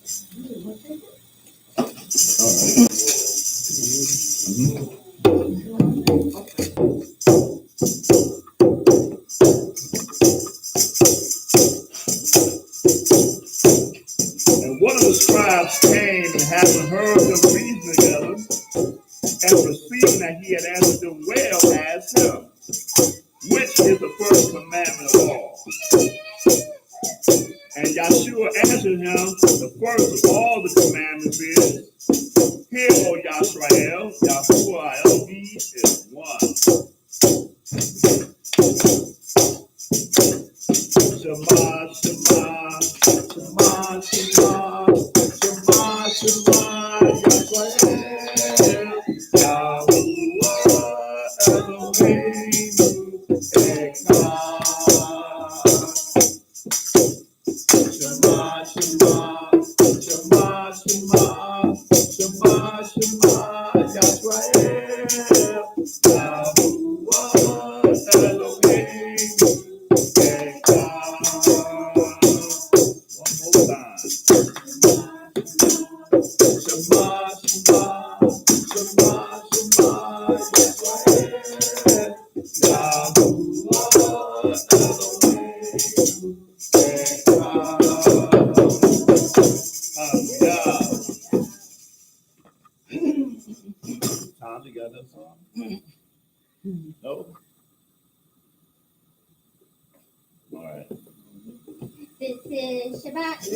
And one of the scribes came and having heard them reason together, and perceiving that he had answered them well, asked him, which is the first commandment of all? And Yahshua answered him, the first of all the commandments is, hear, O Yisrael, Yahuwah Elohim is one. Shema, Shema, Shema, Shema, Shema, Shema, Yisrael, Yahuwah Elohim Echad. Shema, Shema, Shema, Shema, Shema, Shema, Yisrael, Yahuwah Elohim Echad. One more time. Shema, Shema, Shema, Shema, Yisrael, Yahuwah Elohim Echad. Hallelujah. Tom, you got that song? No? All right. This is Shabbat. This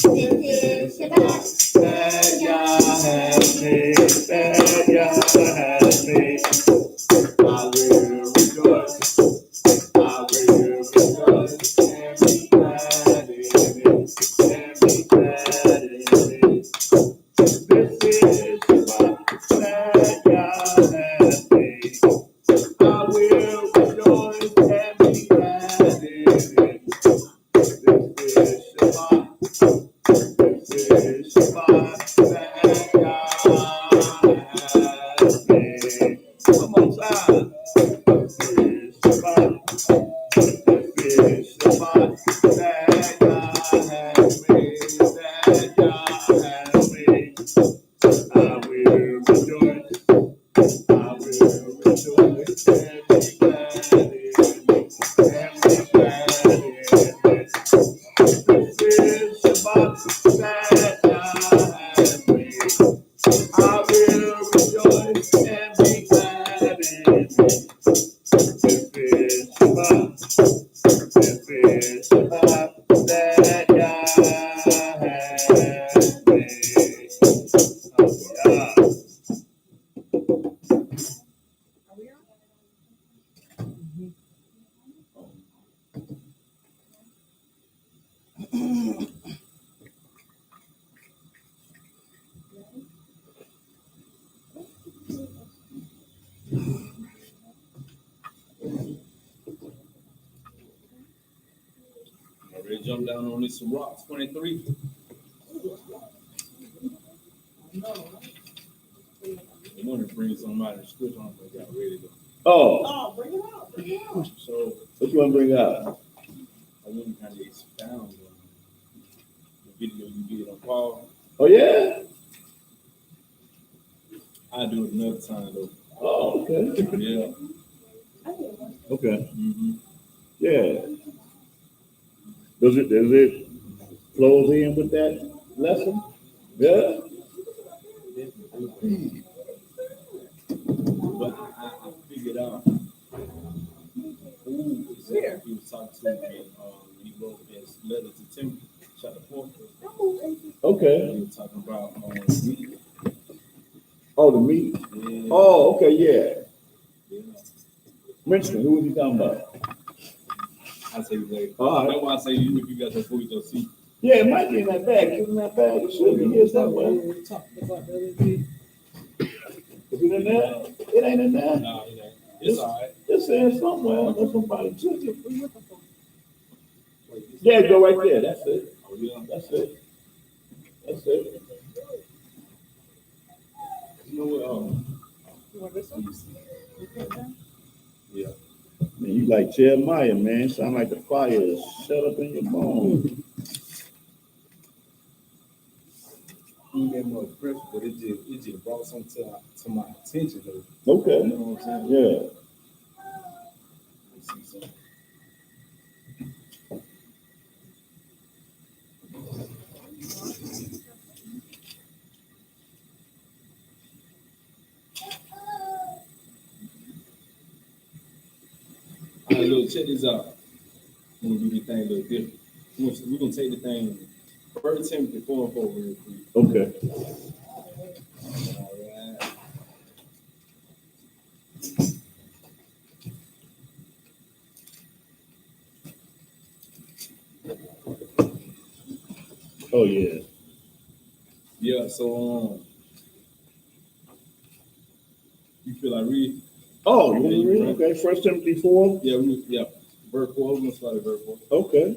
is Shabbat. That Yah has made, that Yah has made. I will rejoice. I will rejoice and be glad in it. And be glad in it. This is Shabbat that Yah has made. I will rejoice and be glad in it. This is Shabbat. This is Shabbat that Yah has made. Come on, side. This is Shabbat. This is Shabbat that Yah has made. That Yah has made. I will rejoice. I will rejoice and be glad in it. And be glad in it. This is Shabbat that Yah has made. I will rejoice and be glad in it. This is Shabbat. This is Shabbat that Yah has made. Hallelujah. Ready to jump down on this Rock 23. I want to bring somebody to scripture on, but I got ready to go. Oh, Bring it out. Bring it out. So what you want to bring up? I want to kind of expound on the video you did on Paul. Oh, yeah? I do it another time though. Oh, okay. Yeah. Okay. Mm-hmm. Yeah. Does it close in with that lesson? Yeah. But I figured out who exactly he was talking to when he wrote his letter to Timothy, chapter 4. Okay. He was talking about meat. Oh, the meat. Yeah. Oh, okay, yeah. Yeah. Mention who was he talking about? I'll tell you later. All right. That's why I say you if you got that food, you'll see. Yeah, it might be in that bag. It's in that bag. It should be here somewhere. We talked about the other day. Is it in there? It ain't in there. No, it ain't. It's all right. It's in somewhere. Unless somebody took it. What are you looking for? Yeah, go right there. That's it. Oh, yeah. That's it. That's it. You know what? You want this one? You put it down? Yeah. Man, you like Jeremiah, man. Sound like the fire is shut up in your bones. that much pressure, but it just brought something to my attention though. Okay. You know what I'm saying? Yeah. Let's see something. All right, look, check this out. I'm gonna do this thing a little different. We're gonna take the thing 1 Timothy 4:4 real quick. Okay. All right. Oh yeah. Yeah, so you feel like read? Oh, you want to read? Okay. 1 Timothy 4. Yeah, verse 4. We're gonna start at verse 4. Okay.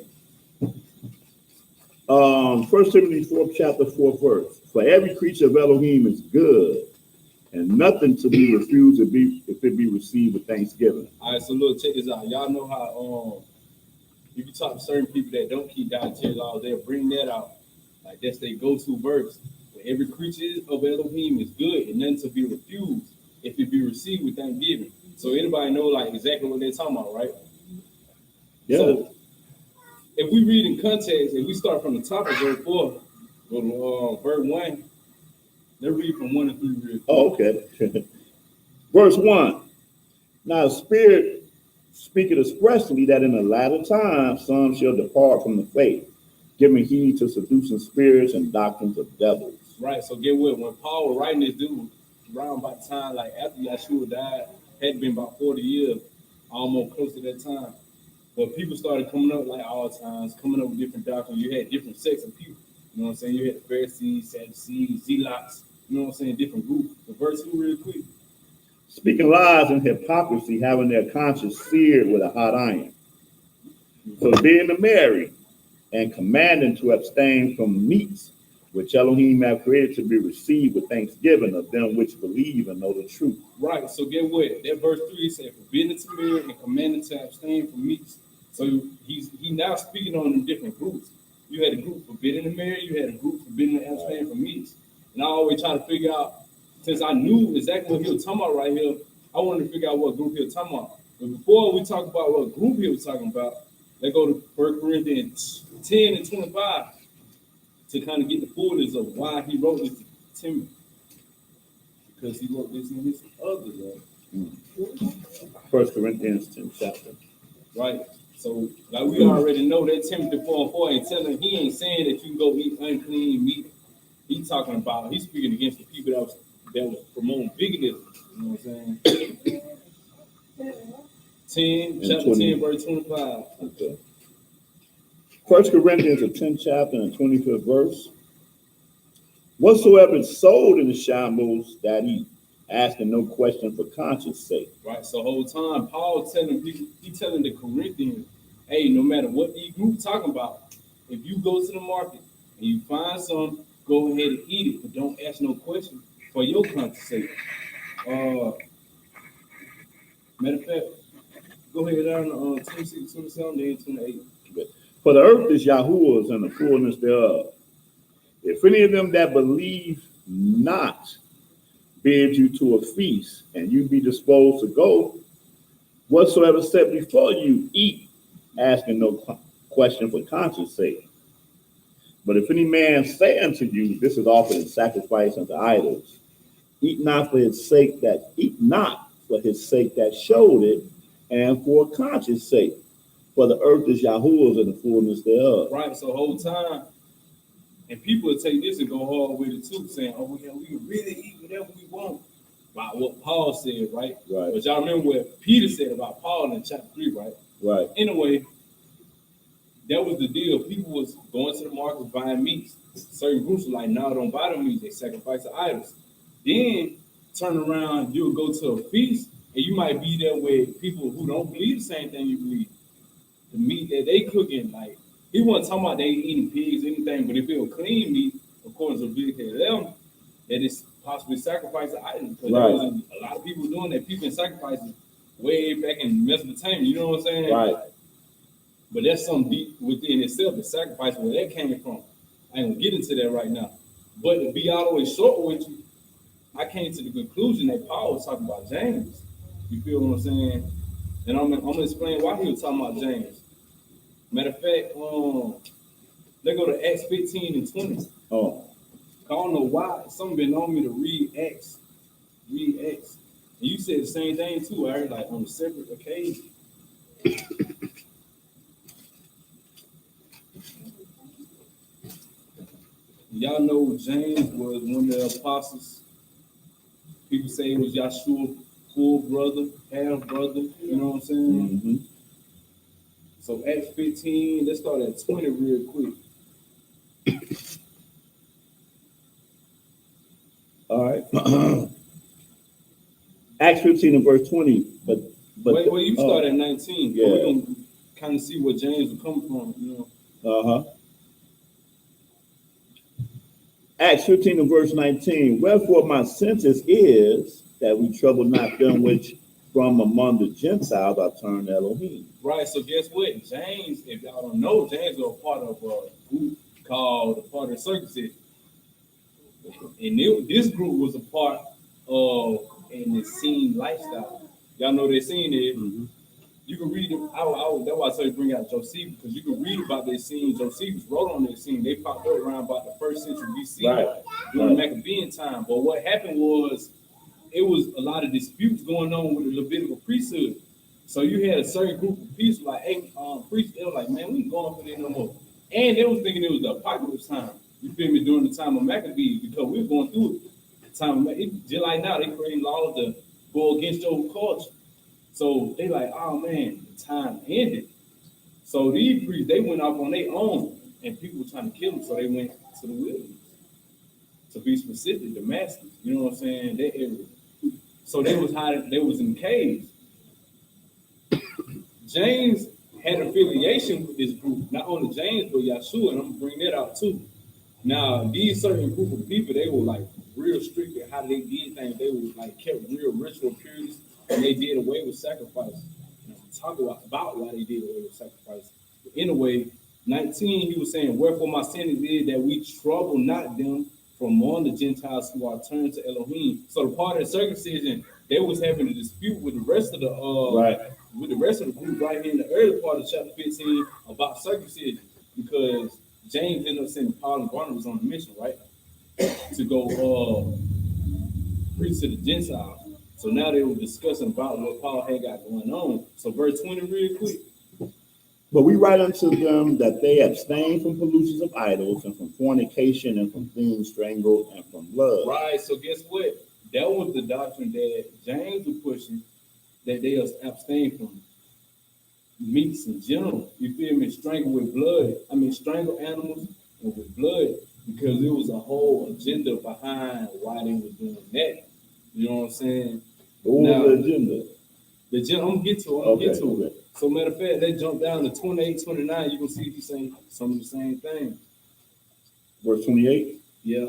1 Timothy 4, chapter 4, verse. For every creature of Elohim is good, and nothing to be refused if it be received with thanksgiving. All right, so look, check this out. Y'all know how if you talk to certain people that don't keep dietary laws, they'll bring that out. Like that's their go-to verse. For every creature of Elohim is good, and nothing to be refused if it be received with thanksgiving. So anybody know like exactly what they're talking about, right? Yeah. So if we read in context, if we start from the top of verse 4, go to verse 1, let's read from 1 to 3 real quick. Oh, okay. Verse 1. Now the Spirit speaketh expressly that in the latter time some shall depart from the faith, giving heed to seducing spirits and doctrines of devils. Right, so get what? When Paul was writing this dude, around by the time, like after Yeshua died, had been about 40 years, almost close to that time. But people started coming up like all times, coming up with different doctrines. You had different sects of people. You know what I'm saying? You had the Pharisees, Sadducees, Zealots, you know what I'm saying? Different groups. The verse 2 real quick. Speaking lies and hypocrisy, having their conscience seared with a hot iron. So being to marry and commanding to abstain from meats which Elohim have created to be received with thanksgiving of them which believe and know the truth. Right, so get what? That verse 3 said, forbidden to marry and commanding to abstain from meats. So he now speaking on them different groups. You had a group forbidden to marry, you had a group forbidden to abstain from meats. And I always try to figure out, since I knew exactly what he was talking about right here, I wanted to figure out what group he was talking about. But before we talk about what group he was talking about, let's go to 1 Corinthians 10 and 25 to kind of get the fullness of why he wrote this to Timothy. Because he wrote this in his other letter. 1 Corinthians 10 chapter. Right. So, like we already know that Timothy 4:4 ain't telling, he ain't saying that you can go eat unclean meat. He's talking about, he's speaking against the people that was promoting veganism. You know what I'm saying? 10, chapter 20. 10, verse 25. Okay. 1 Corinthians, the 10th chapter and 25th verse. Whatsoever is sold in the shambles that eat, asking no question for conscience sake. Right. So whole time, Paul telling people, he telling the Corinthians, hey, no matter what these groups talking about, if you go to the market and you find some, go ahead and eat it, but don't ask no question for your conscience sake. Matter of fact, go ahead down to 26, 27, then 28. For the earth is Yahuwah's and the fullness thereof. If any of them that believe not bid you to a feast, and you be disposed to go, whatsoever set before you, eat, asking no question for conscience sake. But if any man say unto you, this is offered in sacrifice unto idols, eat not for his sake that showed it, and for conscience sake. For the earth is Yahuwah's and the fullness thereof. Right, so whole time, and people will take this and go hard with it too, saying, oh, yeah, we can really eat whatever we want. By what Paul said, right? Right. But y'all remember what Peter said about Paul in chapter 3, right? Right. Anyway, that was the deal. People was going to the market buying meats. Certain groups were like, no, don't buy them meats. They sacrifice the idols. Then turn around, you'll go to a feast, and you might be there with people who don't believe the same thing you believe. The meat that they cooking, like, he wasn't talking about they eating pigs, anything, but if it was clean meat, according to Leviticus, that is possibly sacrifice the idols. Because there wasn't a lot of people doing that. People sacrificing way back in Mesopotamia, you know what I'm saying? Right. But that's something deep within itself, the sacrifice, where that came from. I ain't gonna get into that right now. But to be all the way short with you, I came to the conclusion that Paul was talking about James. You feel what I'm saying? And I'm gonna explain why he was talking about James. Matter of fact, let's go to Acts 15 and 20. Oh, I don't know why some been on me to read Acts. And you said the same thing too, Eric, like on a separate occasion. Y'all know James was one of the apostles. People say it was Yahshua full brother, half brother, you know what I'm saying? mm-hmm. So Acts 15, let's start at 20 real quick. All right. Acts 15 and verse 20. But Wait, you start at 19. Yeah. We're gonna kind of see where James will come from, you know. Uh-huh. Acts 15 and verse 19. Wherefore my sentence is that we trouble not them which from among the Gentiles are turned Elohim. Right, so guess what? James, if y'all don't know, James was a part of a group called the Part of Circumcision. And this group was a part of an Essene lifestyle. Y'all know the Essene is. Mm-hmm. You can read it. That's why I tell you bring out Josephus, because you can read about the Essene. Josephus wrote on the Essene. They popped up around about the 1st century BC during the Maccabean time. But what happened was, it was a lot of disputes going on with the Levitical priesthood. So you had a certain group of priests like, hey, priests, they were like, man, we ain't going for that no more. And they was thinking it was the apocalypse time. You feel me? During the time of Maccabees, because we were going through it. The time of just like now, they creating laws to go against your culture. So they like, oh man, the time ended. So these priests, they went off on their own, and people were trying to kill them, so they went to the wilderness. To be specific, Damascus. You know what I'm saying? That area. So they was hiding. They was in caves. James had affiliation with this group. Not only James, but Yahshua, and I'm gonna bring that out too. Now, these certain group of people, they were like real strict at how they did things. They were like kept real ritual purities, and they did away with sacrifice. And I'm talking about why they did away with sacrifice. But anyway, 19, he was saying, wherefore my sin is that we trouble not them from among the Gentiles who are turned to Elohim. So the part of the circumcision, they was having a dispute with the rest of the with the rest of the group right here in the early part of chapter 15 about circumcision, because James ended up sending Paul and Barnabas on the mission, right? To go preach to the Gentiles. So now they were discussing about what Paul had got going on. So verse 20 real quick. But we write unto them that they abstain from pollutions of idols and from fornication and from things strangled and from blood. Right, so guess what? That was the doctrine that James was pushing, that they abstain from meats in general. You feel me? Strangle with blood. I mean, strangle animals and with blood, because it was a whole agenda behind why they were doing that. You know what I'm saying? What was the agenda? The agenda, I'm gonna get to it. So matter of fact, they jump down to 28, 29, you can see he's saying some of the same thing. Verse 28? Yeah.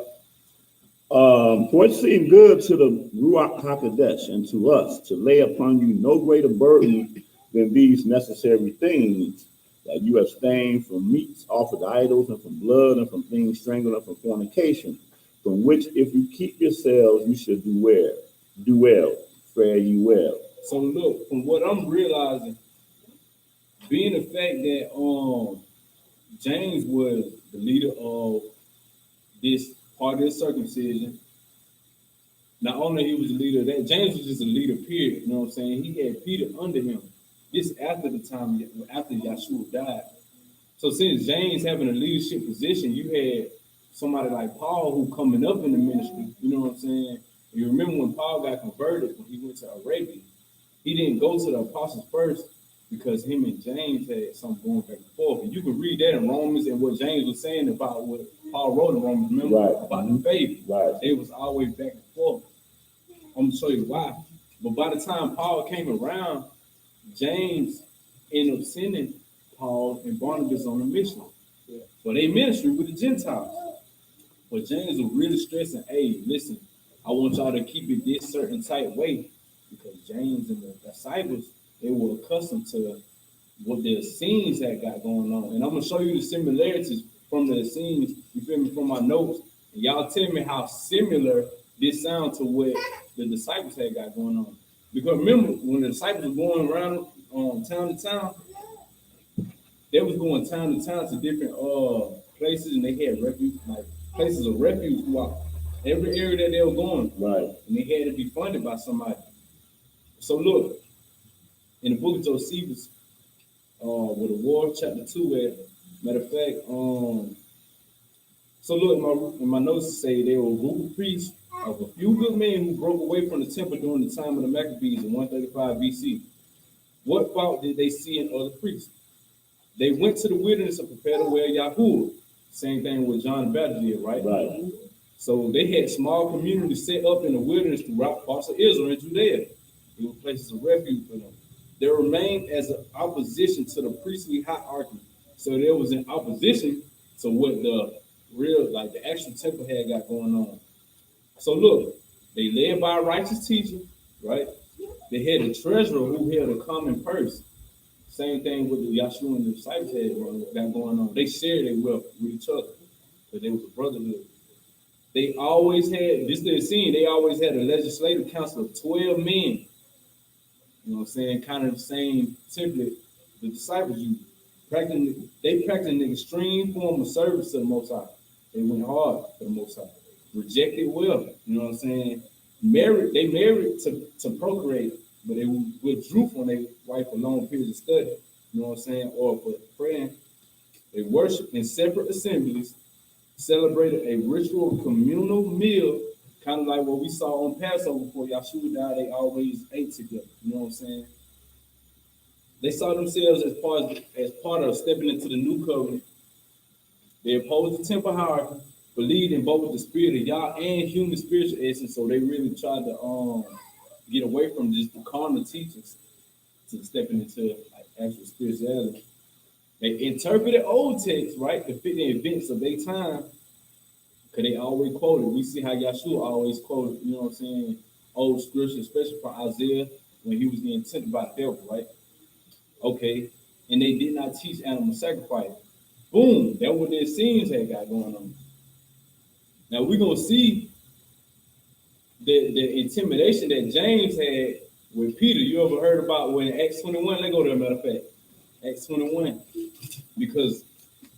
For it seemed good to the Ruach HaKodesh and to us to lay upon you no greater burden than these necessary things, that you abstain from meats offered to idols and from blood and from things strangled and from fornication, from which if you keep yourselves, you should do well, fare ye well. So look, from what I'm realizing, being the fact that James was the leader of this part of this circumcision, not only he was the leader of that, James was just a leader, period. You know what I'm saying? He had Peter under him. This after the time, after Yahshua died. So since James having a leadership position, you had somebody like Paul who coming up in the ministry, you know what I'm saying? You remember when Paul got converted, when he went to Arabia, he didn't go to the apostles first because him and James had something going back and forth. And you can read that in Romans and what James was saying about what Paul wrote in Romans, remember? Right. About the faith. Right. They was always back and forth. I'm gonna show you why. But by the time Paul came around, James ended up sending Paul and Barnabas on a mission for their ministry with the Gentiles. But James was really stressing, hey, listen, I want y'all to keep it this certain type way, because James and the disciples, they were accustomed to what the Essenes had got going on. And I'm going to show you the similarities from the Essenes, you feel me, from my notes, And y'all tell me how similar this sounds to what the disciples had got going on. Because remember, when the disciples were going around town to town, they was going town to town to different places, and they had refuge, like places of refuge throughout every area that they were going. Right. And they had to be funded by somebody. So look, in the book of Josephus, with the war, chapter 2, matter of fact, so look, in my notes say there were a group of priests of a few good men who broke away from the temple during the time of the Maccabees in 135 BC. What fault did they see in other priests? They went to the wilderness and prepared to wear Yahuwah. Same thing with John the Baptist did, right? Right. So they had small communities set up in the wilderness throughout parts of Israel and Judea. They were places of refuge for them. They remained as an opposition to the priestly hierarchy. So there was an opposition to what the real, like the actual temple had got going on. So look, they led by a righteous teacher, right? They had a treasurer who held a common purse. Same thing with the Yahshua and the disciples had got going on. They shared their wealth with each other, but there was a brotherhood. They always had, this they're seeing, they always had a legislative council of 12 men. You know what I'm saying? Kind of the same template the disciples used. They practiced an extreme form of service to the Most High. They went hard for the Most High. Rejected wealth, you know what I'm saying? They married to procreate, but they withdrew from their wife for long periods of study, you know what I'm saying? Or for praying. They worshiped in separate assemblies, celebrated a ritual communal meal, kind of like what we saw on Passover before Yahshua died. They always ate together, you know what I'm saying? They saw themselves as part of stepping into the new covenant. They opposed the temple hierarchy, believed in both the spirit of Yah and human spiritual essence, so they really tried to get away from just the carnal teachings to stepping into like actual spirituality. They interpreted old texts, right, to fit the events of their time, because they always quoted. We see how Yahshua always quoted, you know what I'm saying, old scripture, especially for Isaiah when he was getting tempted by the devil, right? Okay, and they did not teach animal sacrifice. Boom, that's what their scenes had got going on. Now we're gonna see the intimidation that James had with Peter. You ever heard about when Acts 21? Let's go there, matter of fact. Acts 21. Because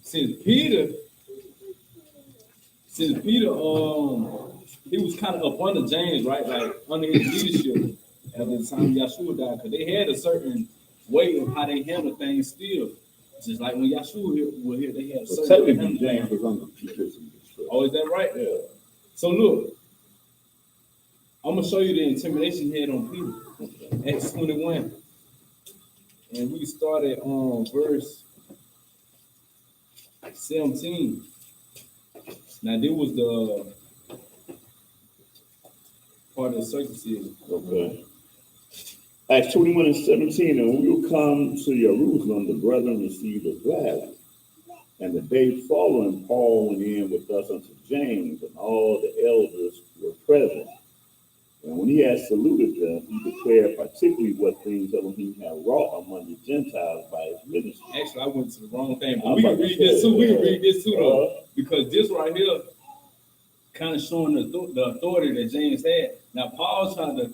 since Peter, he was kind of up under James, right? Like under his leadership at the time Yahshua died, because they had a certain way of how they handle things still. Just like when Yahshua was here, they had a But certain way technically, to handle James things. was under Peter's leadership. Oh, is that right? Yeah. So look, I'm gonna show you the intimidation he had on Peter. Acts 21. And we started on verse 17. Now, this was the part of the circumcision. Okay. Acts 21 and 17, and we will come to Jerusalem, the brethren received us gladly. And the day following, Paul went in with us unto James, and all the elders were present. And when he had saluted them, he declared particularly what things Elohim had wrought among the Gentiles by his ministry. Actually, I went to the wrong thing, but I'm we can about to read this say, too. We can yeah. read this too, though, because this right here kind of showing the authority that James had. Now, Paul's trying to,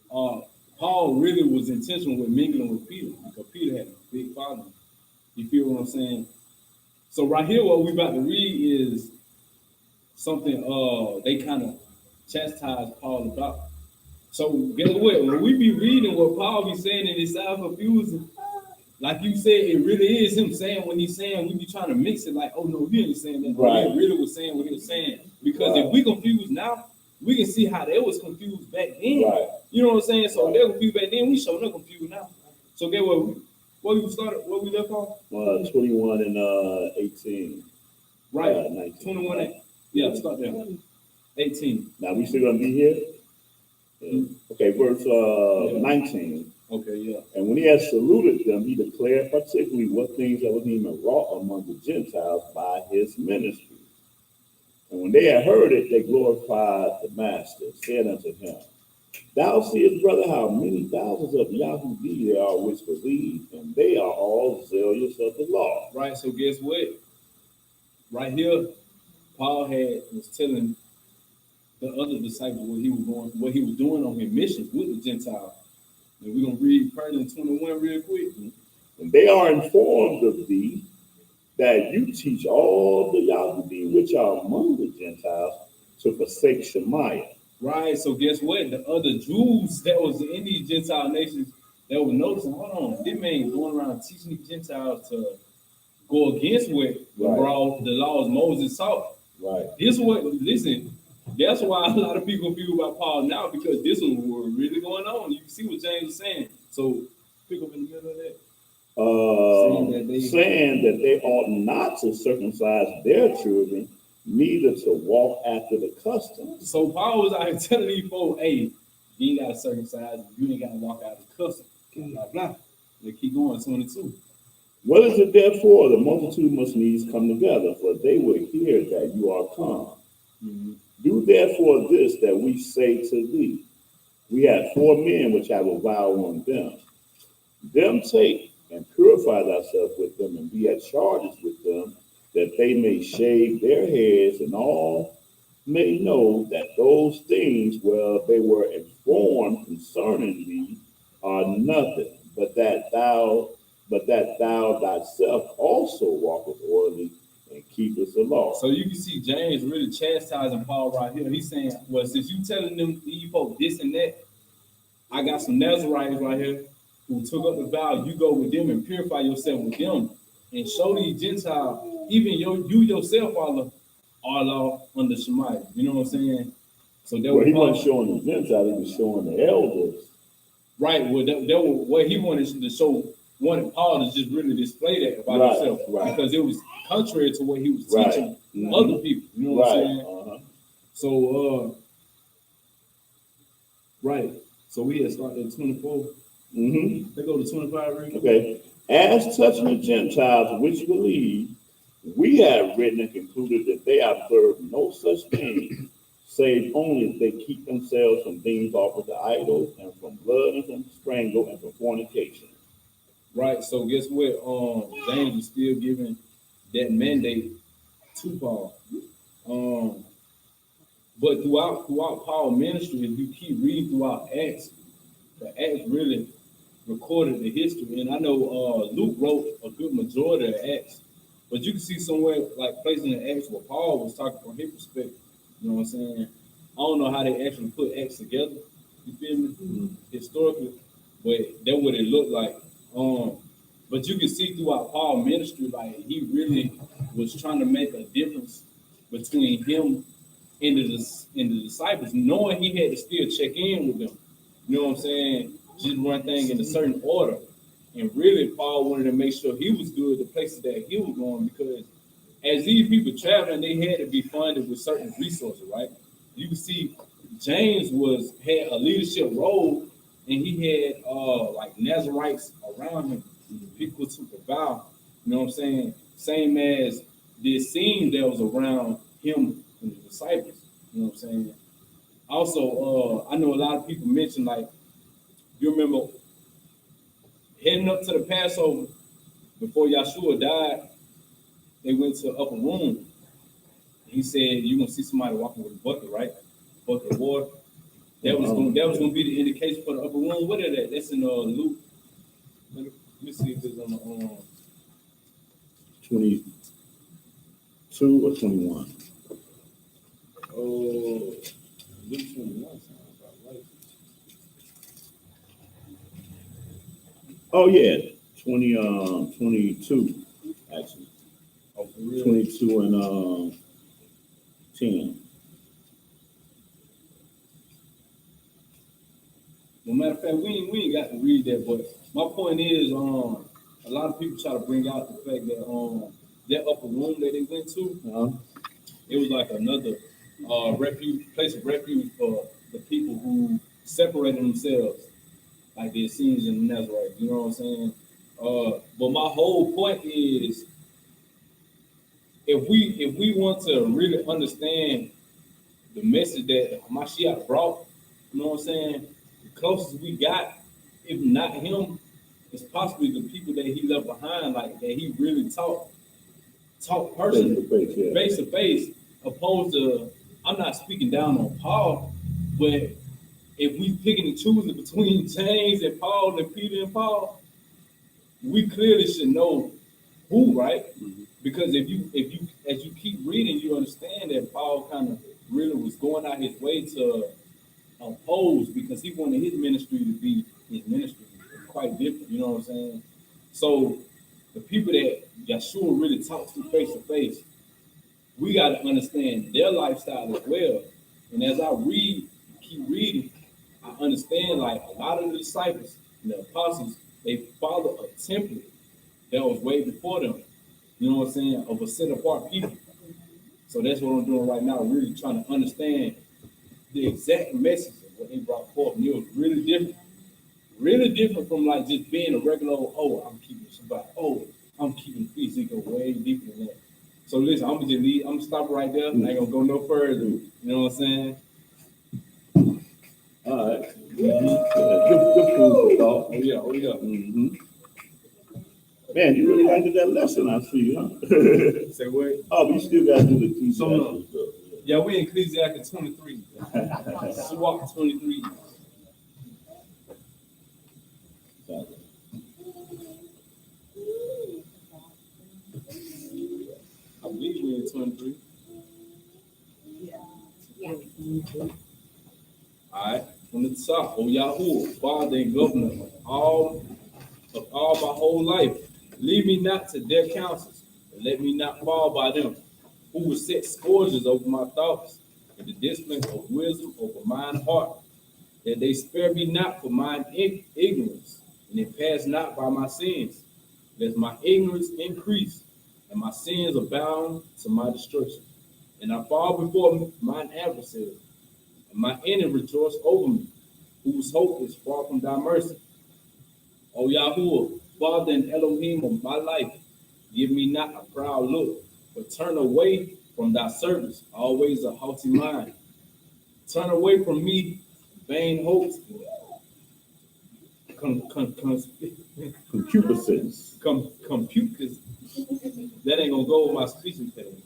Paul really was intentional with mingling with Peter, because Peter had a big following. You feel what I'm saying? So right here, what we about to read is something they kind of chastised Paul about. So guess what? When we be reading what Paul be saying and it sounds confusing, like you said, it really is him saying what he's saying. We be trying to mix it like, oh no, he ain't saying that. Right. He really was saying what he was saying. Because Right. if we confused now, we can see how they was confused back then. Right. You know what I'm saying? So if they're confused back then, we showing up confused now. So get what we started, what we left off? 21 and 18. Right. 19. 21. Yeah, start there. 18. Now we still gonna be here? Yeah. Okay, verse 19. Okay, yeah. And when he had saluted them, he declared particularly what things Elohim had wrought among the Gentiles by his ministry. And when they had heard it, they glorified the master, said unto him, Thou seest, brother, how many thousands of Yahudi there are which believe, and they are all zealous of the law. Right, so guess what? Right here, Paul was telling the other disciples what he was doing on his mission with the Gentiles. And we're gonna read part in 21 real quick. And they are informed of thee that you teach all the Yahudi which are among the Gentiles to forsake Shemaiah. Right. So guess what? The other Jews that was in these Gentile nations that was noticing, hold on, this man going around teaching these Gentiles to go against what the laws Moses taught. Right. Listen, that's why a lot of people feel about Paul now, because this was what was really going on. You can see what James was saying. So pick up in the middle of that. Saying that they ought not to circumcise their children, neither to walk after the customs. So Paul was out here telling these folks, hey, you ain't got to circumcise, you ain't got to walk out the customs. Blah, blah. They keep going, 22. What is it therefore? The multitude must needs come together, for they will hear that you are come. Mm-hmm. Do therefore this that we say to thee. We have 4 men which have a vow on them. Them take and purify thyself with them, and be at charges with them, that they may shave their heads, and all may know that those things where they were informed concerning thee are nothing, but that thou thyself also walkest orderly and keepest the law. So you can see James really chastising Paul right here. He's saying, well, since you telling them these folks this and that, I got some Nazarites right here who took up the vow. You go with them and purify yourself with them, and show these Gentiles, even you yourself are law under Shemaiah. You know what I'm saying? So that he wasn't showing the Gentiles, he was showing the elders. Right. Well, that was what he wanted to show. Wanted Paul to just really display that about himself, because it was contrary to what he was teaching other people. You know what I'm saying? Uh-huh. So, right. So we had started at 24. Mm-hmm. They go to 25 right? Okay. As touching the Gentiles which believe, we have written and concluded that they observe no such thing, save only that they keep themselves from things offered to idols, and from blood, and from strangle, and from fornication. Right. So guess what? James is still giving that mandate to Paul. But throughout Paul's ministry, if you keep reading throughout Acts, the Acts really recorded the history. And I know Luke wrote a good majority of Acts, but you can see somewhere like places in the Acts where Paul was talking from his perspective. You know what I'm saying? I don't know how they actually put Acts together. You feel me? Mm-hmm. Historically, but that's what it looked like. But you can see throughout Paul's ministry, like he really was trying to make a difference between him and the disciples, knowing he had to still check in with them. You know what I'm saying? Just run things in a certain order. And really, Paul wanted to make sure he was good the places that he was going, because as these people traveling, they had to be funded with certain resources, right? You can see James had a leadership role, and he had like Nazarites around him. People took a vow, you know what I'm saying? Same as this scene that was around him and the disciples, you know what I'm saying? Also, I know a lot of people mention, like, you remember heading up to the Passover before Yahshua died, they went to the upper room. He said, you're gonna see somebody walking with a bucket, right? Bucket of water. That was gonna be the indication for the upper room. What is that? That's in Luke. Let me see if it's on the 22 or 21. Oh, Luke 21 sounds about right. Oh yeah, 22 actually. Oh, for real? 22 and 10. Well, matter of fact, we ain't got to read that, but my point is, a lot of people try to bring out the fact that that upper room that they went to, it was like another place of refuge for the people who separated themselves, like the Essenes and the Nazarites. You know what I'm saying? But my whole point is, if we want to really understand the message that Mashiach brought, you know what I'm saying? The closest we got, if not him, is possibly the people that he left behind, like that he really taught personally, face to face. opposed to, I'm not speaking down on Paul, but if we picking and choosing between James and Paul and Peter and Paul, we clearly should know who, right? Because if you as you keep reading, you understand that Paul kind of really was going out his way to oppose, because he wanted his ministry to be his ministry, quite different. You know what I'm saying? So the people that Yeshua really talks to face, we got to understand their lifestyle as well. And as I keep reading, I understand like a lot of the disciples and the apostles, they follow a template that was way before them. You know what I'm saying? Of a set apart people. So that's what I'm doing right now, really trying to understand the exact message of what they brought forth. And it was really different from like just being a regular, oh, I'm keeping Shabbat, oh, I'm keeping feast. It go way deeper than that. So listen, I'm gonna stop right there. I ain't gonna go no further. You know what I'm saying? All right. Good food for thought. Oh yeah. Mm-hmm. Man, you really liked that lesson, I see, huh? Say what? Oh, but you still got to do the Ecclesiastes So, stuff. Yeah, we in Ecclesiastes 23. Swap 23. I believe we're in 23. Yeah. All right, from the top, O Yahuwah, Father and Governor of all my whole life, lead me not to their counsels, and let me not fall by them, who will set scourges over my thoughts, and the discipline of wisdom over mine heart, that they spare me not for mine ignorance, and it pass not by my sins, lest my ignorance increase, and my sins abound to my destruction. And I fall before mine adversary, and my enemy rejoice over me, whose hope is far from thy mercy. O Yahuwah, Father and Elohim of my life, give me not a proud look, but turn away from thy service, always a haughty mind. Turn away from me vain hopes, Concupiscence. compute, that ain't gonna go with my speech impediment.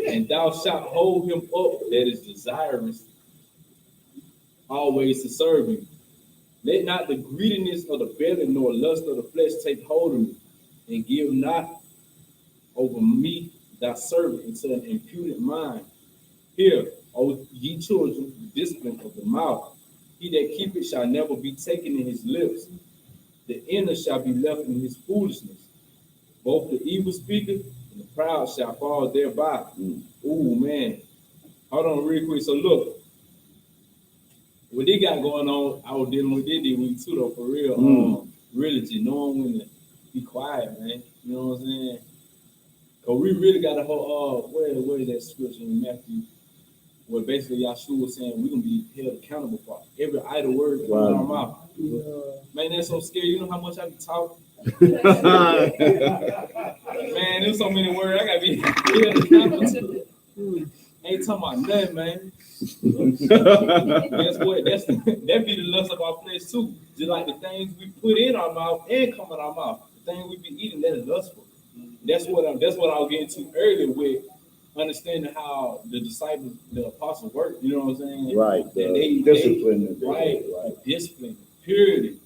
And thou shalt hold him up that is desirous always to serve you. Let not the greediness of the belly nor lust of the flesh take hold of me, and give not over me thy servant into an impudent mind. Hear, O ye children, the discipline of the mouth. He that keepeth shall never be taken in his lips. The inner shall be left in his foolishness. Both the evil speaker and the proud shall fall thereby. Ooh, man. Hold on real quick. So look, what they got going on, I was dealing with this week too, though, for real. Really just knowing when to be quiet, man. You know what I'm saying? Because we really got a whole, where is that scripture in Matthew? Where basically Yahshua was saying we're going to be held accountable for every idle word that comes out of our mouth. Man, that's so scary. You know how much I be talking? Man, there's so many words I got to be held accountable to. Ain't talking about nothing, man. That's what that be the lust of our flesh too. Just like the things we put in our mouth and come out our mouth, the things we be eating, that is lustful. That's what I was getting to earlier with understanding how the disciples, the apostles work. You know what I'm saying? Right. Discipline. Right. Discipline, purity,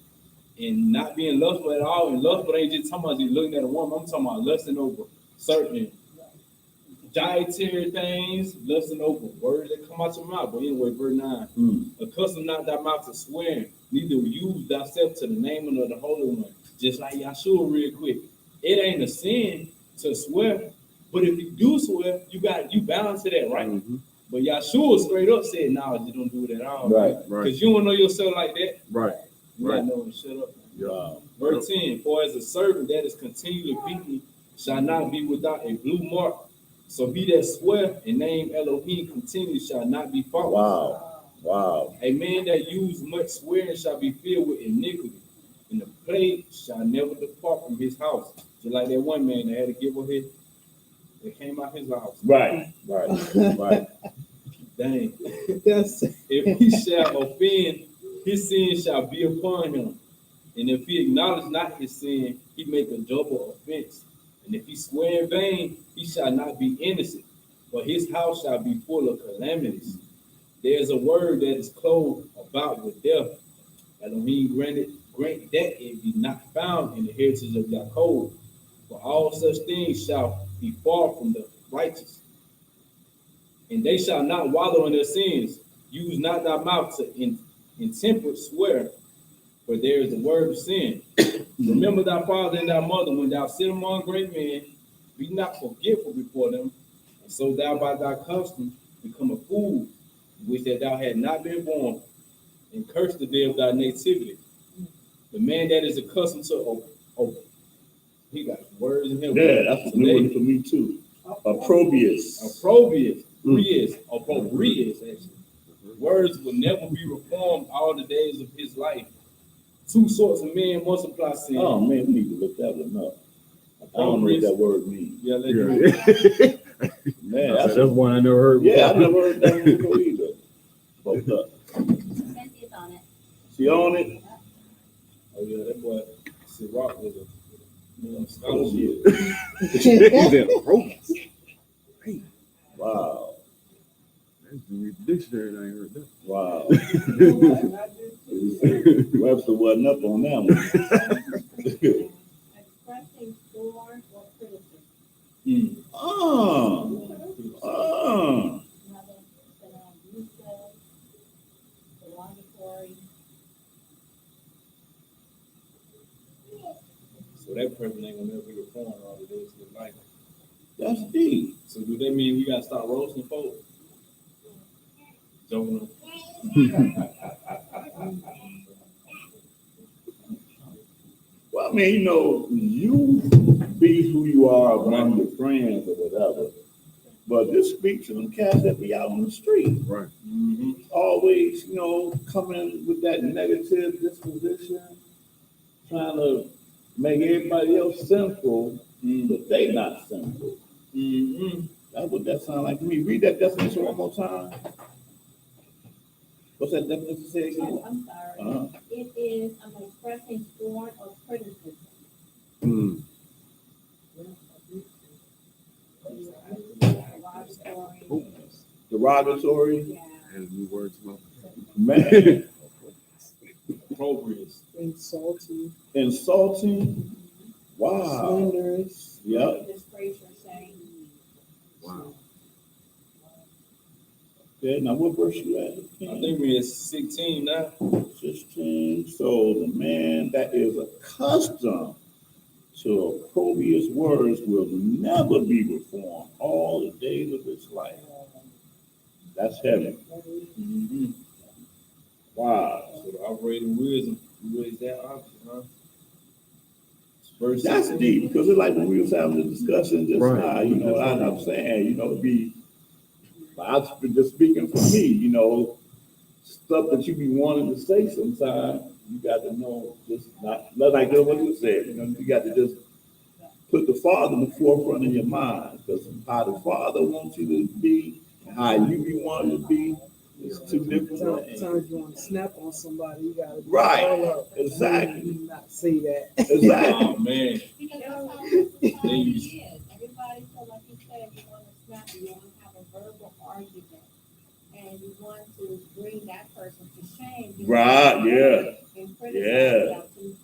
and not being lustful at all. And lustful ain't just talking about just looking at a woman. I'm talking about lusting over certain dietary things, lusting over words that come out your mouth. But anyway, verse 9. Accustom not thy mouth to swearing, neither use thyself to the name of the Holy One. Just like Yahshua real quick. It ain't a sin to swear, but if you do swear, you balance to that, right? But Yahshua straight up said, "No, you don't do it at all, right? Because you don't know yourself like that, right? You gotta know when to shut up." Yeah. Verse 10: For as a servant that is continually beaten shall not be without a blue mark, so he that swear and name Elohim continually shall not be faultless. Wow. A man that use much swearing shall be filled with iniquity, and the plague shall never depart from his house. Just like that one man that had to give a hit that came out his house. Right. Dang. If he shall offend, his sin shall be upon him. And if he acknowledge not his sin, he make a double offense. And if he swear in vain, he shall not be innocent. but his house shall be full of calamities. There is a word that is clothed about with death. Elohim grant that it be not found in the heritage of Jacob. For all such things shall be far from the righteous, and they shall not wallow in their sins. Use not thy mouth to intemperate swear, for there is a word of sin. Remember thy father and thy mother when thou sit among great men. Be not forgetful before them, and so thou by thy custom become a fool, which that thou had not been born, and curse the day of thy nativity. The man that is accustomed to he got words in him. Yeah, that's a new one today. for me too. Opprobrious. Opprobrious, opprobrious, actually. Words will never be reformed all the days of his life. Two sorts of men multiply sin. Oh man, we need to look that one up. I don't know what that word means. Yeah, let Yeah. Man, That's that's one I never heard. yeah, I never heard that one before either. Both up. Cynthia's on it. She on it? Oh yeah, that boy Ciroc was a scholarship. Wow. Dictionary, I ain't heard that. Wow. Webster wasn't up on that one. Expressing scorn or criticism. Oh. Another said abusive, derogatory. So that person ain't gonna never be reformed all the days of his life. That's deep. So do that mean we gotta start roasting folks? Joking. Well, I mean, you be who you are among your friends or whatever. But this speaks to them cats that be out on the street. Right. Mm-hmm. Always, coming with that negative disposition, trying to make everybody else sinful, but they not sinful. Mm-hmm. That's what that sounds like to me. Read that definition one more time. What's that definition say again? Oh, I'm sorry. Uh-huh. It is, I'm expressing scorn or criticism. Mm. Derogatory. Derogatory. Yeah. And new words. Man. Appropriate. Insulting, Insulting. Wow. slanderous. Yep. Disgrace or shame. Wow. Okay, now what verse you at? I think we're at 16 now. 16. So the man that is accustomed to opprobrious words will never be reformed all the days of his life. That's heavy. Mm-hmm. Wow. So the operating wisdom, you raise that option, huh? Verse That's 16. deep because it's like when we was having the discussion just Right. now, I'm saying, I'm just speaking for me, stuff that you be wanting to say sometimes, you got to know, just not like what you said, you got to just put the Father in the forefront of your mind, because how the Father wants you to be, and how you be wanting to be, is two different things. Sometimes you want to snap on somebody, you gotta. Right. All up. Exactly. You not say that. Exactly. Oh, man. Because that's how society They- is. Everybody, so like you said, you want to snap, you want to have a verbal argument. And you want to bring that person to shame. You Right, want to yeah. And criticize Yeah. them to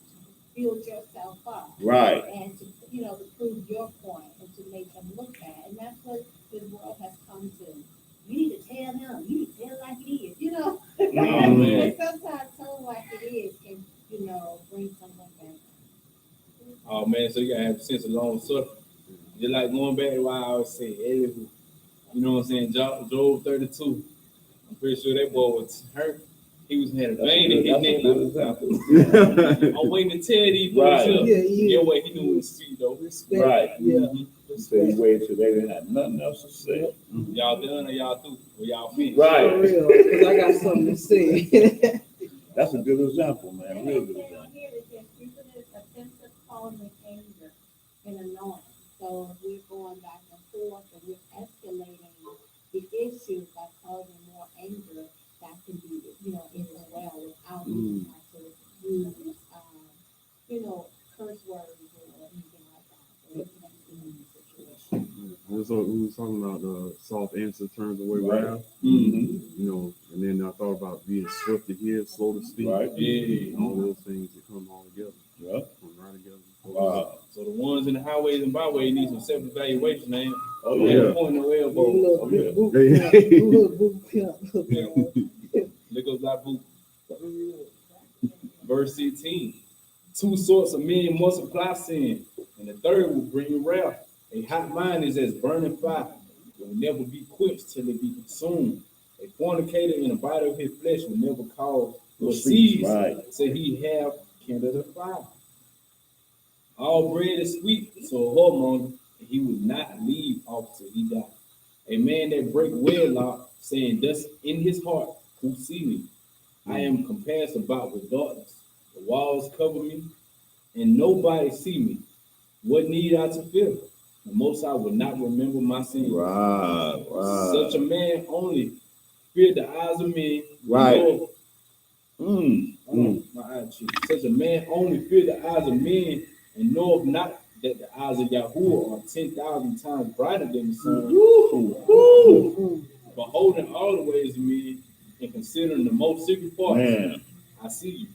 build yourself up. Right. And to, to prove your point and to make them look bad. And that's what the world has come to. You need to tell him, you need to tell it like it is, Oh, man. And sometimes telling like it is can, bring someone back. Oh, man, so you gotta have a sense of long suffering. Just like going back to why I always say, Elihu, you know what I'm saying? Job 32. I'm pretty sure that boy was hurt. He was had a vein in his That's a neck. good example. I'm waiting to tell these boys Right. up. Yeah, yeah. Get what he knew was speed though. Respect. Right. Yeah. Mhm. You say you waited till they didn't have nothing else to say. Y'all done or y'all through? Or y'all finished? Right. For real, because I got something to say. That's a good example, man. Real good Down example. here, it says, frequent offensive calling with anger and annoyance. So if we're going back and forth and we're escalating the issue by causing more anger, that can be, in the well without even having to use, curse words or anything like that. So it's an extreme situation. That's what we was talking about. The soft answer turns away Right. wrath. Mm-hmm. You know, and then I thought about being swift to hear, slow to speak. Right. Yeah. And all those things that come all together. Yeah. Come right together. Wow. So the ones in the highways and byways need some self-evaluation, man. Oh They yeah. pointing no A elbow. little Oh, yeah. boot Hey. camp, a little boot camp. Look up that boot. Verse 16. Two sorts of men multiply sin, and the third will bring wrath. A hot mind is as burning fire. It will never be quenched till it be consumed. A fornicator and a bite of his flesh will never cause or cease Right. till he have kindled a fire. All bread is sweet, so a whoremonger, and he will not leave off till he die. A man that break wedlock, saying thus in his heart, who see me? I am compassed about with darkness. The walls cover me, and nobody see me. What need I to fear? The Most High will not remember my sins. Right. Right. Such a man only fear the eyes of men. Right. nor- Mm. My eye cheek. Such a man only fear the eyes of men, and knoweth not that the eyes of Yahuwah are 10,000 times brighter than the sun. Woo. Beholding all the ways of men, and considering the most secret parts, Man. I see you.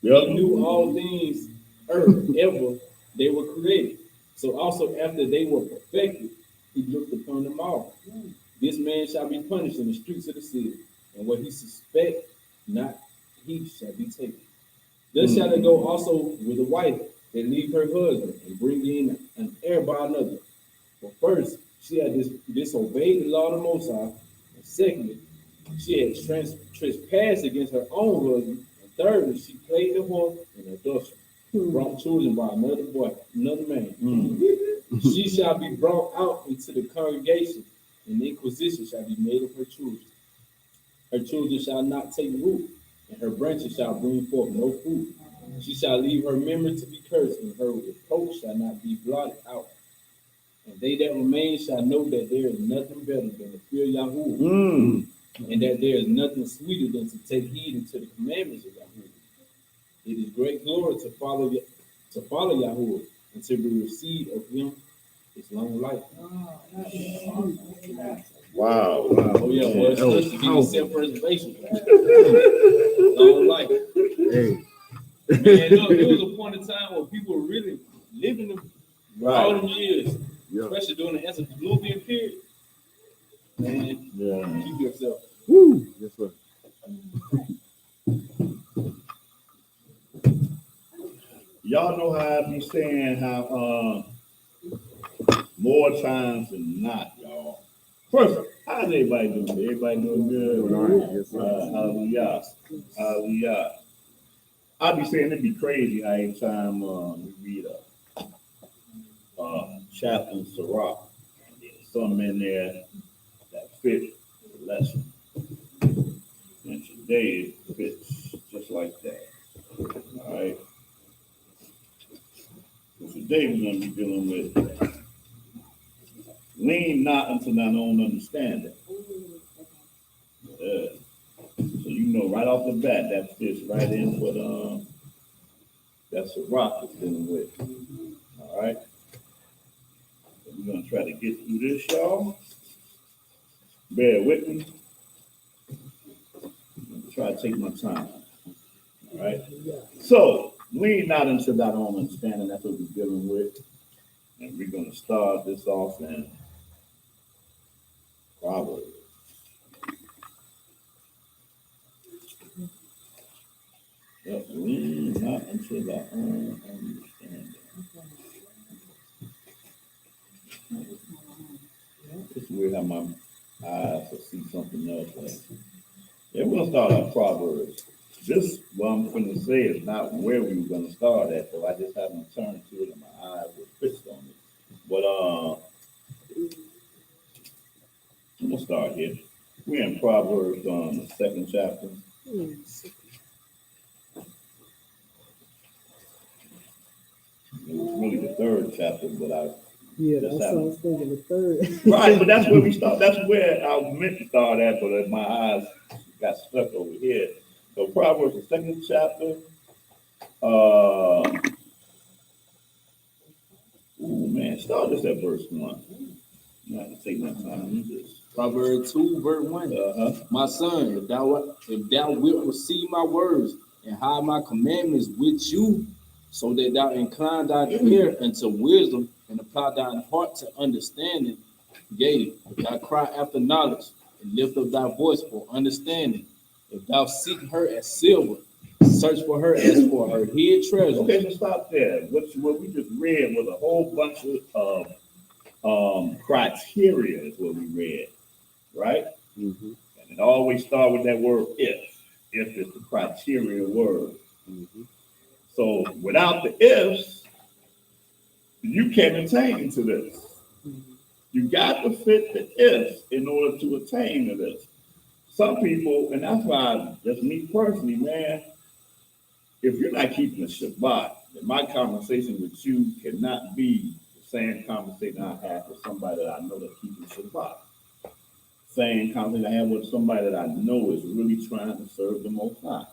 Yep. He knew all things ever they were created. So also after they were perfected, he looked upon them all. This man shall be punished in the streets of the city, and what he suspect not, he shall be taken. Thus shall it go also with a wife that leave her husband and bring in an heir by another. For first, she had disobeyed the law of the Most High, and secondly, she had trespassed against her own husband, and thirdly, she played the whore in adultery, brought children by another man. She shall be brought out into the congregation, and the inquisition shall be made of her children. Her children shall not take root, and her branches shall bring forth no fruit. She shall leave her memory to be cursed, and her reproach shall not be blotted out. And they that remain shall know that there is nothing better than to fear Yahuwah, Mm. and that there is nothing sweeter than to take heed unto the commandments of Yahuwah. It is great glory to follow Yahuwah, and to be received of him is long life. Wow. Oh yeah, well, it's That was good to give you powerful. self-preservation. Long life. Hey. Man, look, there was a point in time where people were really living them all Right. them years, Yeah. especially during the antediluvian period. Man, Yeah. keep yourself. Woo. Yes, sir. Y'all know how I be saying how more times than not, y'all. First, how's everybody doing? Everybody doing good? Doing all right. Yes, sir. Hallelujah. Hallelujah. I be saying it'd be crazy how every time we read a chapter in Sirach, there's something in there that fits the lesson. And today it fits just like that. All right. So today we're going to be dealing with lean not unto thine own understanding. So you know right off the bat that fits right in what that's a rock is dealing with. All right. So we're gonna try to get through this, y'all. Bear with me. I'm gonna try to take my time. All right. So lean not unto thine own understanding. That's what we're dealing with, and we're gonna start this off in Proverbs. Yep, lean not unto thy own understanding. It's weird how my eyes will see something else. Yeah, we're gonna start our Proverbs. This, what I'm gonna say, is not where we were gonna start at, so I just haven't turned to it and my eyes were fixed on it. But I'm gonna start here. We're in Proverbs, the second chapter. It was really the third chapter, but Yeah, that's what I was thinking, the third. right, but that's where we start. That's where I meant to start at, but my eyes got stuck over here. So Proverbs, the second chapter. Ooh man, start this at verse 1. You have to take my time to do this. Proverbs 2, verse 1. My son, if thou wilt receive my words and hide my commandments with you, so that thou incline thine ear unto wisdom and apply thine heart to understanding, yea, if thou cry after knowledge and lift up thy voice for understanding, if thou seek her as silver, search for her as for her hid treasure. Okay, so stop there. What we just read was a whole bunch of criteria is what we read, right? Mm-hmm. And it always start with that word if. If is the criteria word. Mm-hmm. So without the ifs, you can't attain to this. You got to fit the ifs in order to attain to this. Some people, and that's why, just me personally, man, if you're not keeping the Shabbat, then my conversation with you cannot be the same conversation I have with somebody that I know that keeps the Shabbat. Same conversation I have with somebody that I know is really trying to serve the Most High.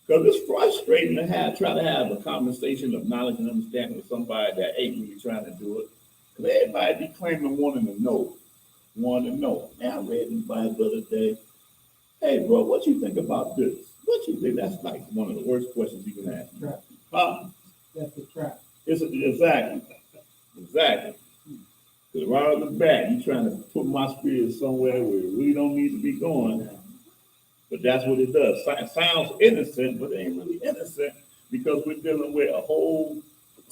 Because it's frustrating to try to have a conversation of knowledge and understanding with somebody that ain't really trying to do it. Because everybody be claiming wanting to know. Man, I read in the Bible the other day. Hey, bro, what you think about this? What you think? That's like one of the worst questions you can ask. Trap. Huh? That's a trap. Exactly. Because right off the bat, you're trying to put my spirit somewhere where it really don't need to be going. But that's what it does. It sounds innocent, but it ain't really innocent because we're dealing with a whole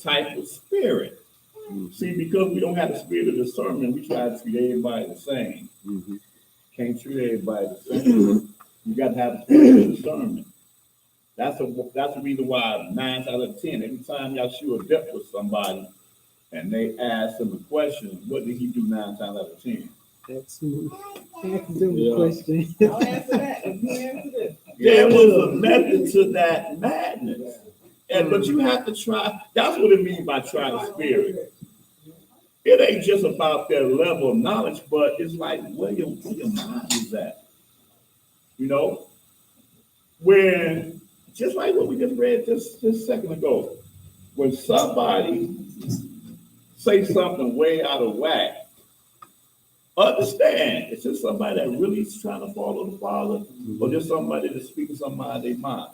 type of spirit. See, because we don't have the spirit of discernment, we try to treat everybody the same. Mm-hmm. Can't treat everybody the same. You got to have the spirit of discernment. That's the reason why 9 out of 10, every time y'all shoot a depth with somebody and they ask them a question, what did he do 9 times out of 10? Ask them the Yeah. question. I'll answer that. If you answer this. There was a method to that madness. But you have to try. That's what it means by trying the spirit. It ain't just about their level of knowledge, but it's like where your mind is at. You know? When, just like what we just read just a second ago, when somebody say something way out of whack, understand, it's just somebody that really is trying to follow the Father, or just somebody that's speaking something out of their mind.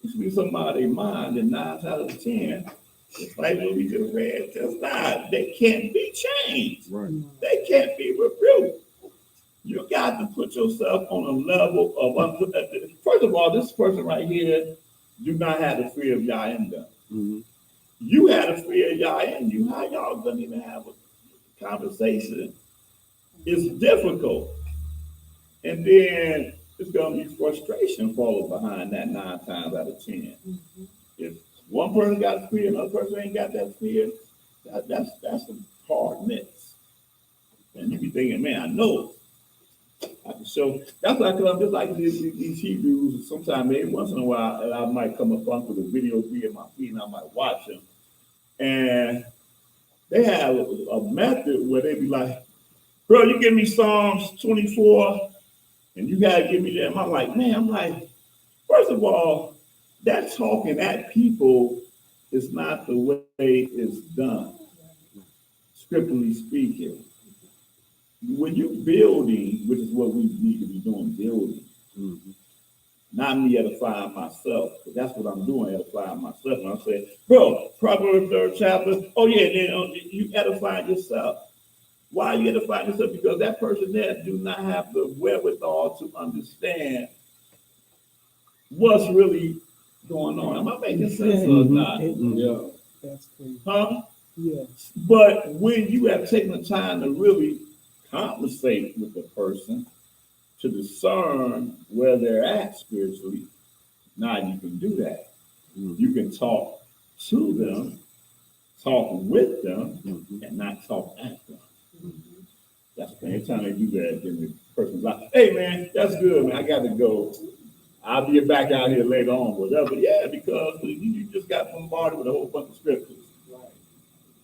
Speaking something out of their mind, and 9 out of 10, it's like what we just read just now. They can't be changed. Right. They can't be rebuked. You got to put yourself on a level of, first of all, this person right here do not have the fear of Yah in them. Mm-hmm. You had a fear of Yah in you. How y'all gonna even have a conversation? It's difficult. And then it's gonna be frustration followed behind that 9 times out of 10. If one person got fear, another person ain't got that fear, that's a hard mix. And you be thinking, man, I know. I can show. That's why I come just like these Hebrews. Sometimes every once in a while, I might come up with a video in my feed, and I might watch them. And they have a method where they be like, "Bro, you give me Psalms 24, and you gotta give me that." I'm like, man, first of all, that talking at people is not the way it's done, scripturally speaking. When you building, which is what we need to be doing, building, not me edifying myself, because that's what I'm doing, edifying myself. And I'm saying, bro, Proverbs 3rd chapter, oh yeah, then you edifying yourself. Why are you edifying yourself? Because that person there do not have the wherewithal to understand what's really going on. Am I making sense or not? Yeah. That's crazy. Huh? Yes. But when you have taken the time to really conversate with the person to discern where they're at spiritually, now you can do that. You can talk to them, talk with them, and not talk at them. That's the only time they do that, then the person's like, hey man, that's good, man. I got to go. I'll be back out here later on, whatever. Yeah, because you just got bombarded with a whole bunch of scriptures.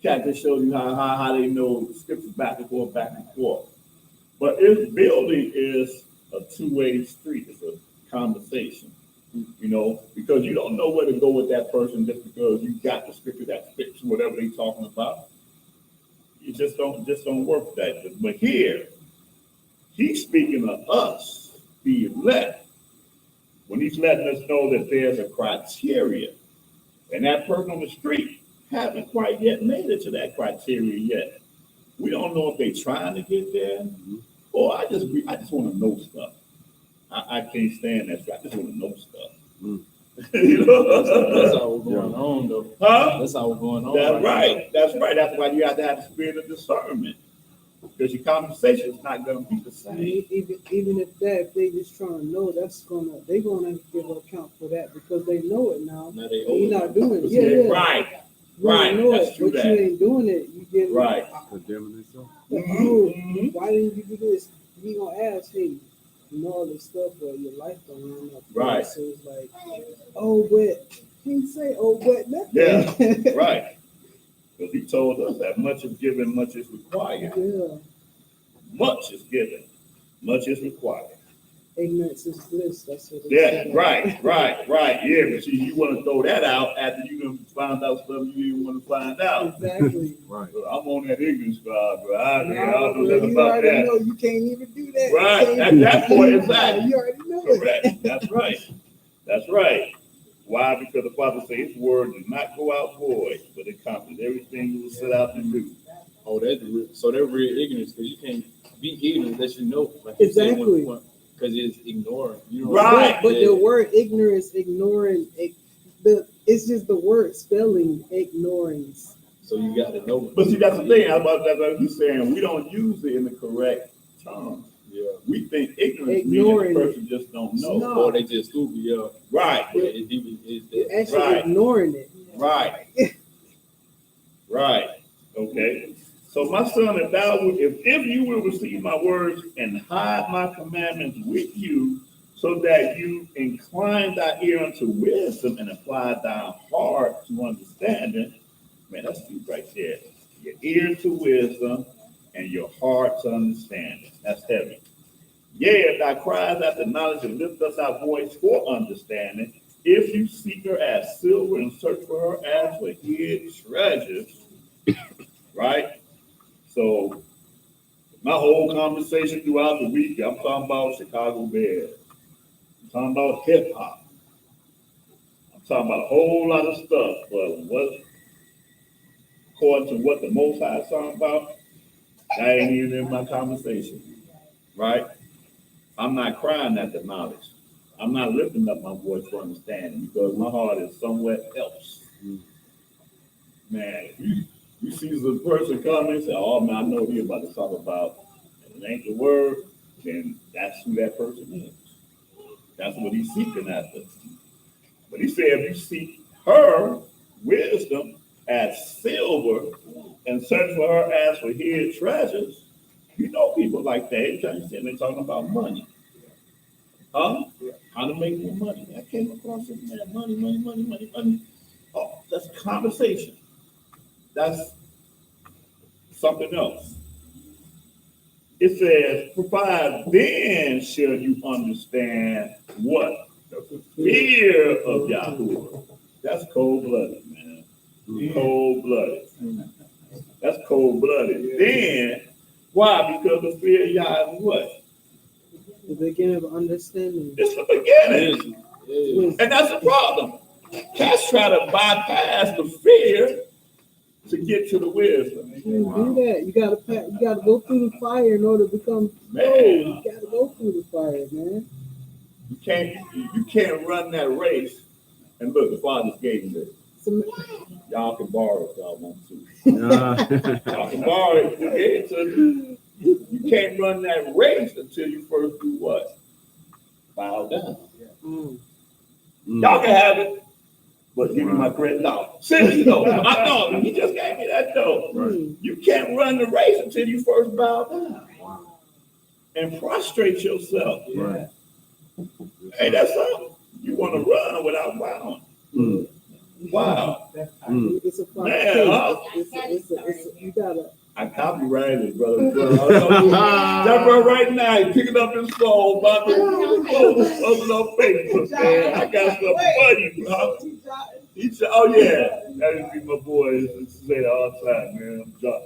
Cat just showed you how they know scriptures back and forth. But if building is a two-way street, it's a conversation, because you don't know where to go with that person just because you got the scripture that fits whatever they're talking about. just don't work that. But here, he's speaking of us, the elect, when he's letting us know that there's a criteria, and that person on the street haven't quite yet made it to that criteria yet. We don't know if they're trying to get there, or I just want to know stuff. I can't stand that. I just want to know stuff. You know? That's how we're going on, though. Huh? That's how we're going on. That's right. That's right. That's why you have to have the spirit of discernment, because your conversation is not going to be the same. Even if they just trying to know, they're gonna give an account for that because they know it now. Now they And you're not doing it. Yeah, Yeah. right. You Right. know That's it, true. but you ain't doing it. You get Right. Condemning themselves. Mhm. Why didn't you do this? He gonna ask, hey, you know all this stuff, but your life don't line up. Right. So it's like, oh, but can't say, oh, but nothing. Yeah. Right. Because he told us that much is given, much is required. Yeah. Much is given, much is required. Ignorance is bliss. That's what. Yeah, right. Yeah, but see, you want to throw that out after you done found out stuff you didn't want to find out. Exactly. Right. But I'm on that ignorance side, bro. I don't No, know nothing you about already that. know you can't even do that. Right, You can't at that point, do exactly. You already know it. Correct. That's right. That's right. Why? Because the Father says his word does not go out void, but it accomplishes everything you will set out to do. Oh, so they're real ignorance because you can't be ignorant unless you know. Like you said, Exactly. Because it's ignoring. You know Right. But Yeah. the word ignorance, ignoring, it's just the word spelling ignoring. So you got to know. But see, that's the thing. That's what he's saying. We don't use it in the correct term. Yeah. We think ignorance Ignoring means the person just don't know. No. Or they just stupid, yeah. Right. But it even is You're that. actually Right. ignoring it. Right. Right. Okay. So my son, if you will receive my words and hide my commandments with you, so that you incline thy ear unto wisdom and apply thy heart to understanding, man, that's deep right there. Your ear to wisdom and your heart to understanding. That's heavy. Yea, if thou cries after knowledge and lift up thy voice for understanding, if you seek her as silver and search for her as for hid treasures, right? So my whole conversation throughout the week, I'm talking about Chicago Bears. I'm talking about hip hop. I'm talking about a whole lot of stuff, but what, according to what the Most High is talking about, that ain't even in my conversation, right? I'm not crying at the knowledge. I'm not lifting up my voice for understanding because my heart is somewhere else. Man, you see the person come and say, oh man, I know what he's about to talk about. And it ain't the word, then that's who that person is. That's what he's seeking after. But he said, if you seek her wisdom as silver and search for her as for hid treasures, you know people like that. They're talking about money. Huh? How to make more money. I came across this man, money. Oh, that's conversation. That's something else. It says, provide, then shall you understand what? The fear of Yahweh. That's cold-blooded, man. Cold-blooded. That's cold-blooded. Then, why? Because the fear of Yahweh is what? The beginning of understanding. It's the beginning. Yeah. And that's the problem. Cats try to bypass the fear to get to the wisdom. You can't do that. You gotta go through the fire in order to become Man. gold. You gotta go through the fire, man. You can't run that race. And look, the Father gave you this. So, Y'all can borrow it if y'all want to. Nah. Y'all can borrow it. You gave it to you. You can't run that race until you first do what? Bow down. Y'all can have it, but give me my credit. No, seriously though, I know he just gave me that though. You can't run the race until you first bow down and prostrate yourself. Right. Hey, that's something. You want to run without bowing. Wow. it's a fire. Man, huh? You gotta. I copyrighted it, brother. That bro right now, he picking up his phone, about to open up Facebook, man. I got something funny, bro. He said, oh yeah, that is be my boy. He say that all the time, man. I'm drunk.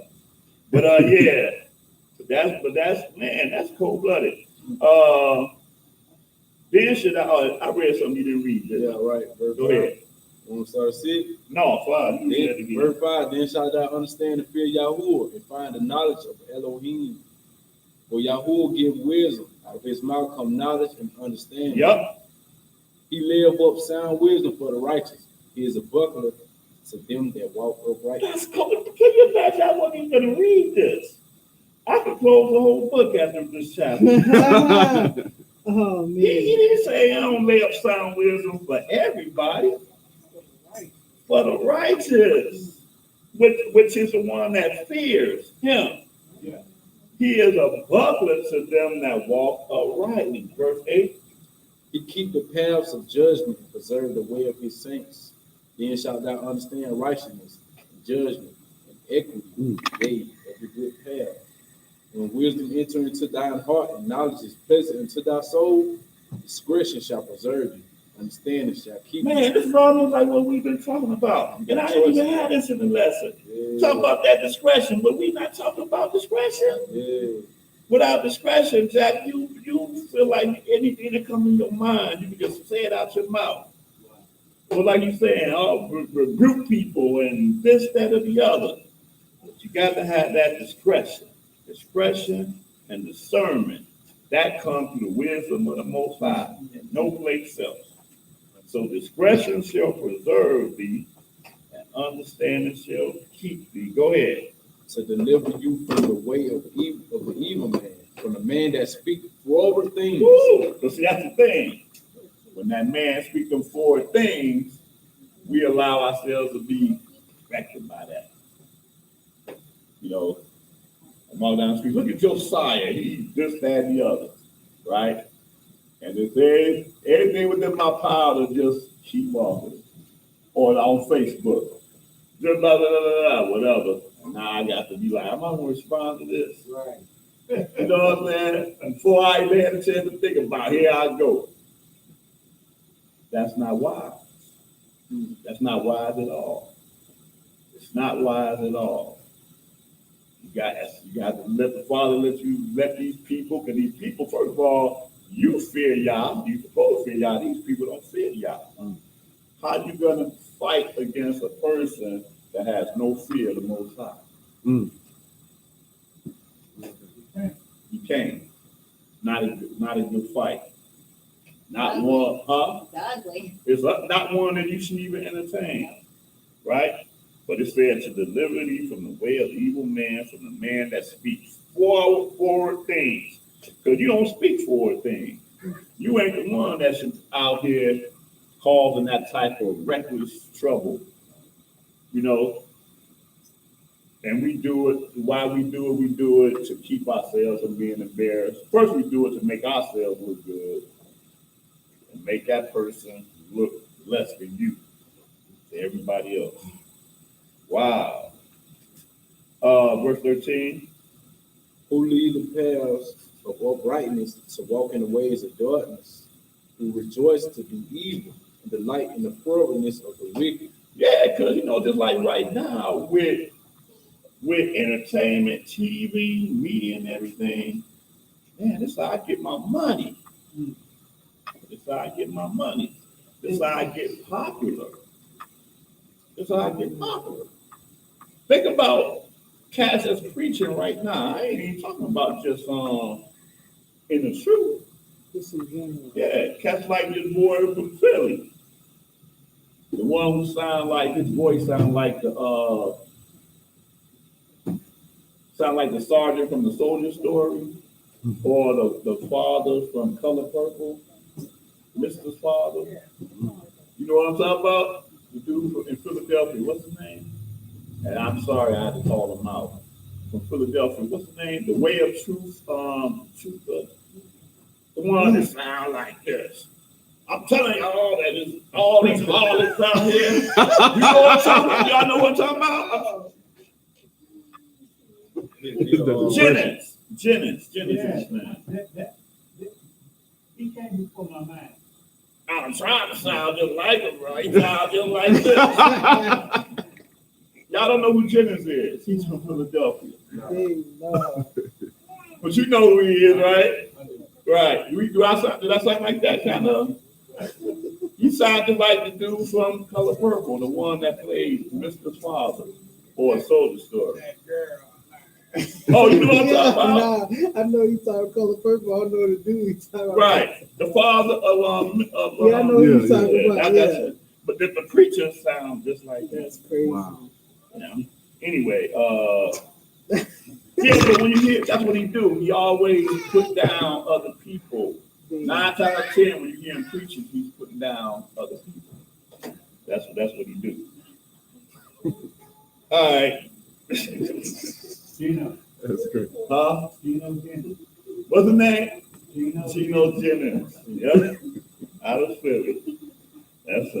But yeah, but that's man, that's cold blooded. Then should I read something you didn't read. Yeah, right. Verse Go 5. ahead. Want to start at 6? No, fine. You read it Then, again. verse 5, then shalt thou understand and fear Yahuwah, and find the knowledge of Elohim. For Yahuwah give wisdom, out of his mouth come knowledge and understanding. Yup. He layeth up sound wisdom for the righteous. He is a buckler to them that walk upright. That's cold. Can you imagine? I wasn't even going to read this. I could close the whole book after this chapter. Oh He man. didn't say I don't lay up sound wisdom for everybody, for the righteous, which is the one that fears him. Yeah. He is a buckler to them that walk uprightly. Verse 8. He keep the paths of judgment and preserve the way of his saints. Then shalt thou understand righteousness and judgment and equity, yea, every good path. When wisdom enter into thine heart and knowledge is pleasant unto thy soul, discretion shall preserve you, understanding shall keep you. Man, this is almost like what we've been talking about. And I didn't even have this in the lesson. Yeah, Talk about that discretion, but we're not talking about discretion. yeah. Without discretion, Jack, you feel like anything that comes in your mind, you can just say it out your mouth. Or like you're saying, rebuke people and this, that, or the other. But you got to have that discretion. Discretion and discernment. That comes through the wisdom of the Most High and no place else. So discretion shall preserve thee, and understanding shall keep thee. Go ahead. To deliver you from the way of the evil man, from the man that speaks forward things. Woo! So see, that's the thing. When that man speaking forward things, we allow ourselves to be affected by that. You know, I'm all down the street. Look at Josiah. He's this, that, and the other, right? And if there's anything within my power to just keep walking, or on Facebook, just blah, blah, blah, blah, blah, whatever. Now I got to be like, am I going to respond to this? Right. You know what I'm saying? And before I even had a chance to think about it, here I go. That's not wise. That's not wise at all. It's not wise at all. You got to let the Father let these people, because these people, first of all, you fear Yah. You're supposed to fear Yah. These people don't fear Yah. How you gonna fight against a person that has no fear of the Most High? You can't. Not a good fight. Not one, huh? It's ugly. It's not one that you should even entertain, right? But it said to deliver thee from the way of the evil man, from the man that speaks forward things. Because you don't speak forward things. You ain't the one that's out here causing that type of reckless trouble, you know. And we do it. Why we do it to keep ourselves from being embarrassed. First, we do it to make ourselves look good and make that person look less than you to everybody else. Wow. Verse 13. Who lead the paths of uprightness to walk in the ways of darkness, who rejoice to do evil and delight in the frowardness of the wicked. Yeah, because you know, just like right now with entertainment, TV, media, and everything, man, this is how I get my money. This is how I get my money. This is how I get popular. This is how I get popular. Think about cats that's preaching right now. I ain't even talking about just in the truth. Just in general. Yeah, cats like this boy from Philly. The one who sound like his voice sound like the sergeant from the Soldier Story, or the father from Color Purple, Mr. Father. You know what I'm talking about? The dude in Philadelphia, what's his name? And I'm sorry I had to call him out. From Philadelphia, what's his name? The Way of Truth, the one that sound like this. I'm telling y'all that there's all these harlots out here. You know what I'm talking about? Y'all know what I'm talking about? Jennings is his name. He came before my mind. I'm trying to sound just like him, bro. He sounds just like this. Y'all don't know who Jennings is. He's from Philadelphia. Hey, Lord. But you know who he is, right? Right. Did I sound like that kind of? You sounded like the dude from Color Purple, the one that played Mr. Father or a Soldier Story. Oh, you know what I'm talking about? Nah, I know you talking Color Purple. I don't know the dude you talking about. Right. The father of Yeah, I know who you talking yeah, about. that's Yeah, it. But the preacher sounds just like that. that's crazy. Wow. Yeah. Anyway, yeah, but when you hear, that's what he do. He always put down other people. 9 times out of 10, when you hear him preaching, he's putting down other people. That's what he do. All right. Gino, That's great. Huh? Gino Jennings. What's the name? Gino Gino Jennings. Yep. Out of Philly. That's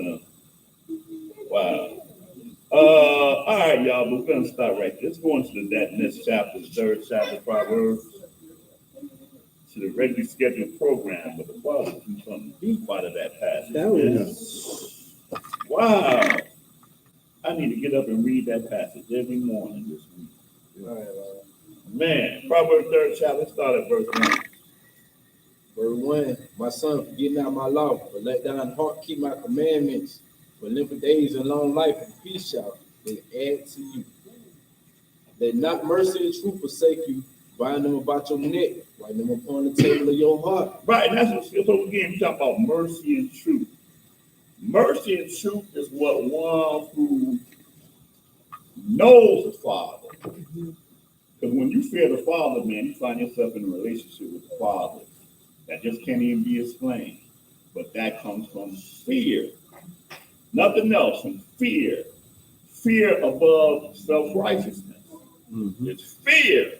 wow. All right, y'all, but we're gonna start right there. Let's go into that next chapter, the 3rd chapter, Proverbs, to the regularly scheduled program, but the Father do something deep out of that passage. That was Wow. I need to get up and read that passage every morning this week. All right, Man, Proverbs 3rd chapter, let's start at verse 1. Verse 1, my son, forget not my law, but let thine heart keep my commandments. For length of days and long life and peace shall they add to you. Let not mercy and truth forsake you. Bind them about your neck, write them upon the table of your heart. Right, and that's what, so again, we talk about mercy and truth. Mercy and truth is what one who knows the Father. Because when you fear the Father, man, you find yourself in a relationship with the Father that just can't even be explained. But that comes from fear. Nothing else, from fear. Fear above self-righteousness. Mm-hmm. It's fear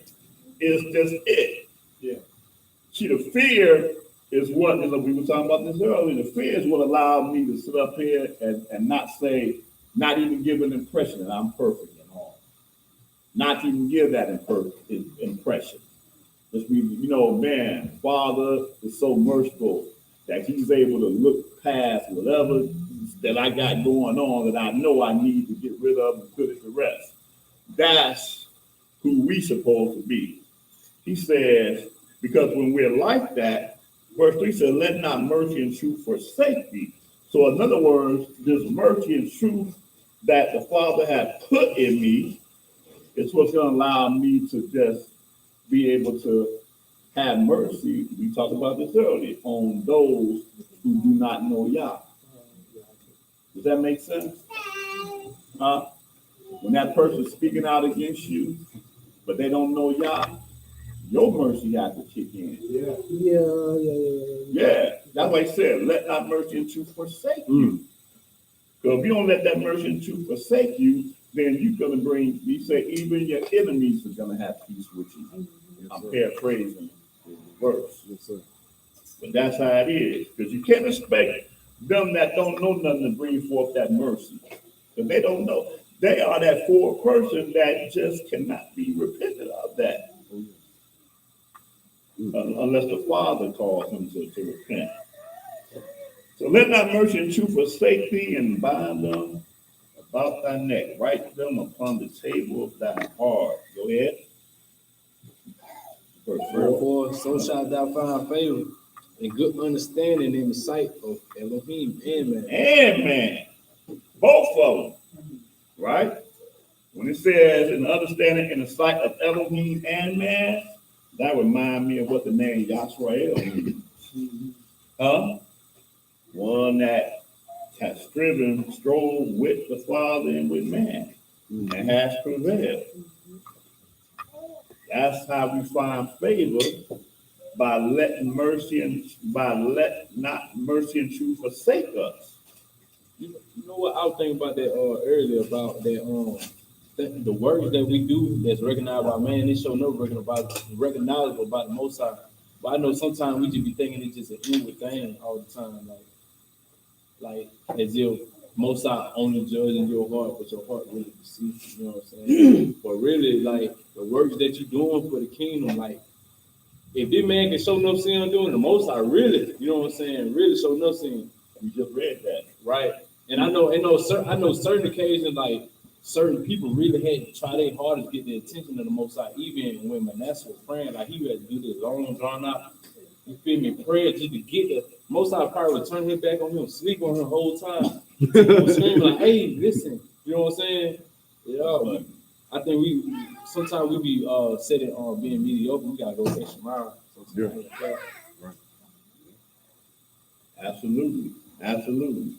is just it. Yeah. See, the fear is what, we were talking about this earlier, the fear is what allowed me to sit up here and not say, not even give an impression that I'm perfect and all. Not even give that impression. Just be, man, Father is so merciful that he's able to look past whatever that I got going on that I know I need to get rid of and put it to rest. That's who we supposed to be. He says, because when we're like that, verse 3 says, let not mercy and truth forsake thee. So in other words, this mercy and truth that the Father had put in me is what's going to allow me to just be able to have mercy. We talked about this earlier, on those who do not know Yah. Does that make sense? Huh? When that person's speaking out against you, but they don't know Yah, your mercy has to kick in. Yeah. That's why he said, let not mercy and truth forsake you. Because if you don't let that mercy and truth forsake you, then you're going to bring, he said, even your enemies are going to have peace with you. I'm paraphrasing the verse. Yes, sir. But that's how it is. Because you can't expect them that don't know nothing to bring forth that mercy. Because they don't know. They are that fourth person that just cannot be repentant of that. Unless the Father calls them to repent. So let not mercy and truth forsake thee, and bind them about thy neck. Write them upon the table of thy heart. Go ahead. Verse 4. Wherefore, so shalt thou find favor and good understanding in the sight of Elohim and man. And man. Both of them. Right? When it says in understanding in the sight of Elohim and man, that reminds me of what the name Yashrael means. Huh? One that has strove with the Father and with man, and has prevailed. That's how we find favor, by letting mercy and not mercy and truth forsake us. You know what I was thinking about that earlier about that the words that we do that's recognized by man, they show no recognizable by the Most High. But I know sometimes we just be thinking it's just an inward thing all the time, like as if Most High only judging your heart, but your heart really deceives. You know what I'm saying? But really, like the works that you're doing for the kingdom, like if this man can show no sin doing the Most High, really, you know what I'm saying? Really show no sin. We just read that. Right. And I know certain occasions, like certain people really had to try their hardest to get the attention of the Most High. Even when Manasseh was praying, like he had to do this long drawn out, you feel me, prayer just to get the Most High probably would turn his back on him, sleep on him the whole time. Screaming like, hey, listen, you know what I'm saying? Yeah, but I think we sometimes we be setting on being mediocre. We gotta go extra mile. Sometimes. Yeah. Absolutely, absolutely.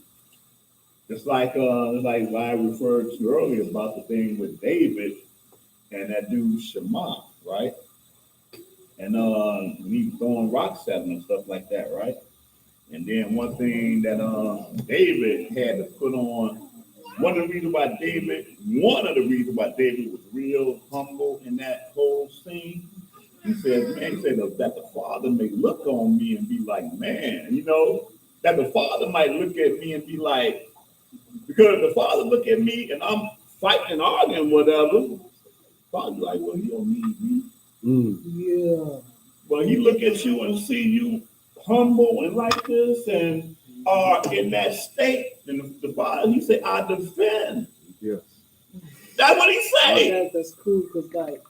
Just like I referred to earlier about the thing with David and that dude Shema, right? And when he was throwing rocks at him and stuff like that, right? And then one thing that David had to put on, one of the reasons why David was real humble in that whole scene, he said that the Father may look on me and be like, man, you know, that the Father might look at me and be like, because the Father look at me and I'm fighting and arguing, whatever, Father like, well, he don't need me. Yeah. Well, he look at you and see you humble and like this and are in that state. And the Father, he said, I defend. Yes. That's what he say. That's cool because like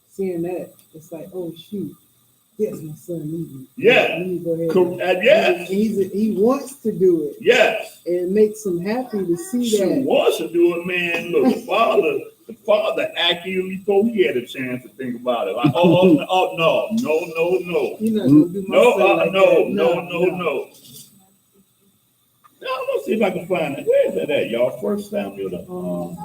seeing that, it's like, oh shoot, yes, my son needs me. Yeah. Let me go ahead. Yes. He wants to do it. Yes. And it makes him happy to see She that. wants to do it, man. Look, the father actively thought he had a chance to think about it. Like, no. You're not gonna do my No, son like no. that. Now, let's see if I can find it. Where is that at, y'all? 1 Samuel,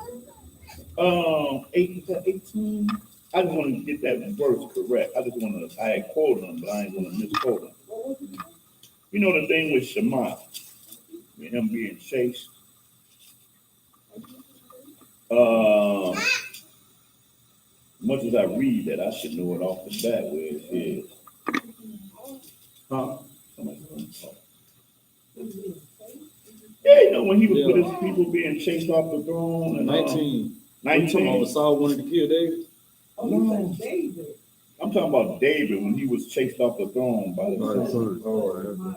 18. I just want to get that verse correct. I had quoted them, but I ain't want to misquote them. You know the thing with Shema, with him being chased. Much as I read that, I should know it off the bat where it is. Huh? Somebody's going to talk. Yeah, you know, when he was with his people being chased off the throne. And, 19. 19. Saul wanted to kill David. No. I'm talking about David when he was chased off the throne by the son. Oh,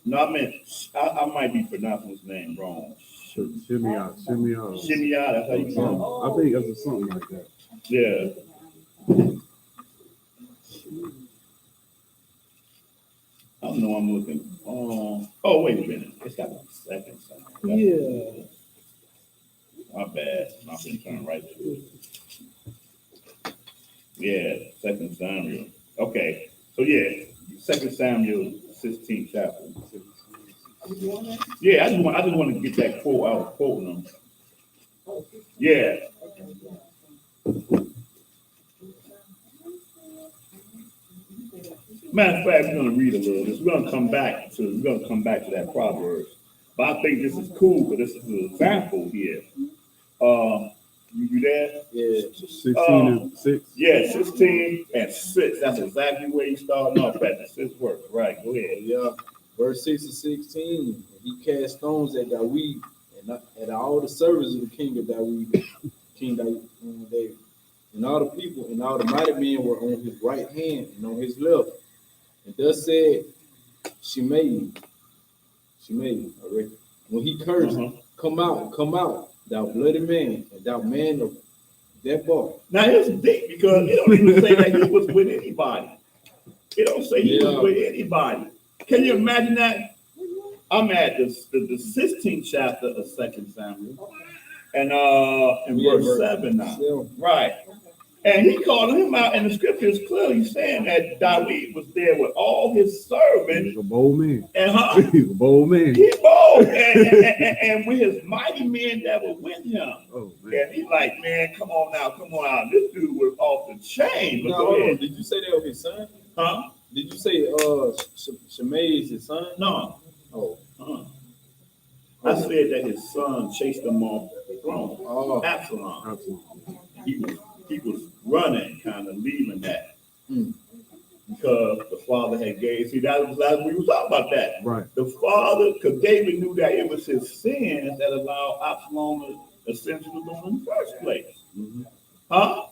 No, I meant, I might be pronouncing his name wrong. Shimei out. Shimei, that's how you call him. I think that's something like that. Yeah. I don't know, I'm looking. Oh, wait a minute. It's got a second sign. Yeah. My bad. I've been trying right to it. Yeah, 2 Samuel. Okay. So, yeah, 2 Samuel, 16th chapter. Yeah, I just want to get that quote. I was quoting them. Yeah. Matter of fact, we're gonna read a little bit. We're gonna come back to that Proverbs. But I think this is cool because this is an example here. You there? Yeah. 16 and 6. Yeah, 16 and 6. That's exactly where you starting off at. The 6 works. Right, go ahead. Yeah. Verse 6 and 16. He cast stones at David and at all the servants of the king of David, King David. And all the people and all the mighty men were on his right hand and on his left. And thus said Shimei, I reckon, when he cursed, come out, thou bloody man, and thou man of that boy. Now here's the thing, because it don't even say that he was with anybody. It don't say he was with anybody. Can you imagine that? I'm at the 16th chapter of 2 Samuel, and in verse 7 now. Yeah. Right. And he called him out, and the scripture is clearly saying that David was there with all his servants. He's a bold man. And He's a bold man. He bold, and with his mighty men that were with him. Oh, man. And he's like, man, come on out. This dude was off the chain. But No, go hold on. ahead. Did you say that was his son? Huh? Did you say Shimei is his son? No. Oh. I said that his son chased him off the throne. Oh. Absalom. Absolutely. He was running, kind of leaving that. Mm. Because the father had gave. See, that was last we were talking about that. Right. The father, because David knew that it was his sins that allowed Absalom to ascend to the throne in the first place. Mm-hmm. Huh?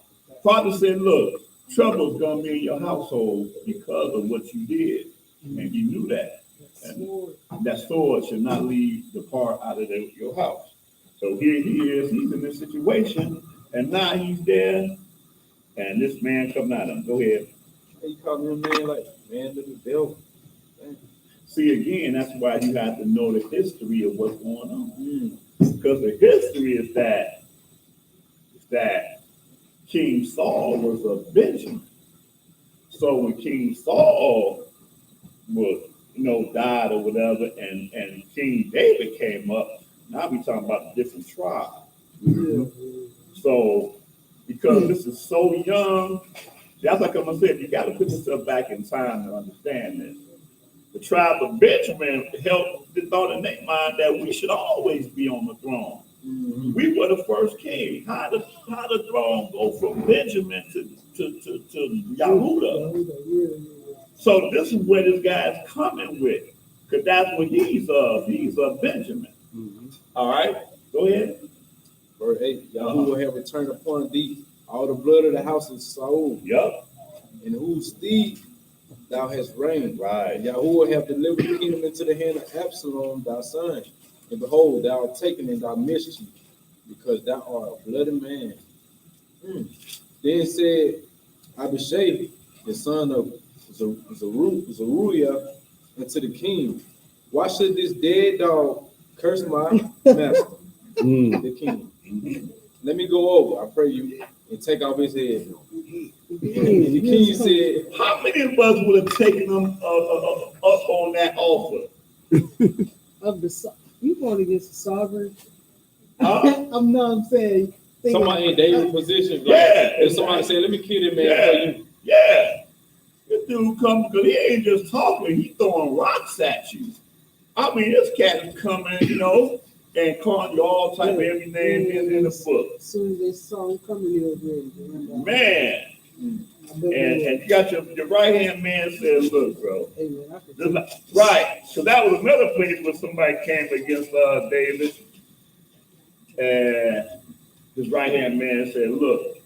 Father said, look, trouble's gonna be in your household because of what you did. And you knew that. And that sword should not depart out of your house. So here he is, he's in this situation, and now he's there, and this man coming at him. Go ahead. He called him a man like man of the devil. See, again, that's why you have to know the history of what's going on. Because the history is that King Saul was a Benjamin. So when King Saul was, died or whatever, and King David came up, now we talking about the different tribes. So because this is so young, that's like I'm gonna say, you got to put yourself back in time to understand this. The tribe of Benjamin held the thought in their mind that we should always be on the throne. We were the first king. How the throne go from Benjamin to Yahudah? So this is where this guy's coming with, because that's what he's of. He's of Benjamin. All right, go ahead. Verse 8, Yahuwah have returned upon thee all the blood of the house of Saul, Yup. in whose stead thou hast reigned. Right. Yahuwah have delivered the kingdom into the hand of Absalom, thy son. And behold, thou art taken in thy mischief, because thou art a bloody man. Then said Abishai, the son of Zeruiah, unto the king, why should this dead dog curse my master, the king? Let me go over, I pray you, and take off his head. And the king said, How many of us would have taken him up on that offer? You going against the sovereign? Huh? I'm saying. somebody in David's position, like, Yeah. if somebody said, let me kill that man for you. Yeah. This dude comes, because he ain't just talking, he throwing rocks at you. I mean, this cat is coming, and calling you all type of every name in the book. As soon as they saw him coming, he was ready to run down. Man. And you got your right hand man said, look, bro. Hey, man, I could This is- Right. So that was another place where somebody came against David. And his right hand man said, look,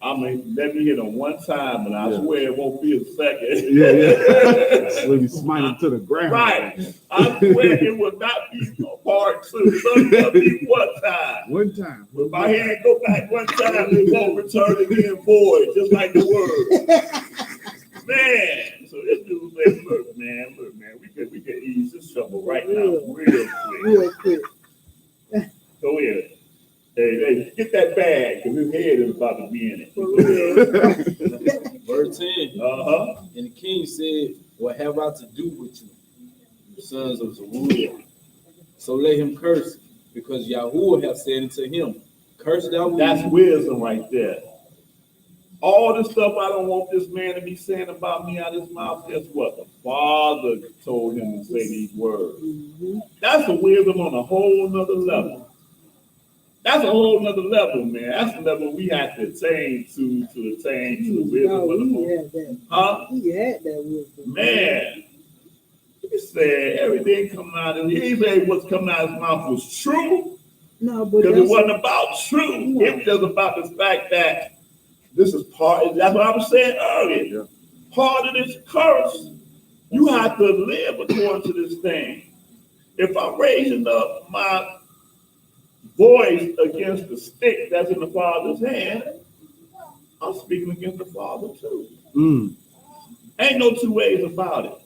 let me hit him one time, and I swear it won't be a second. Yeah. When you smite him to the ground. Right. I swear it will not be a part two. So it'll be one time. One time. When my hand go back one time, it won't return again void, just like the word. Man. So this dude said, look, man, we could ease this trouble right now, real quick. Go ahead. Hey, get that bag, because his head is about to be in it. Verse 10. Uh-huh. And the king said, what have I to do with you, you sons of Zeruiah? So let him curse, because Yahuwah hath said unto him, curse thou. That's wisdom right there. All the stuff I don't want this man to be saying about me out of his mouth, guess what? The Father told him to say these words. That's a wisdom on a whole nother level. That's a whole nother level, man. That's the level we have to attain to the wisdom of the he Lord. had that. Huh? He had that wisdom. Man, he said everything coming out of he said what's coming out of his mouth was true, No, but because it wasn't about truth. It was just about the fact that this is part. That's what I was saying earlier. Part of this curse, you have to live according to this thing. If I'm raising up my voice against the stick that's in the Father's hand, I'm speaking against the Father too. Ain't no two ways about it.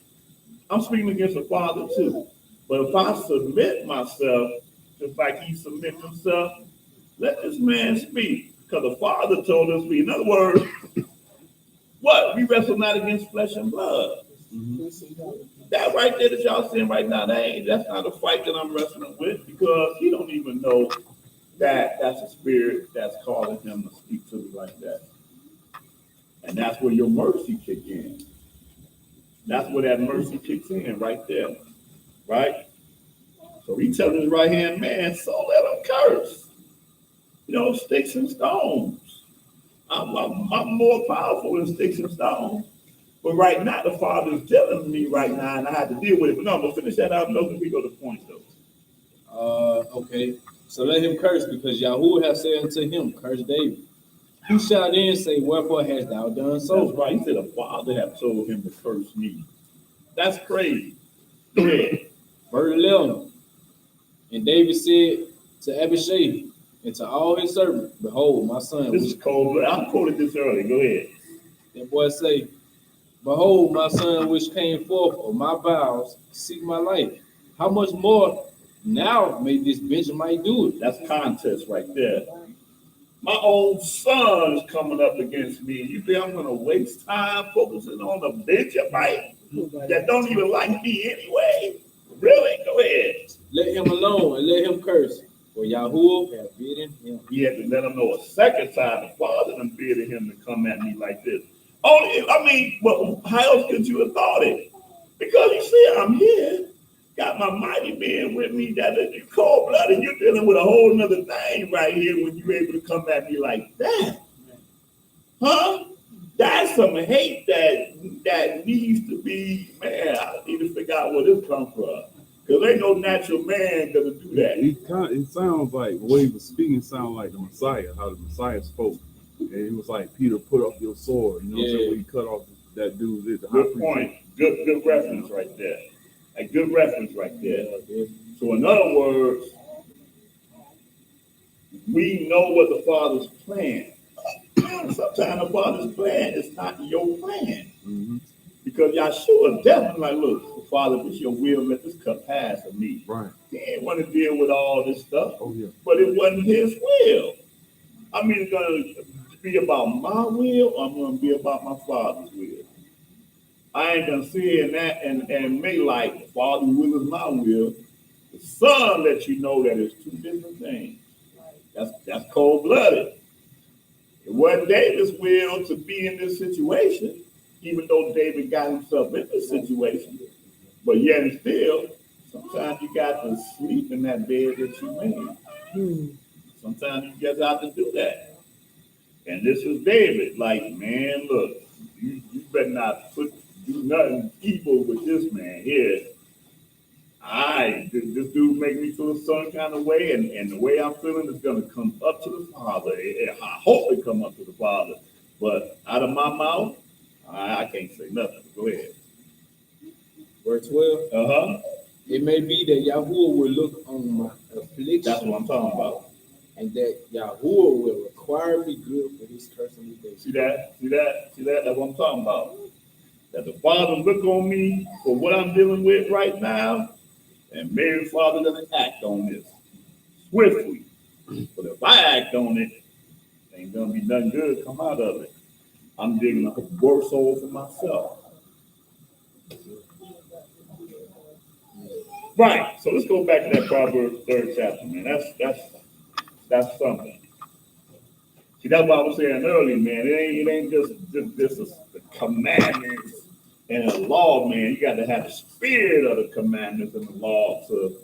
I'm speaking against the Father too. But if I submit myself, just like he submits himself, let this man speak. Because the Father told us to speak. In other words, what? We wrestle not against flesh and blood. That right there that y'all seeing right now, that's not a fight that I'm wrestling with, because he don't even know that that's a spirit that's calling him to speak to me like that. And that's where your mercy kick in. That's where that mercy kicks in right there. Right? So he telling his right hand man, so let him curse. Sticks and stones. I'm more powerful than sticks and stones. But right now, the Father's dealing with me right now, and I have to deal with it. But no, I'm going to finish that out. No, we go to the point, though. Okay. So let him curse, because Yahuwah hath said unto him, curse David. Who shall then say, wherefore hast thou done so? That's right. He said, the Father have told him to curse me. That's crazy. Go ahead. Verse 11. And David said to Abishai and to all his servants, behold, my son, This is cold. I quoted this earlier. Go ahead. that boy say, behold, my son which came forth of my bowels, seek my life. How much more now may this Benjamite do it? That's contest right there. My own son is coming up against me. You think I'm going to waste time focusing on a Benjamite that don't even like me anyway? Really? Go ahead. Let him alone and let him curse, for Yahuwah have bidden him. He had to let him know a second time. The father done bidded him to come at me like this. Oh, I mean, but how else could you have thought it? Because you see, I'm here, got my mighty man with me that is cold blooded. You're dealing with a whole nother thing right here when you're able to come at me like that. Huh? That's some hate that needs to be, man, I need to figure out where this comes from. Because ain't no natural man gonna do that. It sounds like the way he was speaking sounded like the Messiah, how the Messiah spoke. And it was like, Peter, put up your sword. You know what I'm saying? When he cut off that dude. The high Good priest. point. Good reference right there. A good reference right there. So in other words, we know what the Father's plan. Sometimes the Father's plan is not your plan. Mhm. Because Yahshua definitely like, look, Father, if it's your will, let this cup pass of me. Right. He didn't want to deal with all this stuff, Oh, yeah. but it wasn't his will. I mean, it's going to be about my will, or I'm going to be about my Father's will. I ain't gonna see in that and make like the Father's will is my will. The Son lets you know that it's two different things. That's cold blooded. It wasn't David's will to be in this situation, even though David got himself in this situation. But yet and still, sometimes you got to sleep in that bed that you made. Sometimes you just have to do that. And this is David. Like, man, look, you better not do nothing evil with this man here. This dude make me feel some kind of way, and the way I'm feeling is gonna come up to the Father. I hope it come up to the Father, but out of my mouth, I can't say nothing. Go ahead. Verse 12. Uh-huh. It may be that Yahuwah will look on my affliction. That's what I'm talking about. And that Yahuwah will require me good for his cursing me days. See that? That's what I'm talking about. That the Father look on me for what I'm dealing with right now, and maybe the Father doesn't act on this swiftly. But if I act on it, ain't gonna be nothing good come out of it. I'm digging a worse hole for myself. Right. So let's go back to that Proverbs 3rd chapter, man. That's something. See, that's what I was saying earlier, man. It ain't just the commandments and the law, man. You got to have the spirit of the commandments and the law to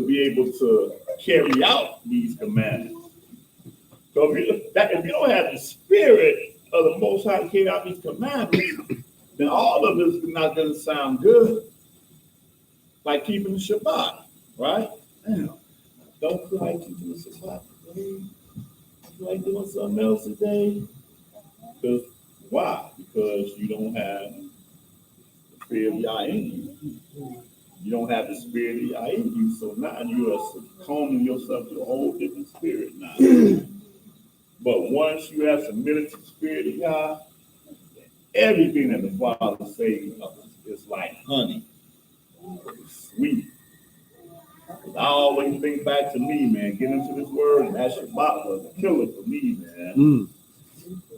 be able to carry out these commandments. So if you don't have the spirit of the Most High to carry out these commandments, then all of this not going to sound good. Like keeping the Shabbat, right? Damn, don't feel like keeping the Shabbat today. I feel like doing something else today. Because why? Because you don't have the fear of Yah in you. You don't have the spirit of Yah in you. So now you are succumbing yourself to a whole different spirit now. But once you have submitted to the spirit of Yah, everything that the Father says is like honey. Sweet. I always think back to me, man, get into this word, and that Shabbat was a killer for me, man.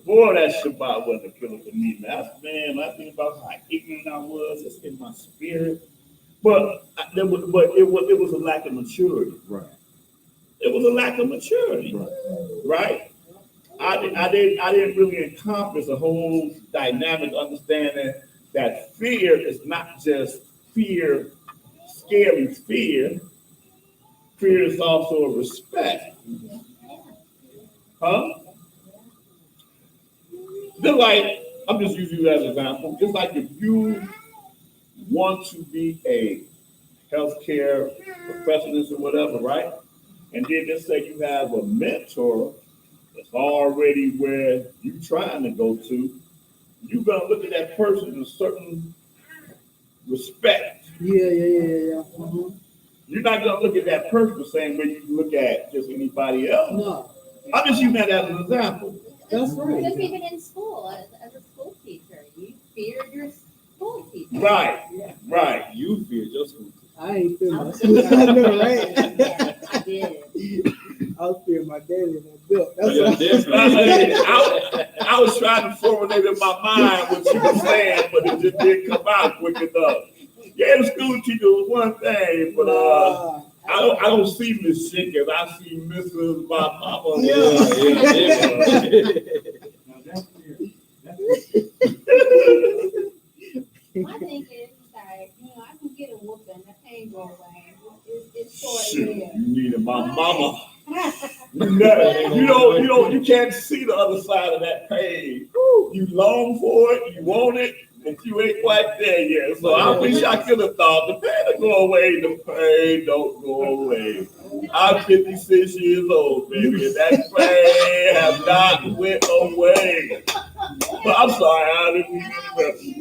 Boy, that Shabbat was a killer for me, man. I think about how ignorant I was, it's in my spirit. But it was a lack of maturity. Right. It was a lack of maturity. Right? I didn't really encompass a whole dynamic understanding that fear is not just fear, scary fear. Fear is also a respect. Huh? Just like, I'm just using you as an example, just like if you want to be a healthcare professional or whatever, right? And then just say you have a mentor that's already where you're trying to go to, you're going to look at that person in a certain respect. Yeah. You're not gonna look at that person the same way you look at just anybody else. No, I'm just using that as an example. that's right. Just even in school, as a school teacher, you fear your school teacher. Right, right. You feared your school. I ain't feel I my was I know, right? Yeah, I did. I was fearing my daddy in that belt. That's Yeah, what definitely. I was trying to formulate in my mind what you were saying, but it just didn't come out quick enough. Yeah, the school teacher was one thing, but I don't see Miss Jenkins. I see Mrs. My Mama. Yeah, definitely. Now that's weird. That's My thing is like, I can get a whooping, the pain go away. It's short Shit, lived. you needed my mama. You can't see the other side of that pain. You long for it, you want it, but you ain't quite there yet. So I wish I could have thought the pain will go away. The pain don't go away. I'm 56 years old, baby, and that pain has not went away. But I'm sorry, I didn't mean to interrupt you,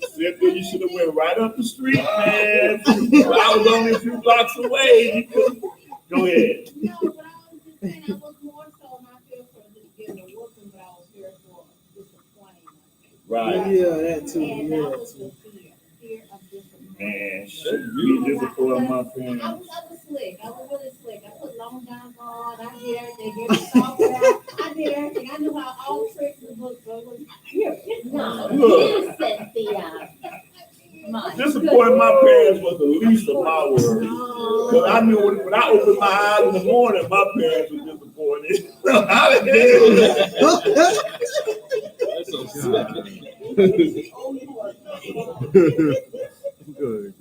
but Cynthia, you should have went right up the street, man. I was only a few blocks away. Go ahead. No, but I was just saying, I was more so not fear for just getting a whooping, but I was fear for disappointing. Right. Yeah, that too. And Yeah. that was the fear of disappointment. Man, shit, you disappointed my parents. I was slick. I was really slick. I put long down guard. I did everything. Get it soft out. I did everything. I knew how all tricks and books. So it was no, you Cynthia. My Disappointing my parents was the least of my worries. Because I knew when I opened my eyes in the morning, my parents were disappointed. That's so sad. Good.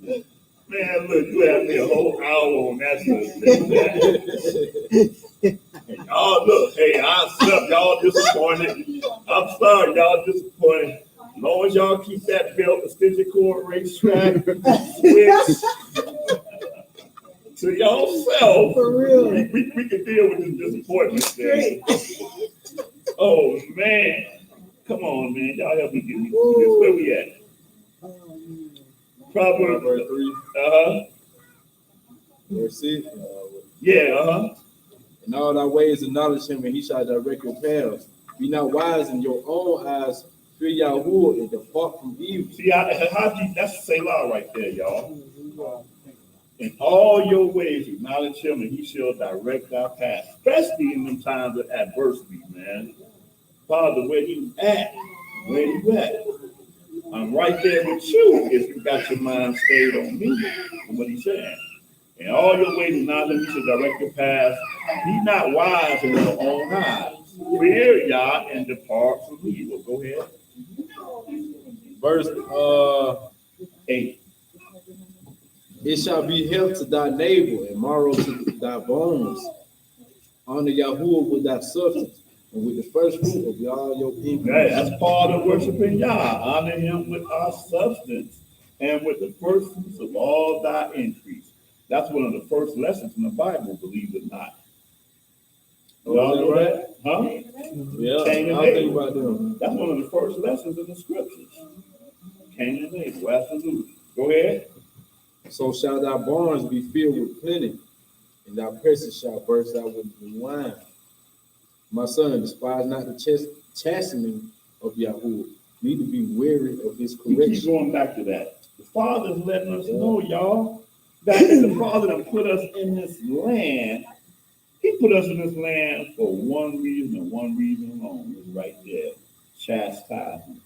Man, look, you had me a whole hour on that subject. Y'all, look, hey, I slept, y'all disappointed. I'm sorry, y'all disappointed. As long as y'all keep that belt, extension cord, racetrack, switch to yourself, For real. we can deal with this disappointment thing. Oh, man. Come on, man. Y'all help me get me through this. Where we at? Proverbs. Verse 3, verse 6. Yeah, In all thy ways acknowledge him, and he shall direct your paths. Be not wise in your own eyes. Fear Yahuwah and depart from evil. See, that's Selah right there, y'all. In all your ways, acknowledge him, and he shall direct our path, especially in them times of adversity, man. Father, where you at? Where you at? I'm right there with you if you got your mind stayed on me. And what he's saying. In all your ways, acknowledge him, he shall direct your path. Be not wise in your own eyes. Fear Yah and depart from evil. Go ahead. Verse 8. it shall be health to thy neighbor and marrow to thy bones. Honor Yahuwah with thy substance and with the first fruit of all your increase. Okay, that's part of worshiping Yah. Honor him with our substance and with the first fruits of all thy increase. That's one of the first lessons in the Bible, believe it or not. Y'all know that? Huh? Yeah, Cain and I'll think Abel. about them. That's one of the first lessons in the scriptures. Cain and Abel, absolutely. Go ahead. So shall thy barns be filled with plenty, and thy presses shall burst out with wine. My son, despise not the chastening of Yahuwah, neither be weary of his We keep correction. going back to that. The Father's letting us know, y'all, that the Father that put us in this land, he put us in this land for one reason and one reason alone. It's right there. Chastisement.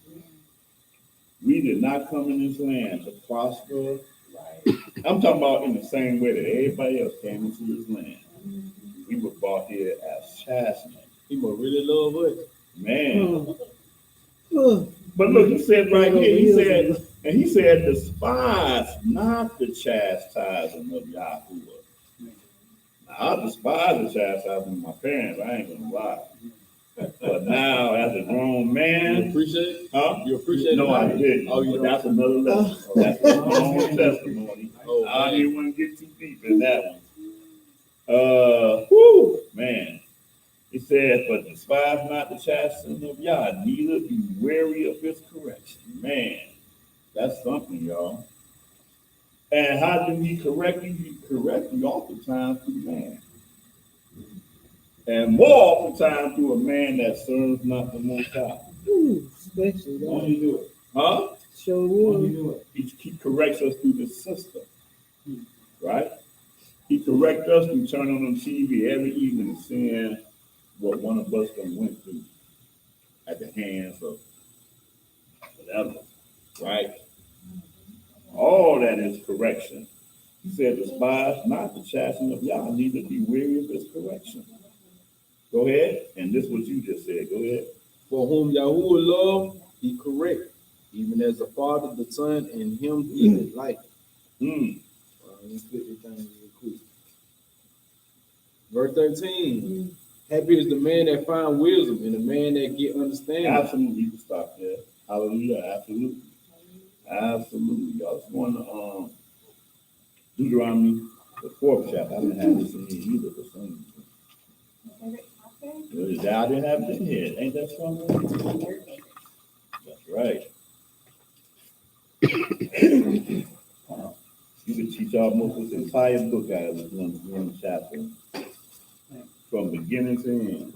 We did not come in this land to prosper. I'm talking about in the same way that everybody else came into this land. We were brought here as chastisement. He must really love us. Man. But look, he said right here, he said, despise not the chastising of Yahuwah. Now, I despise the chastising of my parents, I ain't gonna lie. But now, as a grown You man, appreciate it? huh? You appreciate No, it? I didn't. Oh, you But don't? that's another lesson. That's my own testimony. Oh, I don't man. even want to get too deep in that one. Man. He said, but despise not the chastening of Yah, neither be weary of his correction. Man, that's something, y'all. And how do he correct you? He correct you oftentimes through man. And more oftentimes through a man that serves not the Most High. Ooh, especially Won't that. he do it? Huh? Show Won't he will. do it? He corrects us through the system, right? He corrects us through turning on the TV every evening and seeing what one of us done went through at the hands of whatever, right? All that is correction. He said, despise not the chastening of Yah, neither be weary of his correction. Go ahead. And this is what you just said. Go ahead. For whom Yahuwah love, he correct, even as the Father, the Son, and him he delight. Mm. Let me flip this thing real quick. Verse 13. Happy is the man that find wisdom and the man that get understanding. Absolutely. You can stop there. Hallelujah. Absolutely. Absolutely. Y'all just going to Deuteronomy, the 4th chapter. I didn't have this in here either for some reason. I didn't have it in here. Ain't that something? That's right. You can teach almost this entire book out of this one chapter. From beginning to end.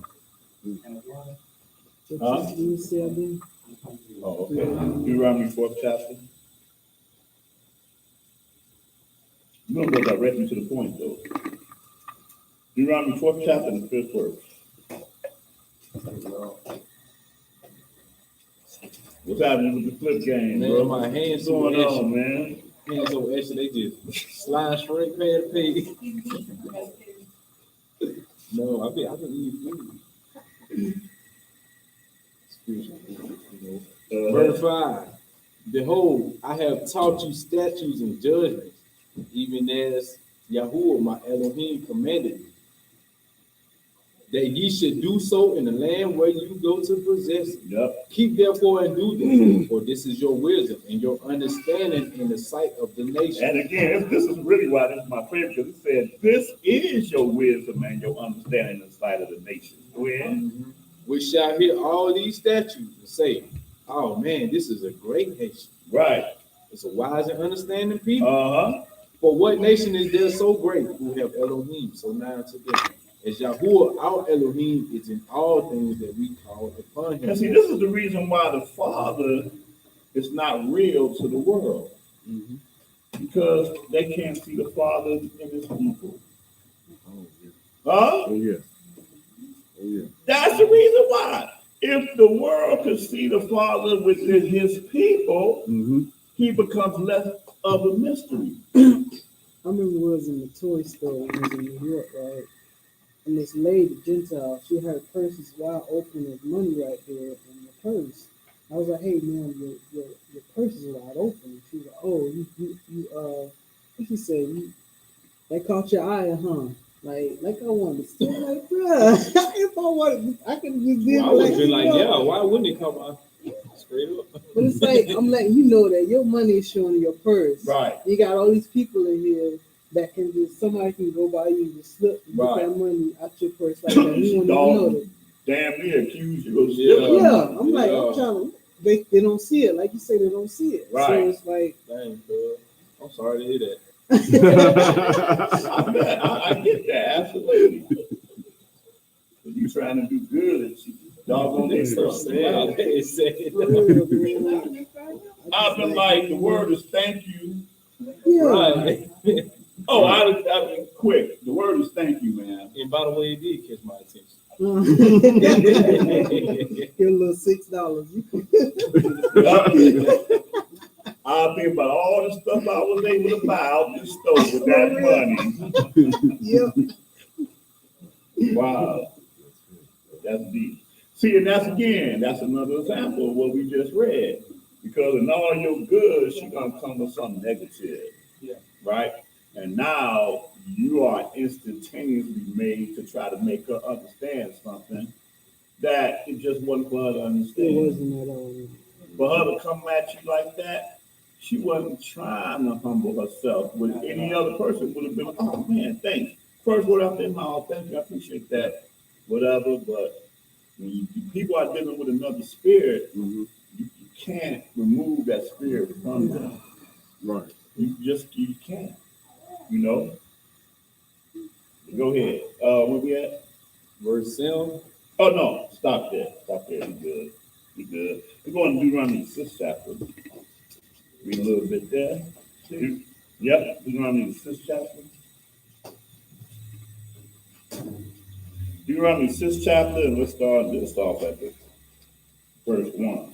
Huh? You see, I mean, Oh, okay. Deuteronomy 4th chapter. You know, go directly to the point, though. Deuteronomy 4th chapter and the 5th verse. What's happening with the flip game, Man, bro? my hands What's so going itchy. on, man? Hands so itchy, they just slide straight past the page. No, I've been eating food. Spiritual food, you know. Verse 5. Behold, I have taught you statutes and judgments, even as Yahuwah my Elohim commanded you, that ye should do so in the land where you go to possess it. Yep. Keep therefore and do this, for this is your wisdom and your understanding in the sight of the nation. And again, this is really why this is my favorite, because it said, this is your wisdom and your understanding in the sight of the nation. Go ahead. We shall hear all these statutes and say, oh man, this is a great nation. Right. It's a wise and understanding people. Uh-huh. For what nation is there so great who have Elohim so nigh unto them? As Yahuwah, our Elohim, is in all things that we call upon him. And see, this is the reason why the Father is not real to the world. Mhm. Because they can't see the Father in his people. Oh, yeah. Huh? Oh, yeah. Oh, yeah. That's the reason why. If the world could see the Father within his people, Mm-hmm. he becomes less of a mystery. I remember we was in the toy store when I was in New York, right? And this lady, Gentile, she had her purses wide open, there's money right there in the purse. I was like, hey man, your purse is wide open. She was like, oh, you what she say? That caught your eye, huh? Like I wanted to steal, like, bruh, if I wanted, I could just did Well, I would like, have been like, you know. yeah, why wouldn't it come out straight up? But it's like, I'm letting you know that your money is showing in your purse. Right. You got all these people in here that can just, somebody can go by you and just slip and Right. get that money out your purse like that. You won't even know that. Damn near accuse you of Yeah. stealing. Yeah, I'm like, Yeah. I'm trying to, they don't see it. Like you say, they don't see it. So Right. it's like, Dang, cuz. I'm sorry to hear that. I get that, absolutely. But you trying to do good and she doggone It's it. so sad. It's sad. for real, man. I've been like, the word is thank you. Yeah. Right. Oh, I mean, quick. The word is thank you, man. And by the way, it did catch my attention. Get a little $6. I'll think about all the stuff I was able to buy out the store with that money. Yep. Wow. That's deep. See, and that's another example of what we just read. Because in all your goods, she's gonna come with something negative. Yeah. Right? And now you are instantaneously made to try to make her understand something that it just wasn't for her to It understand. wasn't at all. For her to come at you like that, she wasn't trying to humble herself. With any other person would have been, oh man, thanks. First word out their mouth, thank you, I appreciate that. Whatever, but when people are dealing with another spirit, Mm-hmm. you can't remove that spirit from them. Right. You you can't, you know. Go ahead. Where we at? Verse 7. Oh no, stop there. Stop there. You good. You good. We're going to Deuteronomy 6th chapter. Read a little bit there. Yep, Deuteronomy 6th chapter. Deuteronomy 6th chapter, and let's start this off at the verse 1.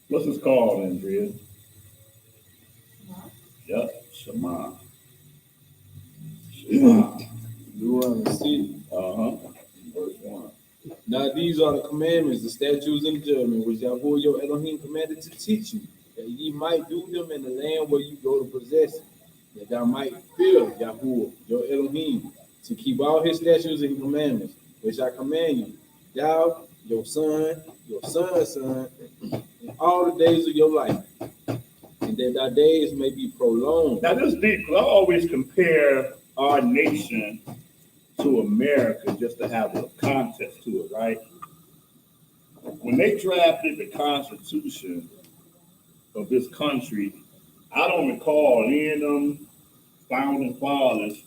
What's this called, Andrea? Yep, Shema. Shema. Deuteronomy 6. Verse 1. Now these are the commandments, the statutes, and the judgments which Yahweh your Elohim commanded to teach you, that ye might do them in the land where you go to possess it, that thou might fear Yahweh your Elohim, to keep all his statutes and commandments, which I command you, thou, your son's son, in all the days of your life, and that thy days may be prolonged. Now this is deep, because I always compare our nation to America just to have a context to it, right? When they drafted the Constitution of this country, I don't recall any of them founding fathers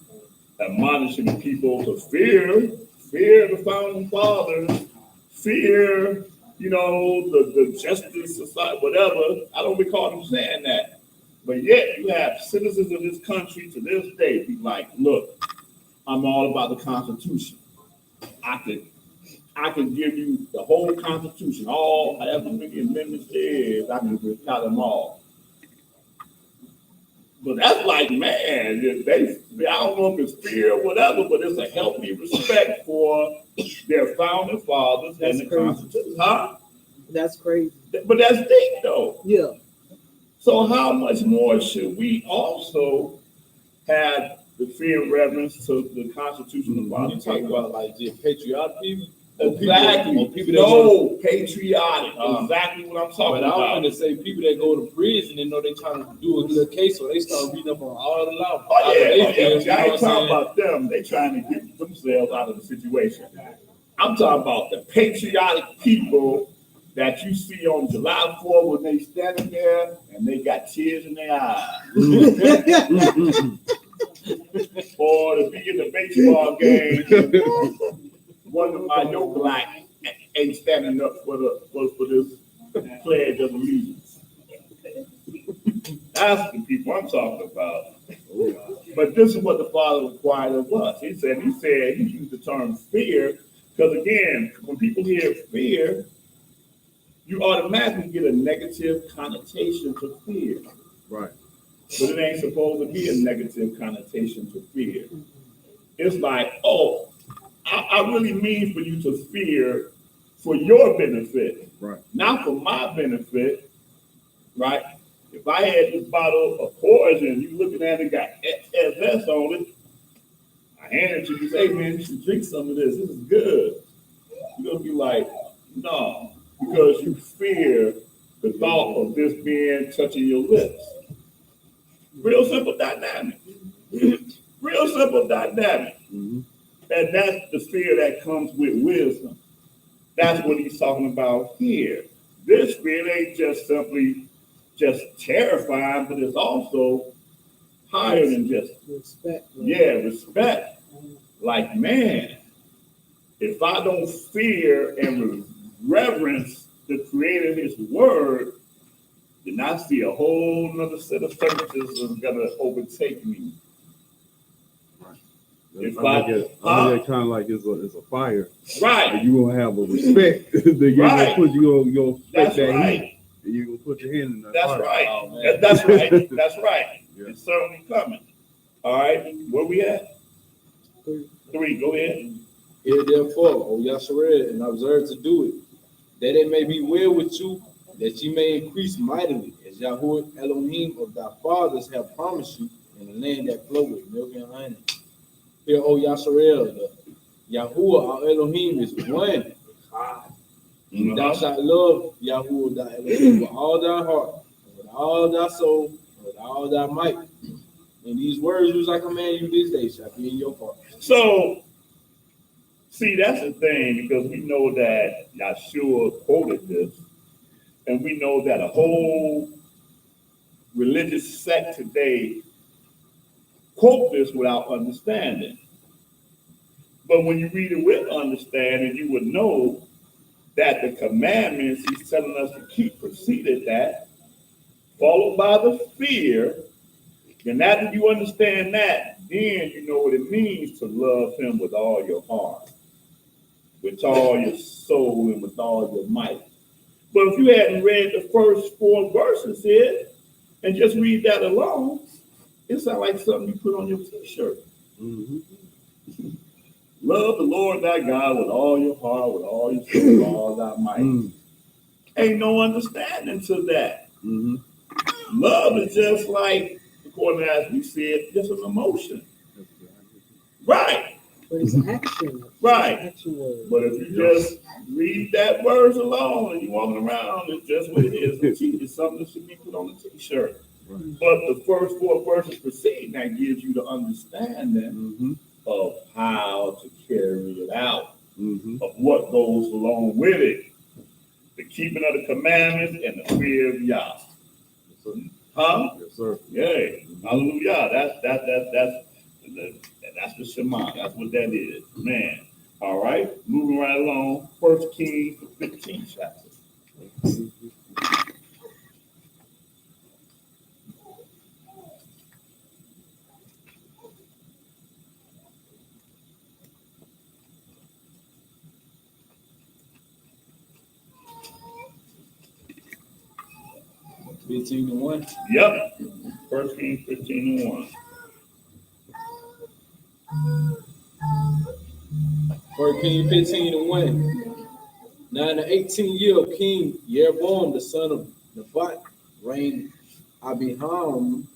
admonishing the people to fear the founding fathers, fear, the justice society, whatever. I don't recall them saying that. But yet you have citizens of this country to this day be like, look, I'm all about the Constitution. I can give you the whole Constitution, all however many amendments there is, I can recount them all. But that's like, man, I don't know if it's fear or whatever, but it's a healthy respect for their founding fathers and the Constitution. Huh? That's crazy. But that's deep, though. Yeah. So how much more should we also have the fear and reverence to the Constitution of our You talk about like just patriotic people? Exactly. Or people that Patriotic. Exactly what I'm talking But I was about. gonna say people that go to prison and know they trying to do a little case, so they start reading up on all the law. Oh yeah, You know I ain't what I'm talking saying? about them. They trying to get themselves out of the situation. I'm talking about the patriotic people that you see on July 4th when they standing there and they got tears in their eyes. Or to be in the baseball game, one of my young black ain't standing up for this pledge of allegiance. That's the people I'm talking about. But this is what the Father required of us. He said he used the term fear, because again, when people hear fear, you automatically get a negative connotation to fear. Right. But it ain't supposed to be a negative connotation to fear. It's like, oh, I really mean for you to fear for your benefit, Right. not for my benefit, right? If I had this bottle of poison, you looking at it, got XFS on it, I hand it to you, say, man, you should drink some of this. This is good. You're gonna be like, no, because you fear the thought of this being touching your lips. Real simple dynamic. Real simple dynamic. Mm-hmm. And that's the fear that comes with wisdom. That's what he's talking about here. This fear ain't just simply just terrifying, but it's also higher than just Respect. respect. Like, man, if I don't fear and reverence the creator of his word, then I see a whole nother set of circumstances that's gonna overtake me. If I think that kind of like it's a fire. Right. And you gonna have a respect. Then you're Right. gonna respect That's that right. heat. And you're gonna put your hand in that That's fire. right. Oh, man. That's right. That's right. Yeah. It's certainly coming. All right. Where we at? 3. Go ahead. Hear therefore, O Yashared, and observe to do it, that it may be well with you, that ye may increase mightily, as Yahweh Elohim of thy fathers have promised you, in the land that flow with milk and honey. Hear, O Yashared, the Yahuwah our Elohim is one. Thou shalt love Yahweh thy Elohim with all thy heart, and with all thy soul, and with all thy might. And these words which I command you this day shall be in your heart. So, see, that's the thing, because we know that Yahshua quoted this. And we know that a whole religious sect today quote this without understanding. But when you read it with understanding, you would know that the commandments he's telling us to keep preceded that, followed by the fear. And after you understand that, then you know what it means to love him with all your heart, with all your soul, and with all your might. But if you hadn't read the first 4 verses here and just read that alone, it sounds like something you put on your t-shirt. Love the Lord thy God with all your heart, with all your soul, with all thy might. Ain't no understanding to that. Love is just like, according to as we said, just an emotion. Right. But it's action. Right. Action word. But if you just read that verse alone and you walking around, it's just what it is. It's something that should be put on a t-shirt. Right. But the first 4 verses preceding that gives you the understanding of how to carry it out, of what goes along with it. The keeping of the commandments and the fear of Yah. Huh? Yes, sir. Yeah. Hallelujah. That's the Shema. That's what that is. Man. All right. Moving right along. 1 Kings, the 15th chapter. Fifteen and 1. Yep. 1 Kings 15 and 1. 1 Kings 15 and 1. Now in the 18th year of King Jeroboam, the son of Nebat, reigned Abiham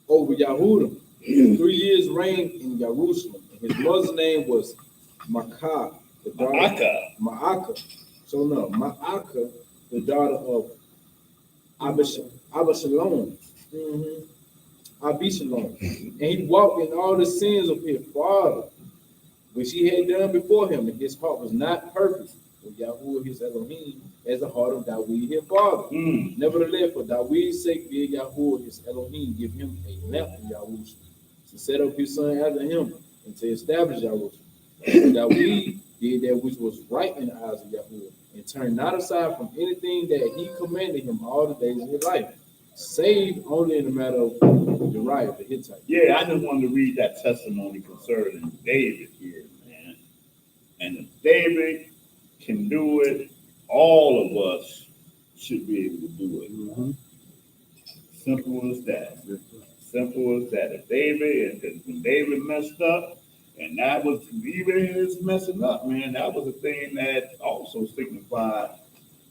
over Yahudah. 3 years reigned in Jerusalem. And his mother's name was Maacah, the daughter Maacah. So no, Maacah, the daughter of Abishalom. Abishalom. And he walked in all the sins of his father, which he had done before him, and his heart was not perfect with Yahuwah his Elohim, as the heart of Dawid his father. Nevertheless, for Dawid's sake did Yahuwah his Elohim give him a lamp in Yahushua, to set up his son after him, and to establish Yahushua. Dawid did that which was right in the eyes of Yahuwah, and turned not aside from anything that he commanded him all the days of his life, save only in the matter of Uriah the Hittite. Yeah, I just wanted to read that testimony concerning David here, man. And if David can do it, all of us should be able to do it. Simple as that. Simple as that. If David, and when David messed up, and that was even his messing up, man, that was a thing that also signified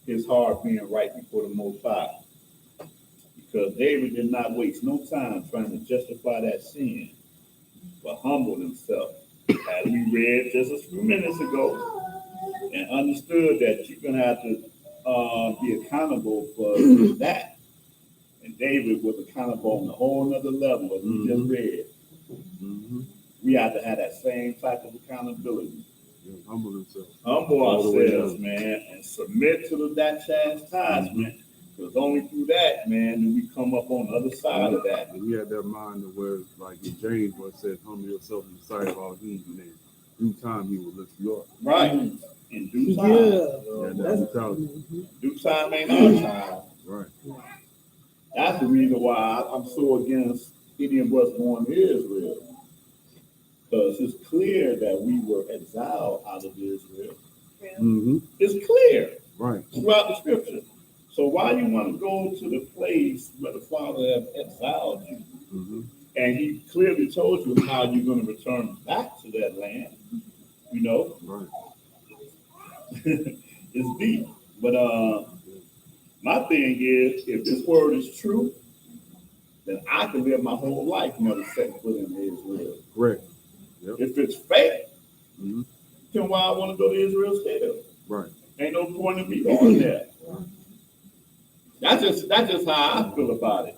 his heart being right before the Most High. Because David did not waste no time trying to justify that sin, but humbled himself, as we read just a few minutes ago, and understood that you're going to have to be accountable for that. And David was accountable on a whole nother level, as we just read. We have to have that same type of accountability. Humble himself. Humble ourselves, man, and submit to that chastisement. Because only through that, man, do we come up on the other side of that. And he had that mind of where, like in James, where it says, humble yourself in the sight of all things, and in due time he will lift you up. Right. In due time. Due time ain't our time. Right. That's the reason why I'm so against any of us going to Israel. Because it's clear that we were exiled out of Israel. It's clear. Right. Throughout the scripture. So why you want to go to the place where the Father has exiled you? And he clearly told you how you're going to return back to that land. You know? Right. It's deep. But my thing is, if this word is true, then I can live my whole life never setting foot in Israel. Correct. Yep. If it's fake, then why I want to go to Israel still? Right. Ain't no point in me going there. That's just how I feel about it.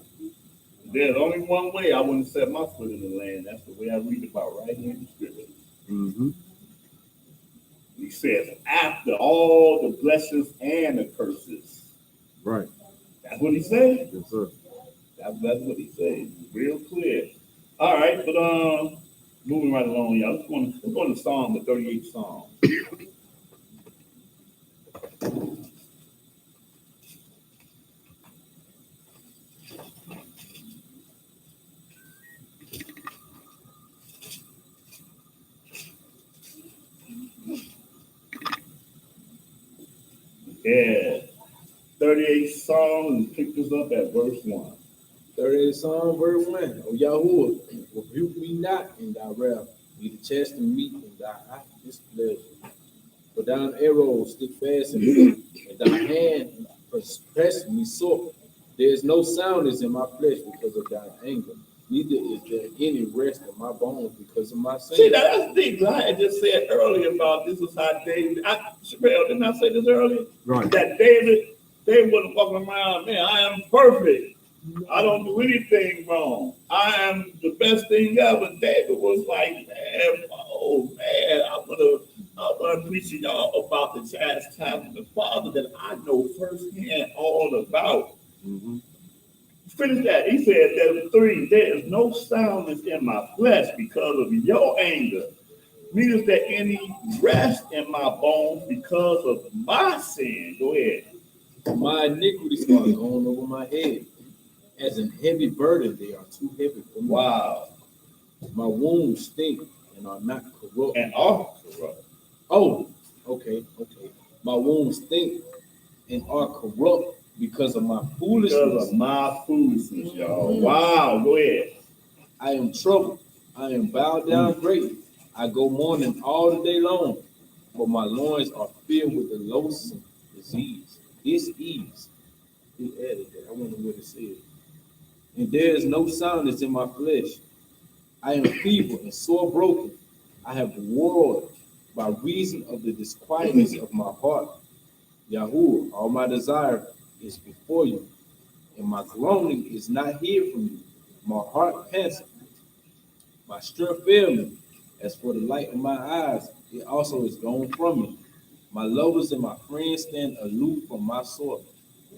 There's only one way I wouldn't set my foot in the land. That's the way I read about right here in the scripture. He says, after all the blessings and the curses, Right. That's what he said. Yes, sir. That's what he said. Real clear. All right, but moving right along, y'all. Let's go to Psalm, the 38th Psalm. Yeah. 38th Psalm, and pick this up at verse 1. 38th Psalm, verse 1. O Yahuwah, rebuke me not in thy wrath, neither chasten me in thy hot displeasure. For thine arrows stick fast in me, and thy hand press me sore. There is no soundness in my flesh because of thine anger, neither is there any rest in my bones because of my sin. See, that's the thing I had just said earlier about this is how David, Sherelle, didn't I say this earlier? Right. That David wasn't walking around, man, I am perfect. I don't do anything wrong. I am the best thing ever. David was like, man, oh man, I'm gonna preach to y'all about the chastisement of the Father that I know firsthand all about. Mm-hmm. Finish that. He said that 3, there is no soundness in my flesh because of your anger. Neither is there any rest in my bones because of my sin. Go ahead. My iniquities are gone over my head. As an heavy burden, they are too heavy for me. Wow. My wounds stink and are not corrupt. And are corrupt. Oh, okay. My wounds stink and are corrupt because of my foolishness. Because of my foolishness, y'all. Wow. Go ahead. I am troubled. I am bowed down greatly. I go mourning all the day long, but my loins are filled with the loathsome disease. Disease. He added that. I wonder what it said. And there is no soundness in my flesh. I am feeble and sore broken. I have warred by reason of the disquietness of my heart. Yahuwah, all my desire is before you, and my groaning is not hid from you. My heart pants, my strength failed me. As for the light of my eyes, it also is gone from me. My lovers and my friends stand aloof from my sword,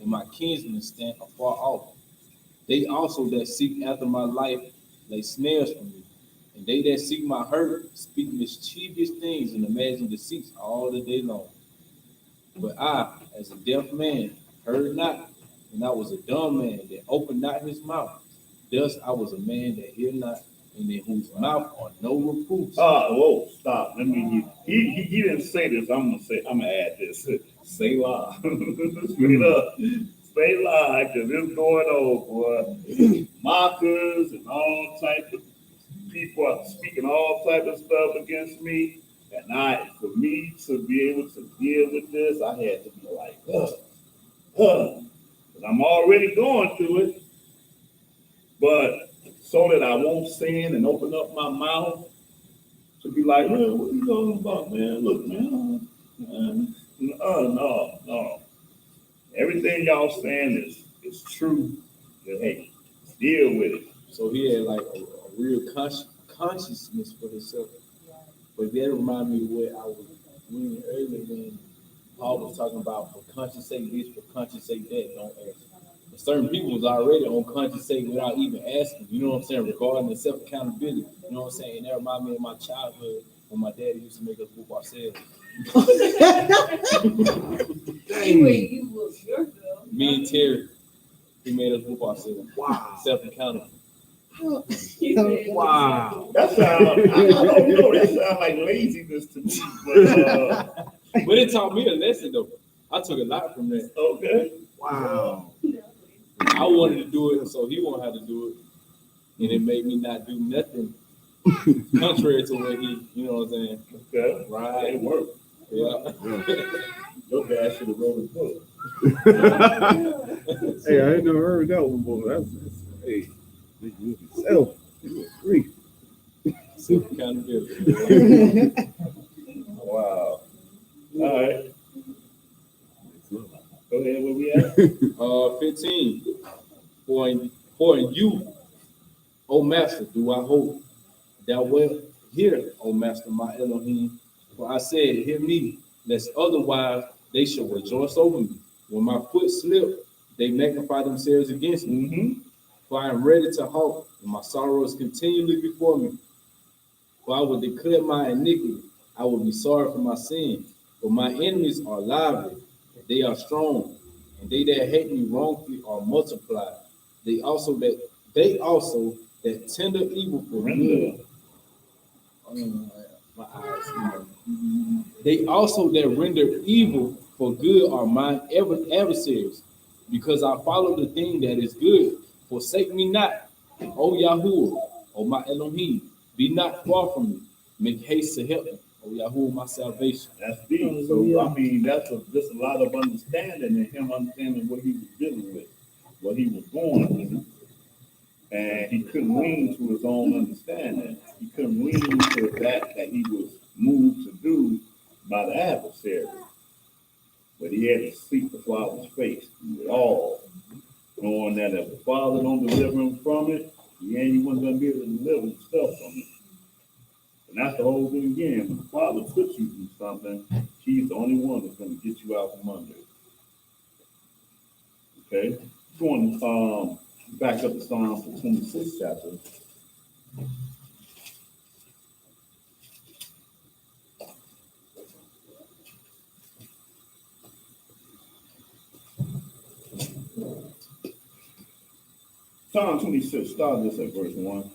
and my kinsmen stand afar off. They also that seek after my life lay snares for me, and they that seek my hurt speak mischievous things and imagine deceits all the day long. But I, as a deaf man, heard not, and I was a dumb man that opened not his mouth. Thus I was a man that hear not, and in whose mouth are no reproofs. Whoa, stop. Let me get, he didn't say this. I'm gonna add this. Say lie. Straight up. Say lie, because it's going on, boy. Mockers and all type of people are speaking all type of stuff against me. And for me to be able to deal with this, I had to be like, because I'm already going through it. But so that I won't sin and open up my mouth to be like, man, what are you talking about, man? Look, man. No. Everything y'all saying is true. But hey, deal with it. So he had like a real consciousness for himself. But that reminded me of what I was reading earlier when Paul was talking about for conscience sake this, for conscience sake that, don't ask. But certain people was already on conscience sake without even asking, you know what I'm saying, regarding the self-accountability. You know what I'm saying? And that reminded me of my childhood when my daddy used to make us whoop ourselves. Me and Terry, he made us whoop ourselves. Wow. Self-accountable. Wow. That sounds, I don't know, that sounds like laziness to me. But it taught me a lesson though. I took a lot from that. Okay. Wow. I wanted to do it, so he won't have to do it. And it made me not do nothing contrary to what he, you know what I'm saying? Okay. Right. It worked. Yeah. Your dad should have wrote a book. Hey, I ain't never heard that one before. That's hey, you yourself. You agree. Self-accountability. Wow. All right. Go ahead, where we at? 15. For in you, O Master, do I hope. Thou wilt hear, O Master, my Elohim. For I said, hear me, lest otherwise they shall rejoice over me. When my foot slipped, They magnify themselves against me. Mm-hmm. For I am ready to halt, and my sorrow is continually before me. For I will declare my iniquity. I will be sorry for my sin. For my enemies are lively, they are strong, and they that hate me wrongfully are multiplied. They also that tender evil for good. My eyes. They also that render evil for good are mine adversaries, because I follow the thing that is good. Forsake me not, O Yahuwah, O my Elohim. Be not far from me. Make haste to help me, O Yahuwah, my salvation. That's deep. So I mean, that's just a lot of understanding and him understanding what he was dealing with, what he was going through. And he couldn't lean to his own understanding. He couldn't lean to that he was moved to do by the adversary. But he had to seek the Father's face through it all, knowing that if the Father don't deliver him from it, he ain't even going to be able to deliver himself from it. And that's the whole thing again. When the Father puts you through something, he's the only one that's going to get you out from under it. Okay? Going back up to Psalm 26 chapter. Psalm 26, start this at verse 1.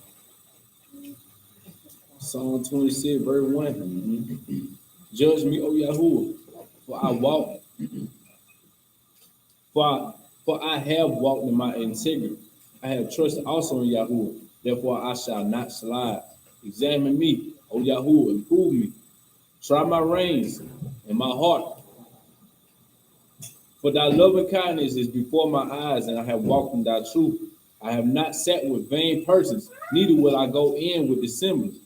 Psalm 26, verse 1. Judge me, O Yahuwah, for I have walked in my integrity. I have trusted also in Yahuwah, therefore I shall not slide. Examine me, O Yahuwah, and prove me. Try my reins and my heart. For thy loving kindness is before my eyes, and I have walked in thy truth. I have not sat with vain persons, neither will I go in with dissemblers.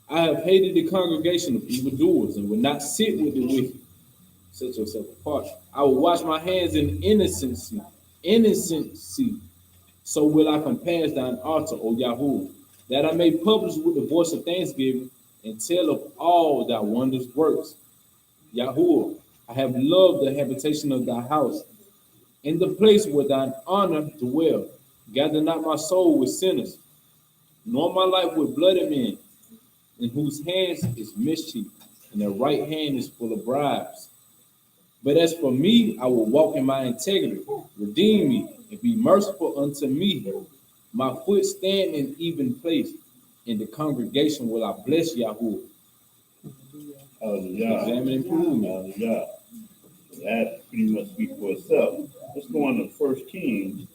I have hated the congregation of evildoers, and will not sit with the wicked. Set yourself apart. I will wash my hands in innocency. So will I compass thine altar, O Yahuwah, that I may publish with the voice of thanksgiving and tell of all thy wondrous works. Yahuwah, I have loved the habitation of thy house, in the place where thine honor dwell. Gather not my soul with sinners, nor my life with bloody men, in whose hands is mischief, and their right hand is full of bribes. But as for me, I will walk in my integrity. Redeem me, and be merciful unto me. My foot stand in even place. In the congregation will I bless Yahuwah. Hallelujah. Examine and prove me. Hallelujah. That pretty much speaks for itself. Let's go on to 1 Kings.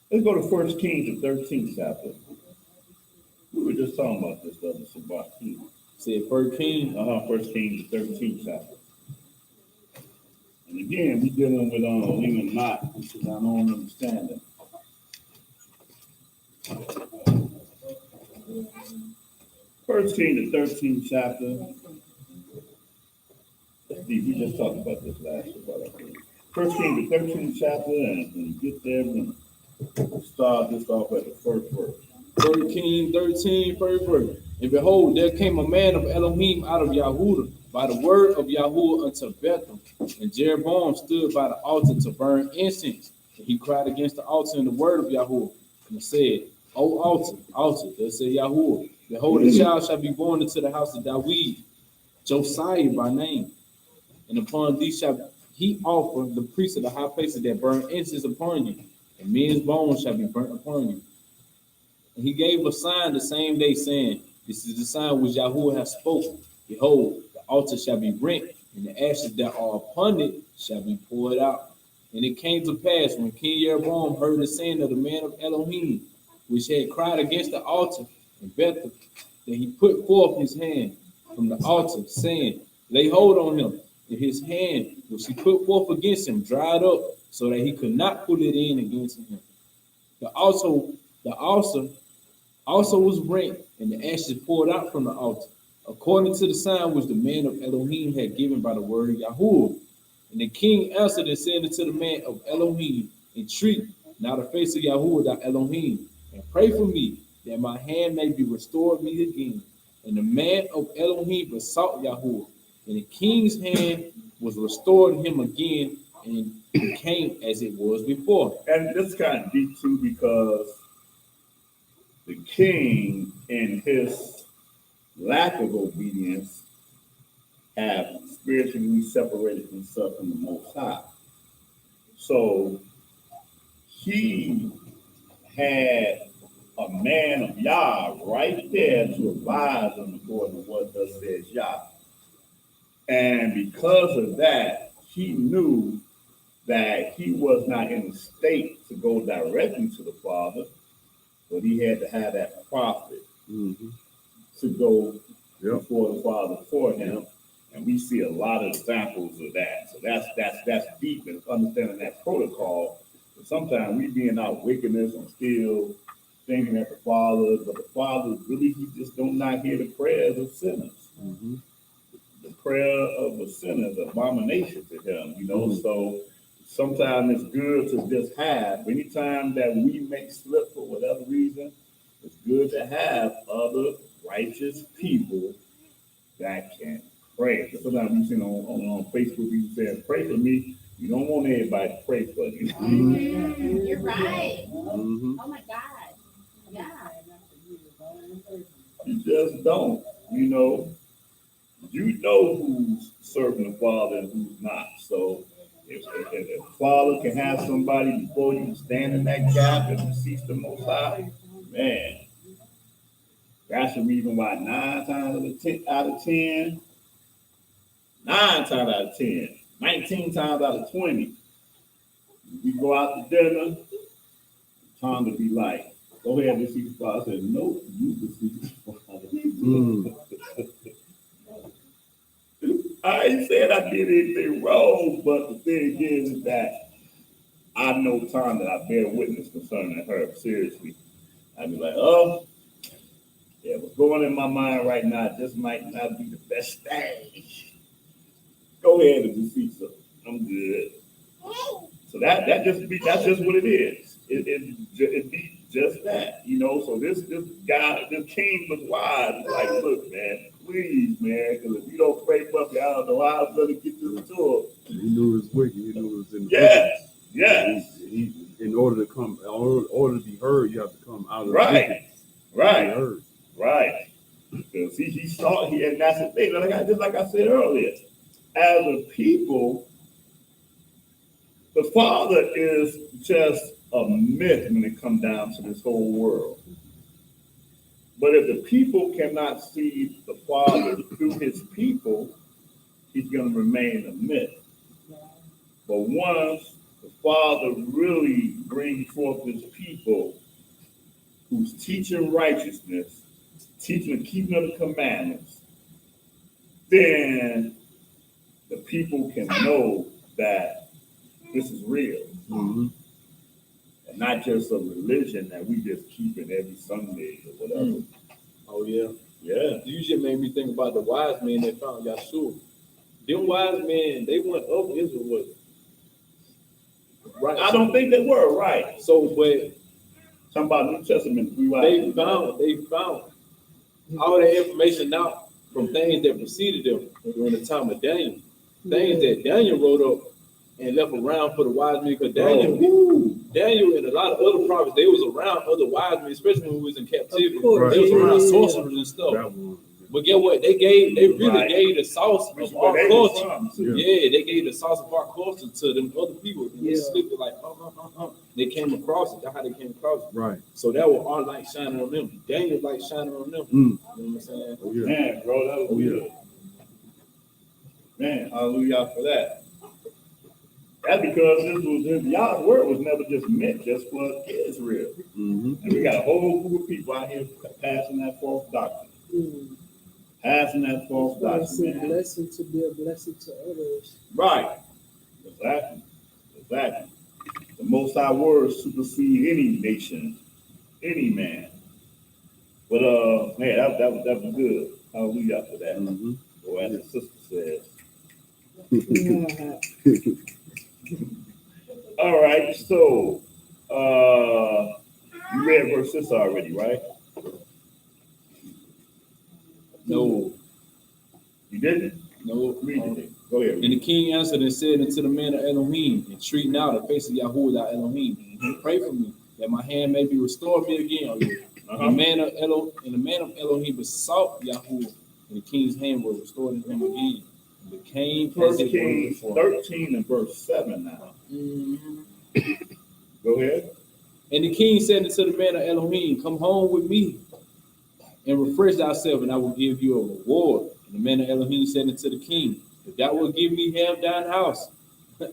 Let's go to 1 Kings, the 13th chapter. We were just talking about this the other Shabbat too. Said 1 King. 1 Kings, the 13th chapter. And again, we're dealing with leaning not, which is our own understanding. First Kings, the 13th chapter. Let's see, we just talked about this last Shabbat. First Kings, the 13th chapter, and when you get there, we're going to start this off at the first verse. 1 King 13, first verse. And behold, there came a man of Elohim out of Yahudah by the word of Yahuwah unto Bethel. And Jeroboam stood by the altar to burn incense. And he cried against the altar in the word of Yahuwah, and said, O altar, thus said Yahuwah, behold, a child shall be born into the house of David, Josiah by name. And upon thee shall he offer the priests of the high places that burn incense upon you, and men's bones shall be burnt upon you. And he gave a sign the same day, saying, This is the sign which Yahuwah has spoken. Behold, the altar shall be rent, and the ashes that are upon it shall be poured out. And it came to pass, when King Jeroboam heard the saying of the man of Elohim, which had cried against the altar in Bethel, that he put forth his hand from the altar, saying, Lay hold on him. And his hand, which he put forth against him, dried up, so that he could not put it in against him. The altar also was rent, and the ashes poured out from the altar, according to the sign which the man of Elohim had given by the word of Yahuwah. And the king answered and said unto the man of Elohim, Entreat now the face of Yahuwah thy Elohim, and pray for me, that my hand may be restored me again. And the man of Elohim besought Yahuwah, and the king's hand was restored him again, and became as it was before. And this kind of deep too, because the king, in his lack of obedience, have spiritually separated himself from the Most High. So he had a man of Yah right there to advise him according to what thus says Yah. And because of that, he knew that he was not in a state to go directly to the Father, but he had to have that prophet to go before the Father for him. And we see a lot of examples of that. So that's deep in understanding that protocol. But sometimes we be in our wickedness and still thinking that the Father really, he just don't not hear the prayers of sinners. The prayer of a sinner is an abomination to him, you know. So sometimes it's good to just have, anytime that we make slip for whatever reason, it's good to have other righteous people that can pray. Because sometimes we see on Facebook people saying, pray for me. You don't want everybody to pray for you. You're right. Oh my God. Yeah. You just don't, you know. You know who's serving the Father and who's not. So if the Father can have somebody before you stand in that gap and beseech the Most High, man, that's the reason why 9 times out of 10, 19 times out of 20, we go out to dinner, time to be like, go ahead and beseech the Father. I said, no, you beseech the Father. I ain't said I did anything wrong, but the thing is that I know time that I bear witness concerning her seriously. I'd be like, oh, yeah, what's going in my mind right now just might not be the best thing. Go ahead and beseech her. I'm good. So that's just what it is. It be just that, you know. So this guy, this king was wise. He's like, look, man, please, man, because if you don't pray for me, I don't know how I'm gonna get this to him. He knew it was wicked. He knew it was in the Yes. He, in order to be heard, you have to come out of Right. Right. Right. Because he saw, and that's the thing. Like I said earlier, as a people, the Father is just a myth when it comes down to this whole world. But if the people cannot see the Father through his people, he's going to remain a myth. But once the Father really brings forth his people who's teaching righteousness, teaching the keeping of the commandments, then the people can know that this is real. And not just a religion that we just keep in every Sunday or whatever. Oh yeah. Yeah. You just made me think about the wise men that found Yahshua. Them wise men, they went up Israel with it. Right. I don't think they were, right. So, but Talking about New Testament, they found all the information out from things that preceded them during the time of Daniel. Things that Daniel wrote up and left around for the wise men. Because Daniel and a lot of other prophets, they was around other wise men, especially when we was in captivity. They was around sorcerers and stuff. But get what? They really gave the sauce of our culture. Yeah, they gave the sauce of our culture to them other people. And they slipped it like, They came across it. That's how they came across it. Right. So that was our light shining on them. Daniel's light shining on them. You know what I'm saying? Oh, yeah. Man, bro, that was good. Man, hallelujah for that. That's because Yah's word was never just meant just for Israel. And we got a whole group of people out here passing that false doctrine. Passing that false doctrine. It's a blessing to be a blessing to others. Right. Exactly. The Most High word supersede any nation, any man. But man, that was good. Hallelujah for that. Or as the sister says. All right, so you read verse 6 already, right? No, You didn't? no. Read it. Go ahead. And the king answered and said unto the man of Elohim, entreat now the face of Yahuwah thy Elohim, and pray for me, that my hand may be restored me again. O Lord. Uh-huh. The man of Elohim besought Yahuwah, and the king's hand was restored to him again. And became as First it was Kings before. 13 and verse 7 now. Mhm. Go ahead. And the king said unto the man of Elohim, come home with me and refresh thyself, and I will give you a reward. And the man of Elohim said unto the king, if thou wilt give me half thine house,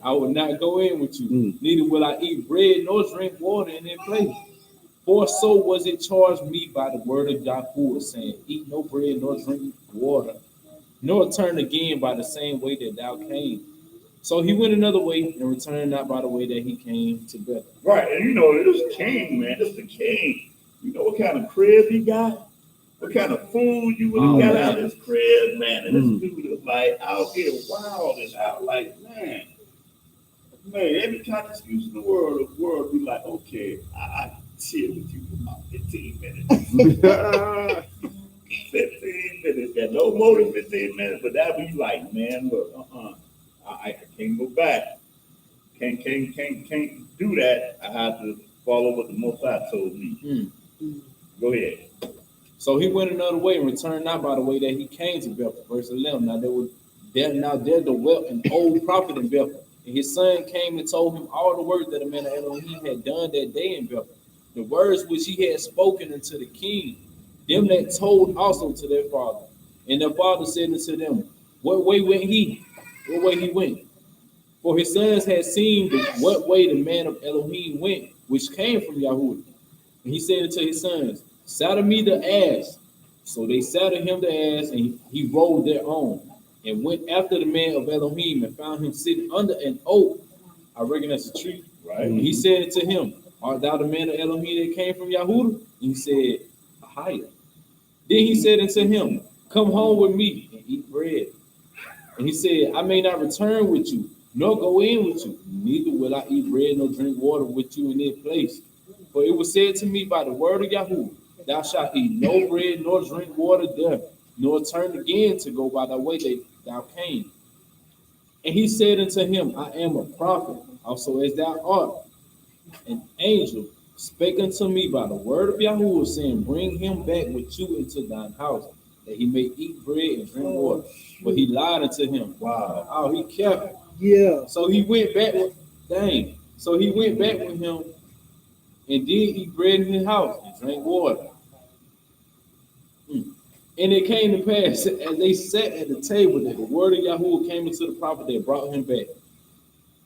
I will not go in with you, neither will I eat bread nor drink water in their place. For so was it charged me by the word of Yahuwah, saying, eat no bread nor drink water, nor turn again by the same way that thou came. So he went another way and returned not by the way that he came to Bethel. Right, and you know, this king, man, this the king. You know what kind of crib he got? What kind of food you would have Oh, got man. out of this crib, man? And this dude is like out here wild and out like, man, every kind of excuse in the world be like, okay, I chill with you for about 15 minutes. 15 minutes, got no more than 15 minutes, but that be like, man, look, I can't go back. Can't do that. I have to follow what the Most High told me. Go ahead. So he went another way and returned not by the way that he came to Bethel. Verse 11. Now there dwelt an old prophet in Bethel, and his son came and told him all the words that the man of Elohim had done that day in Bethel, the words which he had spoken unto the king, them that told also to their father. And their father said unto them, what way went he? What way he went? For his sons had seen what way the man of Elohim went, which came from Yahuwah. And he said unto his sons, saddle me the ass. So they saddled him the ass, and he rode thereon, and went after the man of Elohim, and found him sitting under an oak. I reckon that's a tree. Right. And he said unto him, art thou the man of Elohim that came from Yahuwah? And he said, Ahia. Then he said unto him, come home with me and eat bread. And he said, I may not return with you, nor go in with you, neither will I eat bread nor drink water with you in this place. For it was said to me by the word of Yahuwah, thou shalt eat no bread nor drink water there, nor turn again to go by the way that thou came. And he said unto him, I am a prophet, also as thou art. An angel spake unto me by the word of Yahuwah, saying, bring him back with you into thine house, that he may eat bread and drink water. But he lied unto him. Wow. Oh, he kept it. Yeah. So he went back with, So he went back with him and did eat bread in his house and drank water. And it came to pass, as they sat at the table, that the word of Yahuwah came into the prophet that brought him back.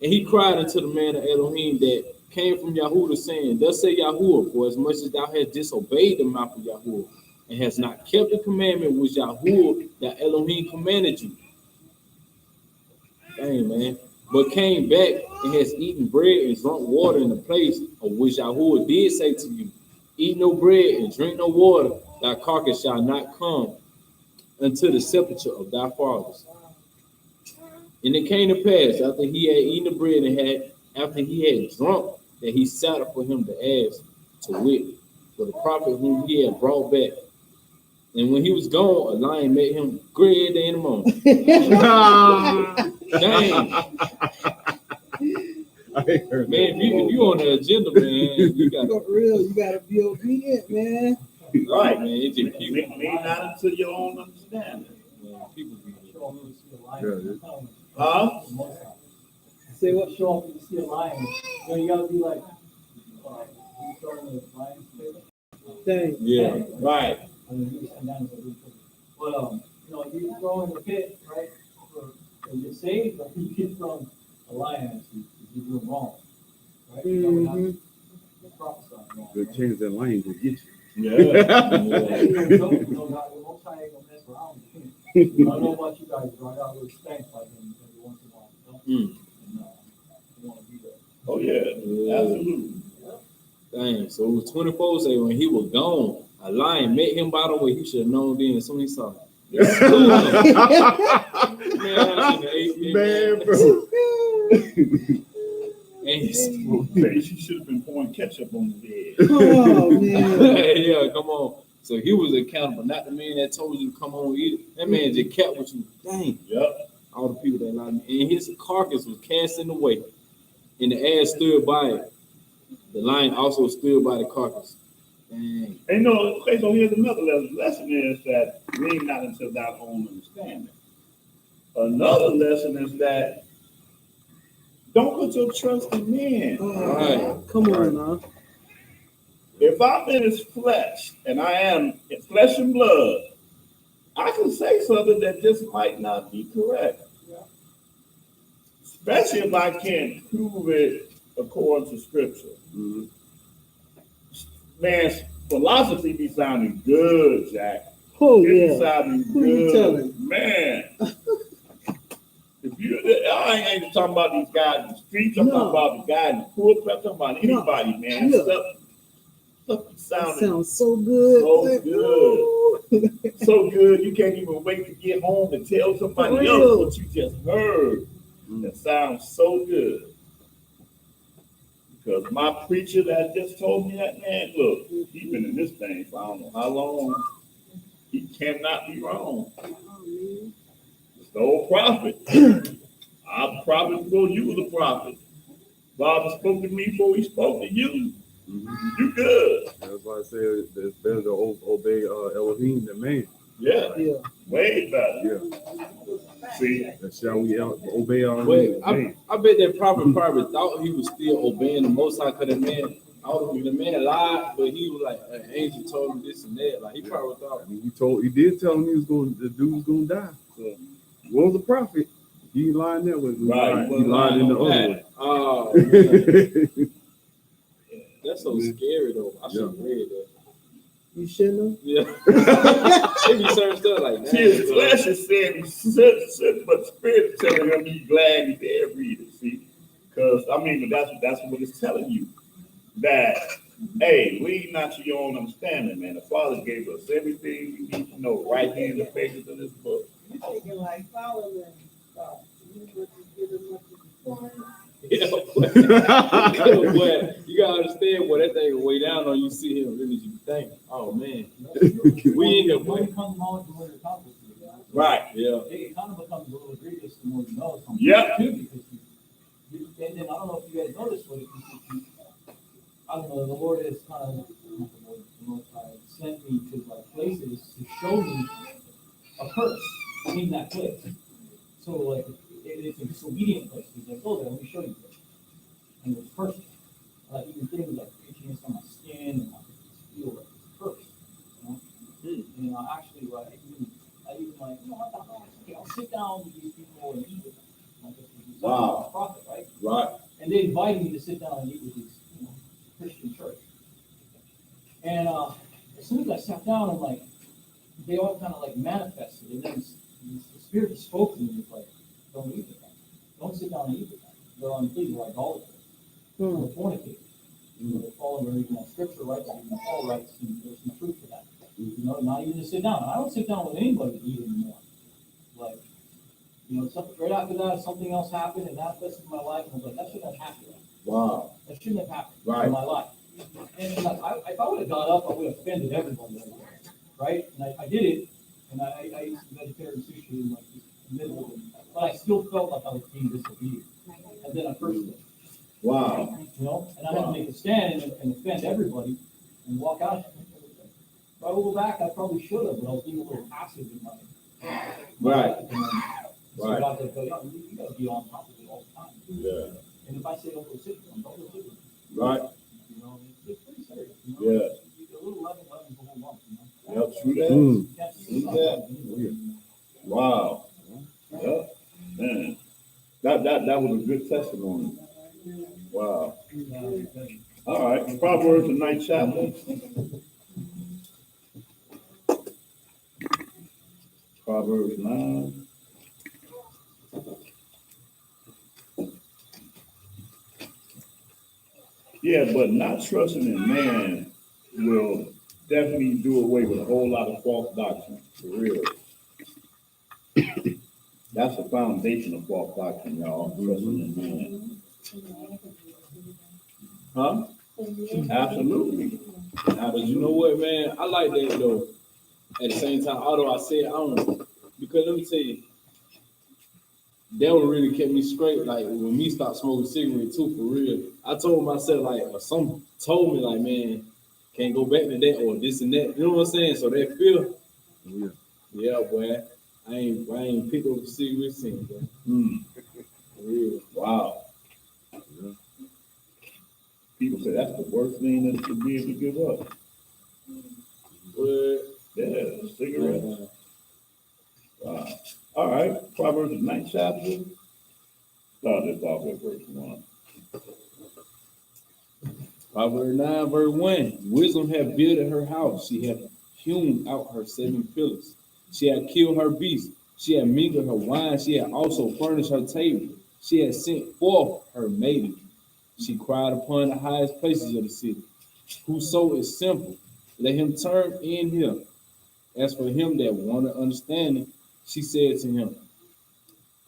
And he cried unto the man of Elohim that came from Yahuwah, saying, thus say Yahuwah, for as much as thou hast disobeyed the mouth of Yahuwah, and hast not kept the commandment which Yahuwah, that Elohim commanded you. Dang, man. But came back and has eaten bread and drunk water in the place of which Yahuwah did say to you, eat no bread and drink no water, thy carcass shall not come unto the sepulchre of thy fathers. And it came to pass, after he had eaten the bread and after he had drunk, that he saddled for him the ass, to wit, for the prophet whom he had brought back. And when he was gone, a lion met him great day in the morning. Dang. Man, if you on the agenda, man, you got For real, you gotta be obedient, man. Right. man. It's just people, Lean not into your own understanding. man, people be Huh? Say what? Show up and you see a lion. You know, you gotta be like, you starting the lion's favorite. Dang. yeah. Right. I mean, you stand down and but you know, you throw in the pit, right? And you're saved, but you get thrown a lion if you're doing wrong, right? You know, Mhm. not prophesying wrong. Good Right? chance that lion will get you. Yeah. You know, God, the Most High ain't gonna mess around with him. I don't know about you guys, but I got a little stank like him every once in a while. You know? And, you want to be there. Oh yeah. Absolutely. Dang. So it was 24 say when he was gone, a lion met him by the way. He should have known then as soon as he saw him. Man, I should've ate that, Man, bro. And She should have been pouring ketchup on his head. Oh man. yeah, come on. So he was accountable, not the man that told you to come home and eat it. That man just kept with you. Dang. Yep. All the people that lied. And his carcass was cast in the way. And the ass stood by it. The lion also stood by the carcass. Dang. And okay, so here's another lesson. The lesson is that lean not until thou own understanding. Another lesson is that don't put your trust in men. Right. Come on now. If I'm in his flesh and I am in flesh and blood, I can say something that just might not be correct. Especially if I can't prove it according to scripture. Mhm. Man's philosophy be sounding good, Jack. Oh It be yeah. sounding Who you good. telling? Man. If you, I ain't just talking about these guys in the streets, I'm No. talking about the guy in the pulpit, I'm talking about anybody, man. Yeah. Stuff That sounding sounds so good. so Like, good. ooh. so good, you can't even wait to get home and tell somebody For else real. what you just heard. Mm. That sounds so good. Because my preacher that just told me that, man, look, he's been in this thing for I don't know how long. He cannot be wrong. It's the old prophet. I'm a prophet before you was a prophet. Father spoke to me before he spoke to you. Mhm. You good. That's why I said it's better to obey Elohim than man. Yeah, Yeah. way better. Yeah. See, And shall we obey our Wait, man? I bet that prophet probably thought he was still obeying the Most High, because the man lied, but he was like, an angel told him this and that. Like, he probably thought, I mean, he did tell him the dude was gonna die. So he was a prophet. He ain't lying that way. Right. He lied in the other way. oh, man, Yeah. that's so scary, though. I should have read that. You shouldn't Yeah. They be certain stuff like see, his that. flesh is saying he's sick, but the spirit is telling him he's glad he's there, read it, see? Because, I mean, but that's what it's telling you. That, hey, lean not to your own understanding, man. The Father gave us everything you need to know right here in the pages of this book. Thinking like Solomon, you would give him what you want. Yeah, but you gotta understand, boy, that thing way down on you, see him really, you think, oh man, we in here, When boy. you come knowledge of what you're accomplished, Right. Yeah, it kind of becomes a little egregious the more you know something. Yep. Too, because and then I don't know if you guys noticed, but I don't know, the Lord has kind of, not the Lord, the Most High, sent me to like places to show me a curse in that place. So like, it's a disobedient place. He's like, oh, let me show you this. And it's personal. Like even things like itchiness on my skin and I just feel like it's cursed. You know? And actually, like, I even like, you know what the hell? Okay, I'll sit down with these people and eat with them. Like, it's Wow. a prophet, right? Right. And they invited me to sit down and eat with these, Christian church. And as soon as I sat down, I'm like, they all kind of like manifested, and then the Spirit just spoke to me. It's like, don't eat with them. Don't sit down and eat with them. They're unclean, they're idolaters. They're fornicators. They're following even that scripture writes, even Paul writes, and there's some truth to that. Not even to sit down. I don't sit down with anybody to eat anymore. Like, something right after that, something else happened and manifested in my life, and I was like, that shouldn't have happened. Wow. That shouldn't have happened Right. in my life. And like, if I would have got up, I would have offended everybody, right? And I did it, and I ate some vegetarian sushi in like the middle of it, but I still felt like I was being disobedient. And then I cursed it, Wow. and I had to make a stand and offend everybody and walk out. If I go back, I probably should have, but I was being a little passive in my. Right. So Right. God said, you gotta be on top of it all the time. Yeah. And if I say don't go sit with them, don't go sit with them. Right. It's pretty serious. Yeah. A little leaven leavens the whole lump, Yep. True that. Mm. You can't that. Wow. Yeah. Man. That was a good testimony. Wow. All right. Proverbs, the 9th chapter. Proverbs 9. Yeah, but not trusting in man will definitely do away with a whole lot of false doctrine, for real. That's the foundation of false doctrine, y'all, trusting in man. Huh? Absolutely. But you know what, man? I like that though. At the same time, although I said I don't, because let me tell you, that would really kept me straight. Like when me start smoking cigarettes too, for real. I told myself like, or some told me like, man, can't go back to that or this and that. You know what I'm saying? So that feel, Yeah. yeah, boy. I ain't picked up a cigarette since, boy. For real. Wow. Yeah. People say that's the worst thing that should be able to give up. But Yeah, cigarettes. Wow. All right. Proverbs the 9th chapter. Start this off at verse 1. Proverbs 9, verse 1. Wisdom hath builded her house. She hath hewn out her 7 pillars. She hath killed her beasts. She hath mingled her wine. She hath also furnished her table. She hath sent forth her maiden. She cried upon the highest places of the city. Whoso is simple, let him turn in here. As for him that wanted understanding, she said to him,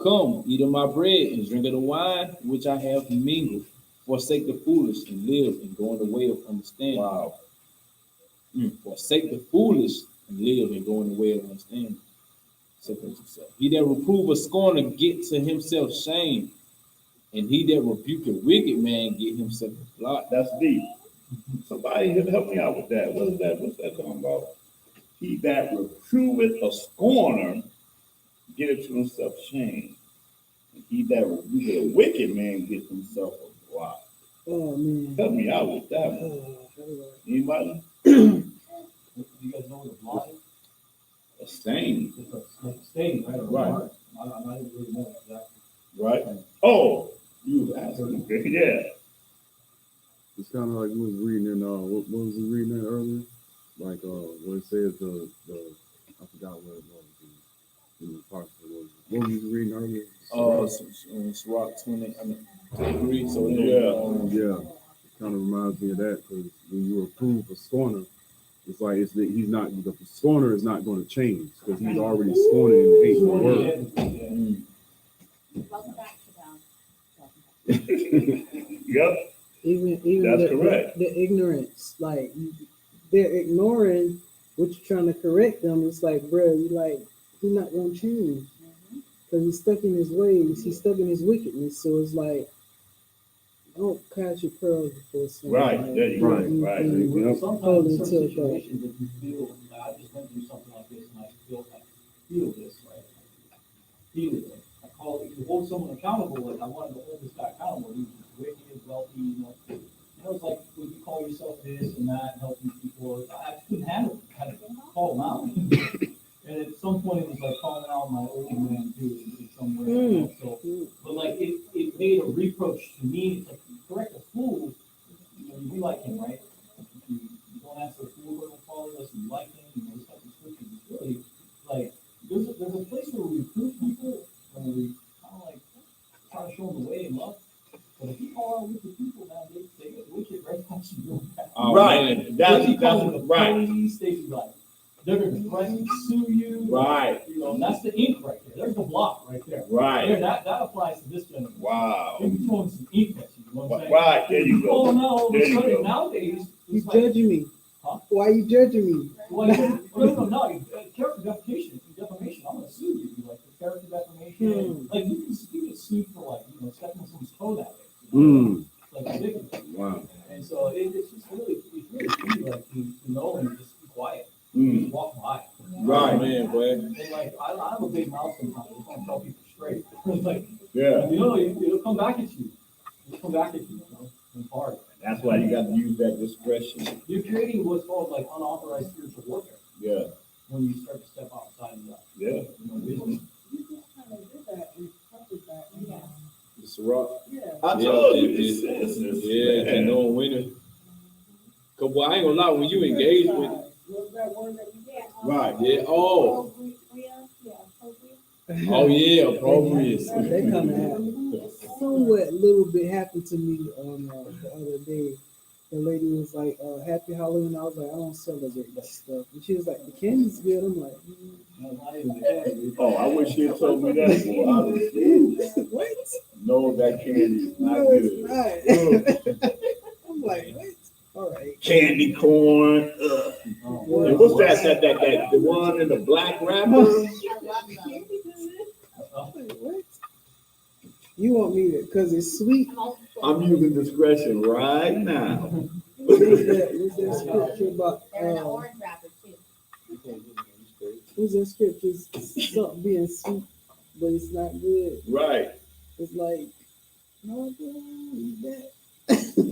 Come, eat of my bread and drink of the wine which I have mingled. Forsake the foolish and live and go in the way of understanding. Wow. Forsake the foolish and live and go in the way of understanding. Separate yourself. He that reprove a scorner get to himself shame, and he that rebuke a wicked man get himself a blot. That's deep. Somebody help me out with that. What is that? What's that talking about? He that reproveth a scorner getteth to himself shame. And he that rebuketh a wicked man gets himself a blot. Oh man. Help me out with that one. How do Anybody? Do you guys know what a blot is? A stain, It's like a stain, right? Or a Right. mark. I don't really know exactly. right? Oh, you was asking. Okay, yeah. It's kind of like we was reading in what was we reading in earlier? Like where it says the I forgot what it was in the parts of it was. What was we reading earlier? It's rock 20, 3, so Yeah. Yeah, it kind of reminds me of that because when you approve a scorner, it's like he's not the scorner is not going to change because he's already scorning and hating the word. Welcome back to them. Yep. Even That's the, correct. the ignorance, like they're ignoring what you're trying to correct them. It's like, bro, you like he's not gonna change because he's stuck in his ways. He's stuck in his wickedness. So it's like, don't cast your pearls before swine. Right. There you go. Right. Right. Yep. Sometimes in certain situations, if you feel, I just went through something like this, and I feel this, right? I feel it. I call it, you hold someone accountable, like I wanted to hold this guy accountable. He was wicked, wealthy, you know. And it was like, would you call yourself this and that, helping people? I couldn't handle it. I had to call him out. And at some point, it was like calling out my old man too, in some way. You know? So, but like it made a reproach to me. It's like, you correct a fool, you know, you be like him, right? You don't ask the fool what will follow us, you like him, you know, this type of scripture is really like there's a place where we reprove people and we kind of like try to show them the way in love. But if you call out wicked people, man, they get wicked right past you. Right. That's the right. police, they be like, they're gonna threaten to sue you. Right. You know, and that's the ink right there. There's the block right there. There, Right. that applies to this gentleman. Wow. Maybe throwing some ink at you, you know what I'm saying? Right. There you Oh, go. no, all of There a you sudden, go. nowadays, You it's like, judging me? Huh? Why you judging me? well, no, character defamation, I'm gonna sue you, like, for character defamation, like, you can get sued for, like, you know, stepping on someone's toe that way. Mm. Like, ridiculous. Wow. And so it's just really, it's really key, like, to know and just be quiet, Mm. just walk by. Right. man, boy. And like, I have a big mouth sometimes, I just want to tell people straight. Like, Yeah. you know, it'll come back at you. It'll come back at you, you know, and hard. That's why you got to use that discretion. You're creating what's called like unauthorized spiritual warfare Yeah. when you start to step outside of that, Yeah. you know, wisdom. You just kind of do that and publish that, yeah. It's rock. Yeah. I Yeah, told you. it's- It's Yeah, and no one winning. Cause boy, I ain't gonna lie, when you engage with, Was that one that you had? Right. yeah, oh, Yeah, oh yeah, appropriate. They kind of have somewhat little bit happened to me on the other day. The lady was like, "Happy Halloween." I was like, "I don't celebrate that stuff," and she was like, "The candy's good." I'm like, No, not even that. Oh, I wish you had told me that. Boy. I was "What? no, that candy is not No, good. it's not." I'm like, "What? All right." candy corn. Oh, And what's that? The one in the black wrapper? What? You want me to, cause it's sweet? I'm using discretion right now. What's that scripture about, They're in the orange wrapper too. what's that scripture, something being sweet, but it's not good? Right. It's like, no, don't eat that.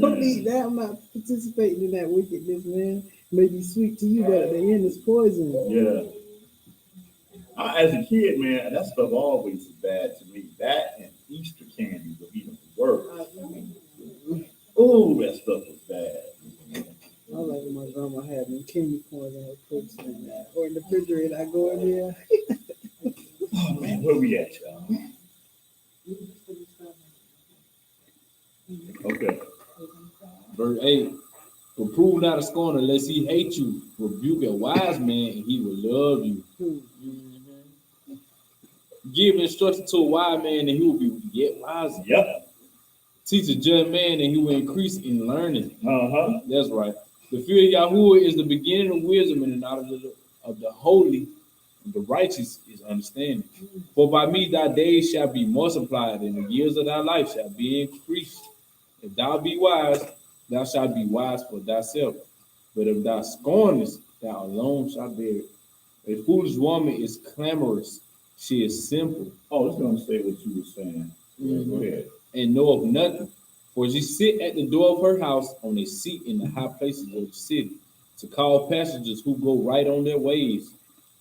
Don't eat that. I'm not participating in that wickedness, man. May be sweet to you, but at the end it's poison. Yeah. As a kid, man, that stuff always was bad to me. That and Easter candy were even worse. Oh, that stuff was bad. I like when my grandma had them candy corn and her cooks in that. Or in the refrigerator, I go in there. Oh man, where we at, y'all? Okay. Verse 8. Reprove not a scorner unless he hate you. Rebuke a wise man and he will love you. Give instruction to a wise man and he will be yet wiser. Yep. Teach a just man and he will increase in learning. Uh-huh. That's right. The fear of Yahweh is the beginning of wisdom, and the knowledge of the holy, the righteous is understanding. For by me thy days shall be multiplied, and the years of thy life shall be increased. If thou be wise, thou shalt be wise for thyself. But if thou scornest, thou alone shalt bear it. A foolish woman is clamorous, she is simple, I was gonna say what you were saying. Yeah, go ahead. and know of nothing. For she sit at the door of her house on a seat in the high places of the city, to call passengers who go right on their ways.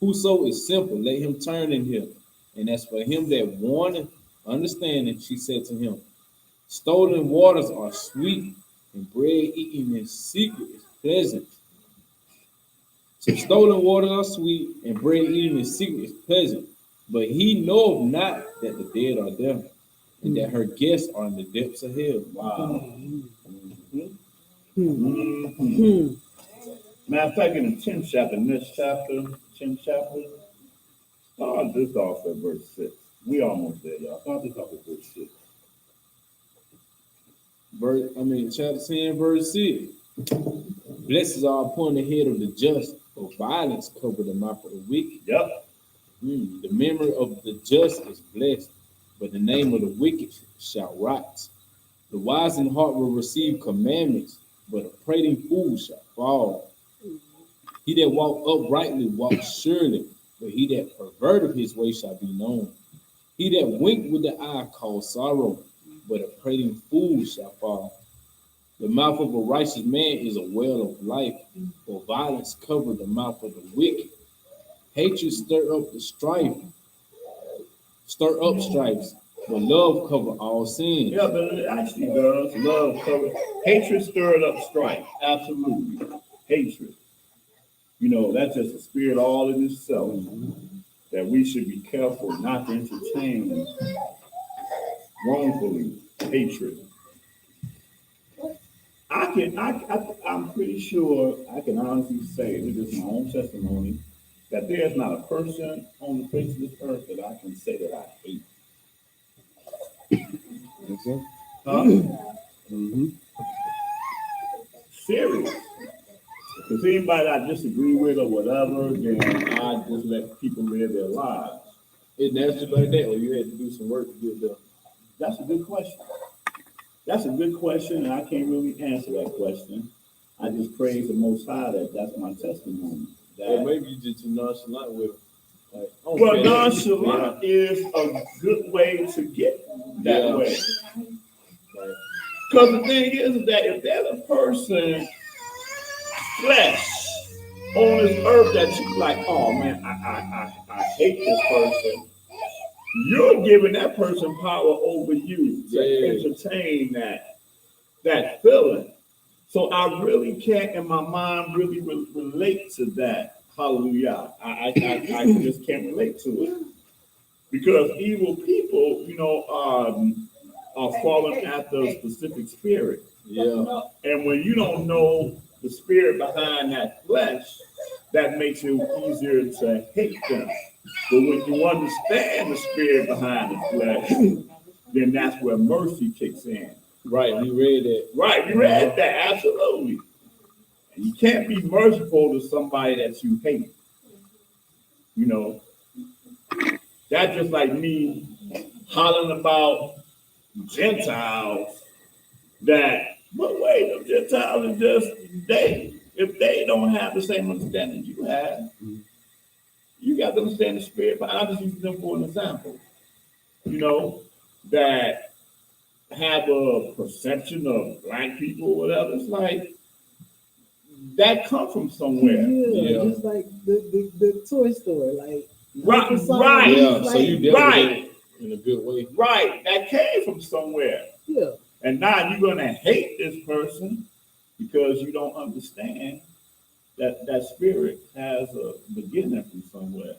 Whoso is simple, let him turn in here. And as for him that warneth understanding, she said to him, stolen waters are sweet, and bread eaten in secret is pleasant. So stolen waters are sweet, and bread eaten in secret is pleasant. But he knoweth not that the dead are there, and that her guests are in the depths of hell. Wow. Hmm. Matter of fact, in the 10th chapter, next chapter, 10th chapter, start this off at verse 6. We almost there, y'all. Start this off at verse 6. Chapter 10, verse 6. Blessings are upon the head of the just, for violence cover the mouth of the wicked. Yep. The memory of the just is blessed, but the name of the wicked shall rot. The wise in heart will receive commandments, but a prating fool shall fall. He that walk uprightly walk surely, but he that perverteth his way shall be known. He that wink with the eye cause sorrow, but a prating fool shall fall. The mouth of a righteous man is a well of life, for violence cover the mouth of the wicked. Hatred stir up stripes, but love cover all sins. Yeah, but it actually does. Love covers. Hatred stirred up strife. Absolutely. Hatred. You know, that's just a spirit all in itself that we should be careful not to entertain wrongfully hatred. I'm pretty sure I can honestly say, with this my own testimony, that there's not a person on the face of this earth that I can say that I hate. That's it. Huh? Mm-hmm. Serious. Because anybody I disagree with or whatever, then I just let people live their lives. It naturally like that, or you had to do some work to get done. That's a good question. That's a good question, and I can't really answer that question. I just praise the Most High that that's my testimony. Or That, maybe you just too nonchalant with it. Like, I don't well, care. nonchalant is a good way to get that Yeah. way. Because the thing is that if there's a person, flesh, on this earth that you like, oh man, I hate this person. You're giving that person power over you to entertain that feeling. So I really can't, in my mind, really relate to that. Hallelujah. I just can't relate to it. Because evil people, you know, are falling after a specific spirit. Yeah. And when you don't know the spirit behind that flesh, that makes it easier to hate them. But when you understand the spirit behind the flesh, then that's where mercy kicks in. Right, we read that. Right, you read that, absolutely. You can't be merciful to somebody that you hate. You know, that's just like me hollering about Gentiles that, but wait, the Gentiles are just they. If they don't have the same understanding you have, you got to understand the spirit. But I'll just use them for an example. You know, that have a perception of black people or whatever. It's like that come from somewhere. Yeah, just like the toy store, like Right, Uncle Sam, right. Yeah, like, so you dealt with Right. it in a good way. Right. That came from somewhere. yeah, And now you're gonna hate this person because you don't understand that that spirit has a beginning from somewhere.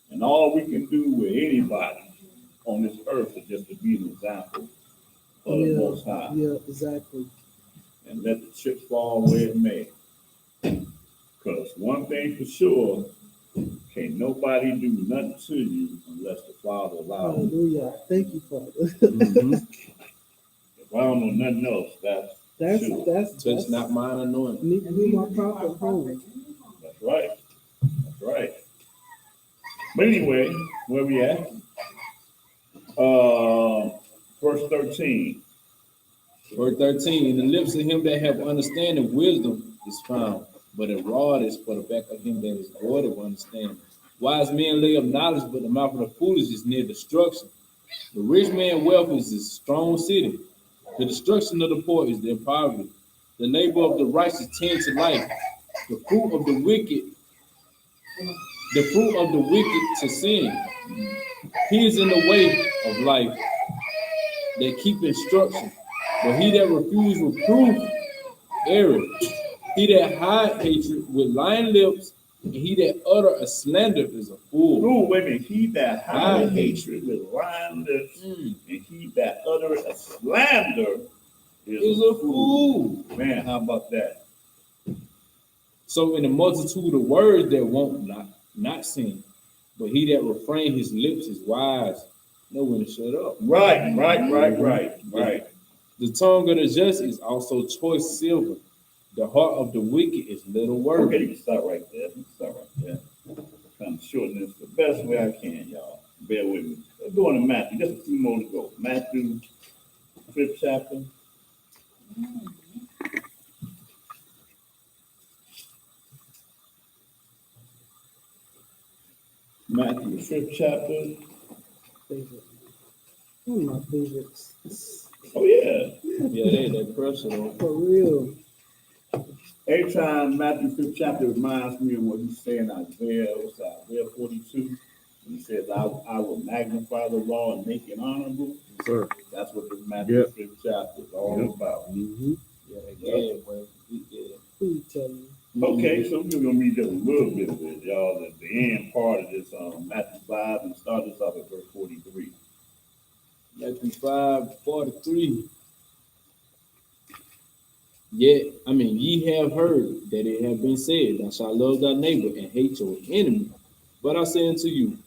And all we can do with anybody on this earth is just to be an example of the Most High yeah, exactly. and let the chips fall where it may. Because one thing for sure, can't nobody do nothing to you unless the Father allows it. Hallelujah. Thank you, Father. If I don't know nothing else, That's Sure. Touch not mine anointing. need to be my proper home. that's right. That's right. But anyway, where we at? Verse 13. Verse 13, in the lips of him that have understanding, wisdom is found, but a rod is for the back of him that is void of understanding. Wise men lay up knowledge, but the mouth of the foolish is near destruction. The rich man's wealth is a strong city. The destruction of the poor is their poverty. The labor of the righteous tends to life. The fruit of the wicked to sin. He is in the way of life that keep instruction, but he that refuse reproof error. He that hide hatred with lying lips, and he that utter a slander is a fool. Ooh, wait a minute. He that hideth hatred with lying lips, and he that uttereth a slander Is a fool. Man, how about that? So in the multitude of words that won't not sin, but he that refrain his lips is wise. Know when to shut up. Right. The tongue of the just is also choice silver. The heart of the wicked is little worth. Okay, you can start right there. Kind of shorten this the best way I can, y'all. Bear with me. Let's go on to Matthew. Just a few more to go. Matthew, 5th chapter. Matthew, 5th chapter. Favorite. One of my favorites. Oh, yeah. Yeah, they that pressure on. For real. Every time Matthew 5th chapter reminds me of what he's saying in Isaiah 42. He says, I will magnify the law and make it honorable. Sir. That's what this Matthew 5th chapter is all about. Yeah, bro. Yeah. Who you telling? Okay, so we're gonna read just a little bit of it, y'all, at the end part of this Matthew 5 and start this off at verse 43. Matthew 5:43. Yet, ye have heard that it have been said, thou shalt love thy neighbor and hate your enemy. But I say unto you,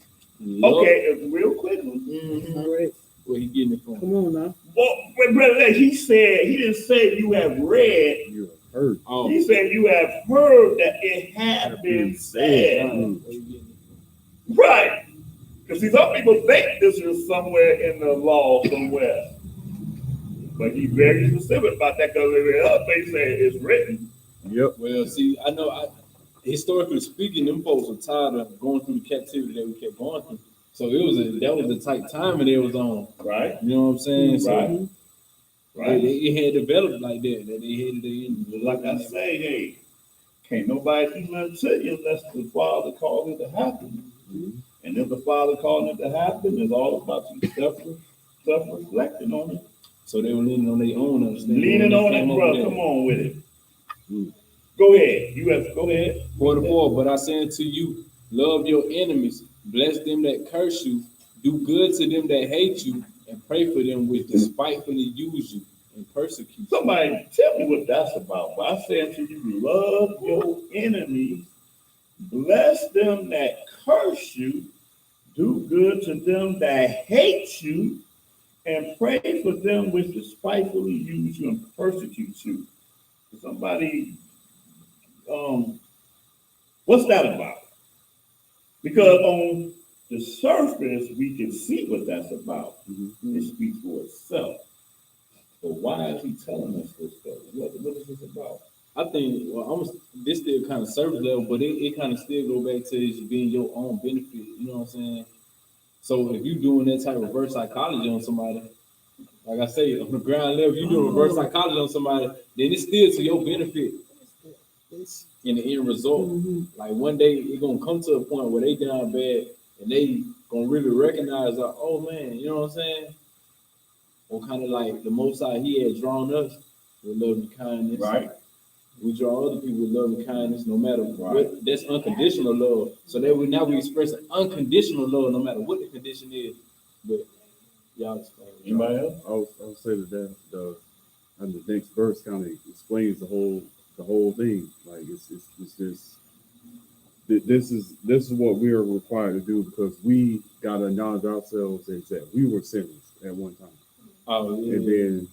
love. Okay, real quickly. All right. Where he getting it from? Come on now. Well, but brother, he said, he didn't say you have read. You have heard. Oh, He said you have heard that it had been said. where he getting it Right. Because see, some people think this is somewhere in the law somewhere. But he's very specific about that because the other thing said it's written. Yep. from? Well, see, I know, historically speaking, them folks were tired of going through the captivity that we kept going through. So that was the tight timing it was on. Right. You know what I'm saying? So Right. Right. it had developed like that they hated the enemy. Like I say, hey, can't nobody do nothing to you unless the Father calls it to happen. And if the Father calling it to happen, it's all about you self-reflecting on it. So they were leaning on their own understanding. Leaning on it, bro. Come on with it. Go ahead. Go ahead. 44, but I say unto you, love your enemies, bless them that curse you, do good to them that hate you, and pray for them which despitefully use you and persecute you. Somebody tell me what that's about. But I say unto you, love your enemies, bless them that curse you, do good to them that hate you, and pray for them which despitefully use you and persecute you. Somebody What's that about? Because on the surface, we can see what that's about. It speaks for itself. But why is he telling us this stuff? What is this about? I think, well, this still kind of surface level, but it kind of still go back to it being your own benefit. You know what I'm saying? So if you doing that type of reverse psychology on somebody, like I say, on the ground level, you doing reverse psychology on somebody, then it's still to your benefit in the end result. Like one day it's gonna come to a point where they down bad and they gonna really recognize, like, oh man, you know what I'm saying? Or kind of like the Most High, He had drawn us with love and kindness. Right. We draw other people with love and kindness, no matter what. That's unconditional love. So that we express unconditional love, no matter what the condition is. But y'all explain. Anybody else? I'll say that and the next verse kind of explains the whole thing. Like it's just this is what we are required to do, because we got to acknowledge ourselves and say we were sinners at one time. And then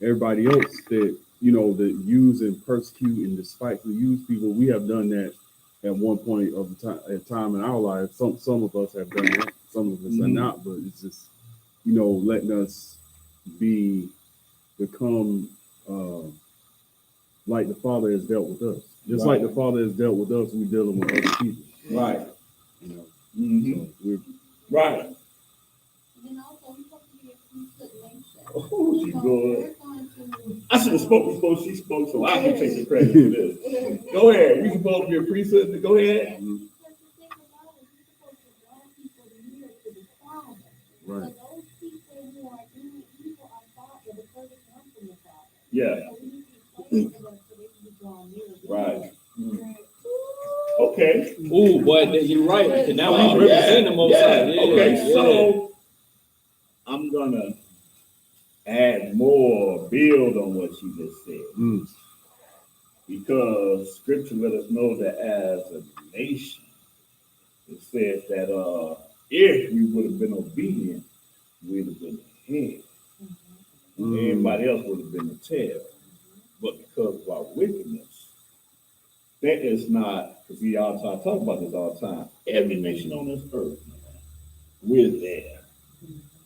everybody else that, you know, that use and persecute and despitefully use people, we have done that at one point of the time in our life. Some of us have done that, some of us are not, but it's just, you know, letting us become like the Father has dealt with us. Just like the Father has dealt with us, we're dealing with other people. Right. You know. So we're Right. And also, we're supposed to be a priesthood nation. Oh, she So good. we're going to. I should have spoken before she spoke, so I can take the credit for this. Go ahead. We supposed to be a priesthood. Go ahead. Because the thing about it, we're supposed to draw people to near to the Father. Right. So those people who are doing evil are thought that the furthest one from the Father. Yeah. So we need to be praying for them so they can be drawn near to Right. God. Okay. Ooh, boy, you're right. And now we represent the Most High. Yeah. Okay, so I'm gonna add more, build on what you just said. Because scripture let us know that as a nation, it says that if we would have been obedient, we'd have been the head. Everybody else would have been the tail. But because of our wickedness, that is not, because we all talk about this all the time. Every nation on this earth, we're there.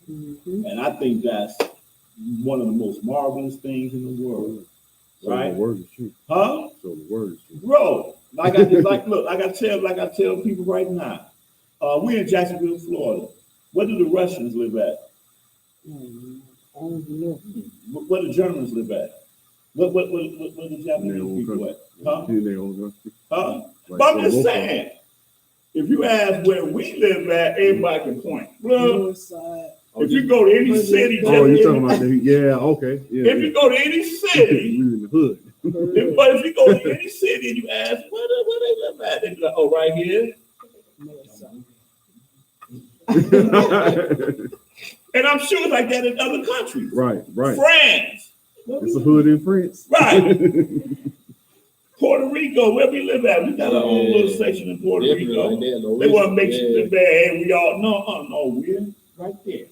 And I think that's one of the most marvelous things in the world. Right? So the word is true. Huh? So the word is true. Bro, like I tell people right now, we're in Jacksonville, Florida. Where do the Russians live at? Where the Germans live at? Where the Japanese people at? Huh? Huh? Like, But I'm just saying, if you ask where we live at, everybody can point. Bro, if you go to any city, Oh, you're talking about okay. Yeah, if you go to any city, we're in the hood. but if you go to any city and you ask where they live at, they be like, oh, right here. And I'm sure it's like that in other countries. Right. France. It's a hood in France. Right. Puerto Rico, where we live at. We got our own little section in Puerto Rico. They want to make sure that we all no, we're right there.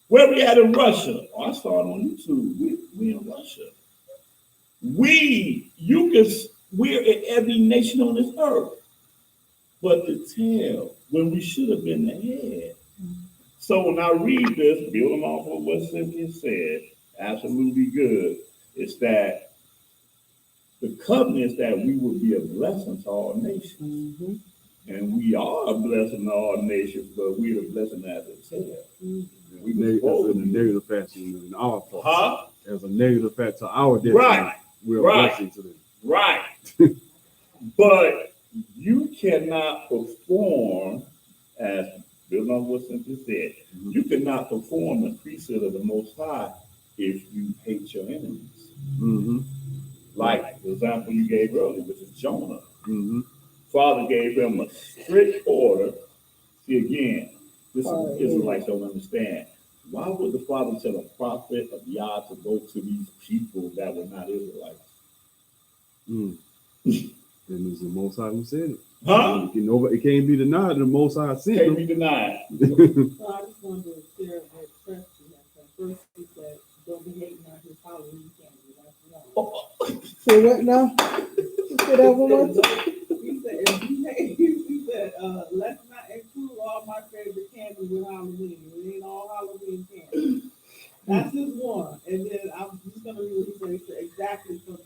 Where we at in Russia? Oh, I saw it on YouTube. We in Russia. We're in every nation on this earth. But the tail, when we should have been the head. So when I read this, building off of what Cynthia said, absolutely good, is that the covenant is that we would be a blessing to all nations. And we are a blessing to all nations, but we're a blessing as a tail. We as a negative factor in our part. Huh? As a negative factor to our destiny. Right. We're a blessing to them. Right. But you cannot perform, as building on what Cynthia said, you cannot perform the priesthood of the Most High if you hate your enemies. Like the example you gave earlier, which is Jonah. Father gave him a strict order. See, again, this is what Israelites don't understand. Why would the Father tell a prophet of Yah to go to these people that were not Israelites? And it's the Most High who said it. Huh? It can't be denied. The Most High sent Can't them. be denied. So I just wanted to share that first. First, he said, "Don't be hating on his following. You can't do that." Say what now? Say that one more time. He said, if you hate, he said, let's not include all my favorite candy with Halloween. It ain't all Halloween candy. That's his one. And then I'm just gonna read what he said. He said, exactly, so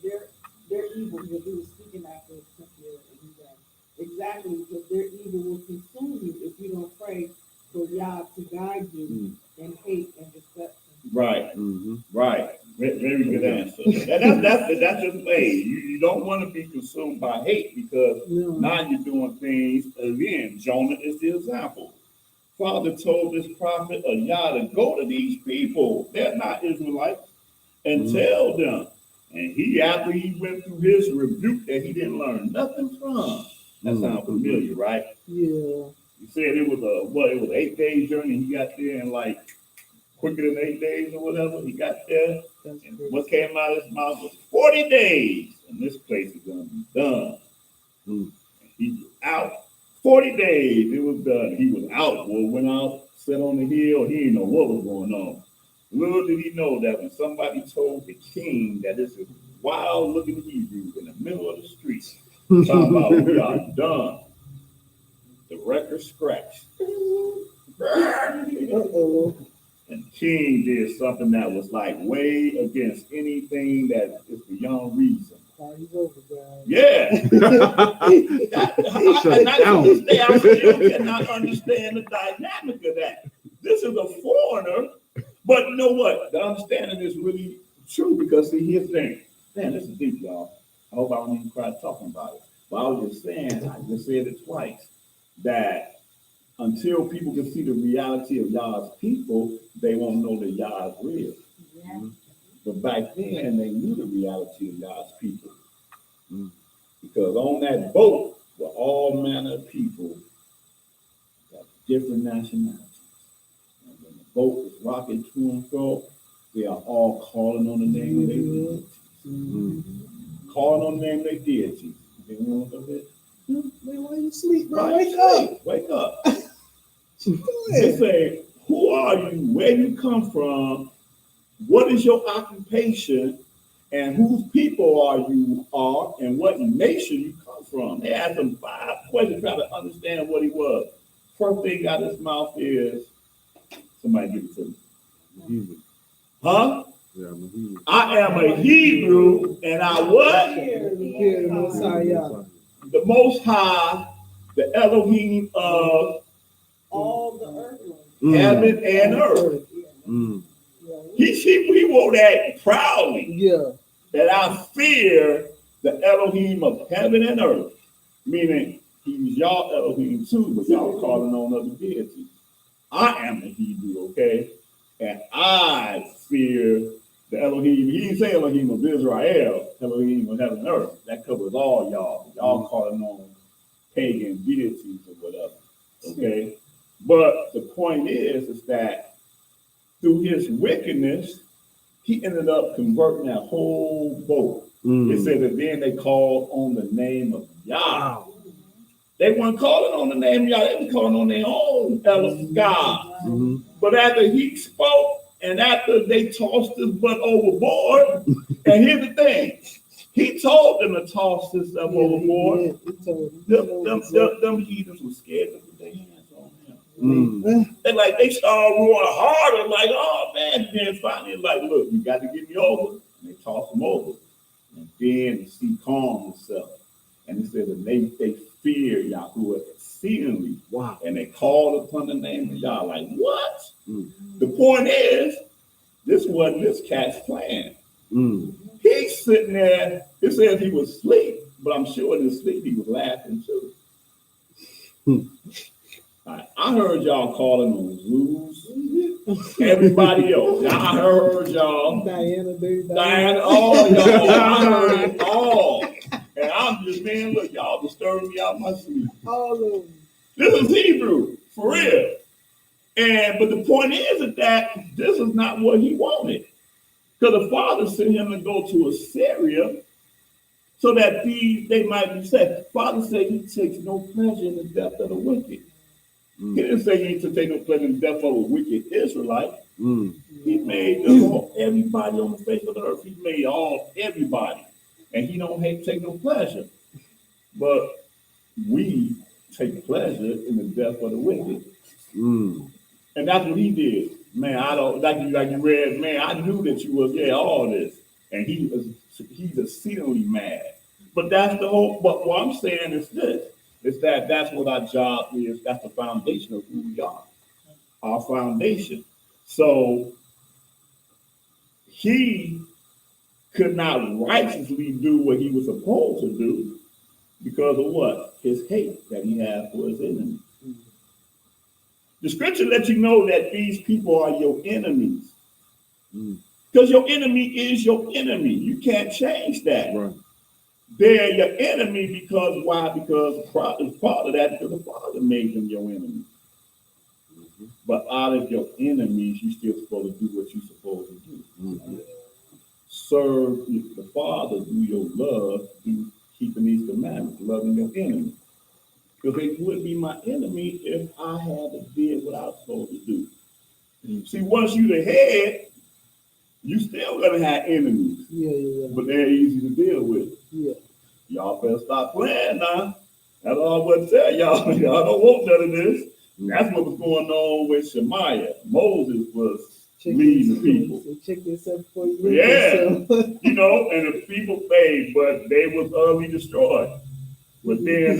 their evil, because he was speaking after Cynthia and he said, exactly, because their evil will consume you if you don't pray for Yah to guide you in hate and deception. Right, Mm-hmm. right. Very good answer. And that's just way. You don't want to be consumed by hate because No. now you're doing things again. Jonah is the example. Father told this prophet of Yah to go to these people. They're not Israelites, and tell them. And he, after he went through his rebuke that he didn't learn nothing from. That sounds familiar, right? Yeah. He said it was it was an 8-day journey. He got there in like quicker than 8 days or whatever. He got there. That's And great. what came out of his mouth was 40 days, and this place is gonna be done. Mm. He was out 40 days. It was done. He was out. Well, went out, sat on the hill. He didn't know what was going on. Little did he know that when somebody told the king that this is wild-looking Hebrew in the middle of the street, talking about we are done, the record scratched. Uh-oh. And King did something that was like way against anything that is beyond reason. Party's over, guys. Yeah. And I down. to this day, I still cannot understand the dynamic of that. This is a foreigner, but you know what? The understanding is really true because see, here's the thing. Man, this is deep, y'all. I hope I don't even cry talking about it. But I was just saying, I just said it twice, that until people can see the reality of Yah's people, they won't know that Yah is real. Yeah. But back then, they knew the reality of Yah's people. Mm. Because on that boat were all manner of people of different nationalities. And when the boat was rocking to and fro, they are all calling on the name of their deity. Calling on the name of their deity. You know what I'm saying? Man, why you sleep, bro? Right, Wake up. wake up. They say, who are you? Where you come from? What is your occupation? And whose people are, and what nation you come from? They asked him 5 questions, trying to understand what he was. First thing out of his mouth is, somebody give it to me. Hebrew. Huh? Yeah, I'm a Hebrew. I am a Hebrew, and I what? Fear the Messiah. The Most High, the Elohim of All the earthlings. heaven and earth. Mm. He wore that proudly, Yeah. that I fear the Elohim of heaven and earth, meaning he's y'all Elohim too, but y'all calling on other deities. I am a Hebrew, okay? And I fear the Elohim. He didn't say Elohim of Israel, Elohim of heaven and earth. That covers all y'all. Y'all calling on pagan deities or whatever, okay? But the point is that through his wickedness, he ended up converting that whole boat. It said that then they called on the name of Yah. They weren't calling on the name of Yah, they were calling on their own God. Mm-hmm. But after he spoke and after they tossed his butt overboard, and here's the thing, he told them to toss this stuff overboard. Yeah, he told him. Them heathens were scared to put their hands on him. Mm. They started roaring harder, like, oh man. Then finally, like, look, you got to get me over. And they tossed him over. And then the sea calmed itself. And it said that they feared Yahuwah exceedingly. Wow. And they called upon the name of Yah. Like, what? Mm. The point is, this wasn't this cat's plan. Mm. He's sitting there, it says he was asleep, but I'm sure in his sleep he was laughing too. I heard y'all calling on Zeus, everybody else. I heard y'all, Diana, baby. Diana, all y'all. I heard it all. And I'm just, man, look, y'all disturbing me out my sleep. All of them. This is Hebrew, for real. But the point is that this is not what he wanted. Because the father sent him to go to Assyria so that they might be saved. Father said he takes no pleasure in the death of the wicked. He didn't say he ain't to take no pleasure in the death of a wicked Israelite. Mm. He made everybody on the face of the earth. He made everybody. And he don't take no pleasure. but we take pleasure in the death of the wicked. Mm. And that's what he did. Man, I don't like you read, man, I knew that you was all this. And he's exceedingly mad. But that's the whole but what I'm saying is this, is that that's what our job is, that's the foundation of who we are. Our foundation. So he could not righteously do what he was supposed to do because of what? His hate that he had for his enemies. The scripture lets you know that these people are your enemies. Because your enemy is your enemy. You can't change that. Right. They're your enemy because why? Because the Father made them your enemy. But out of your enemies, you're still supposed to do what you're supposed to do. Mm-hmm. Serve the Father, do your love, do keeping these commandments, loving your enemy. Because they would be my enemy if I had to do what I was supposed to do. See, once you're the head, you still gonna have enemies. Yeah. But they're easy to deal with. Yeah. Y'all better stop playing now. That's all I'm gonna tell y'all. Y'all don't want none of this. That's what was going on with Shemaiah. Moses was leading the people. So check yourself before you leave. Yeah. You know, and the people paid, but they was utterly destroyed. But then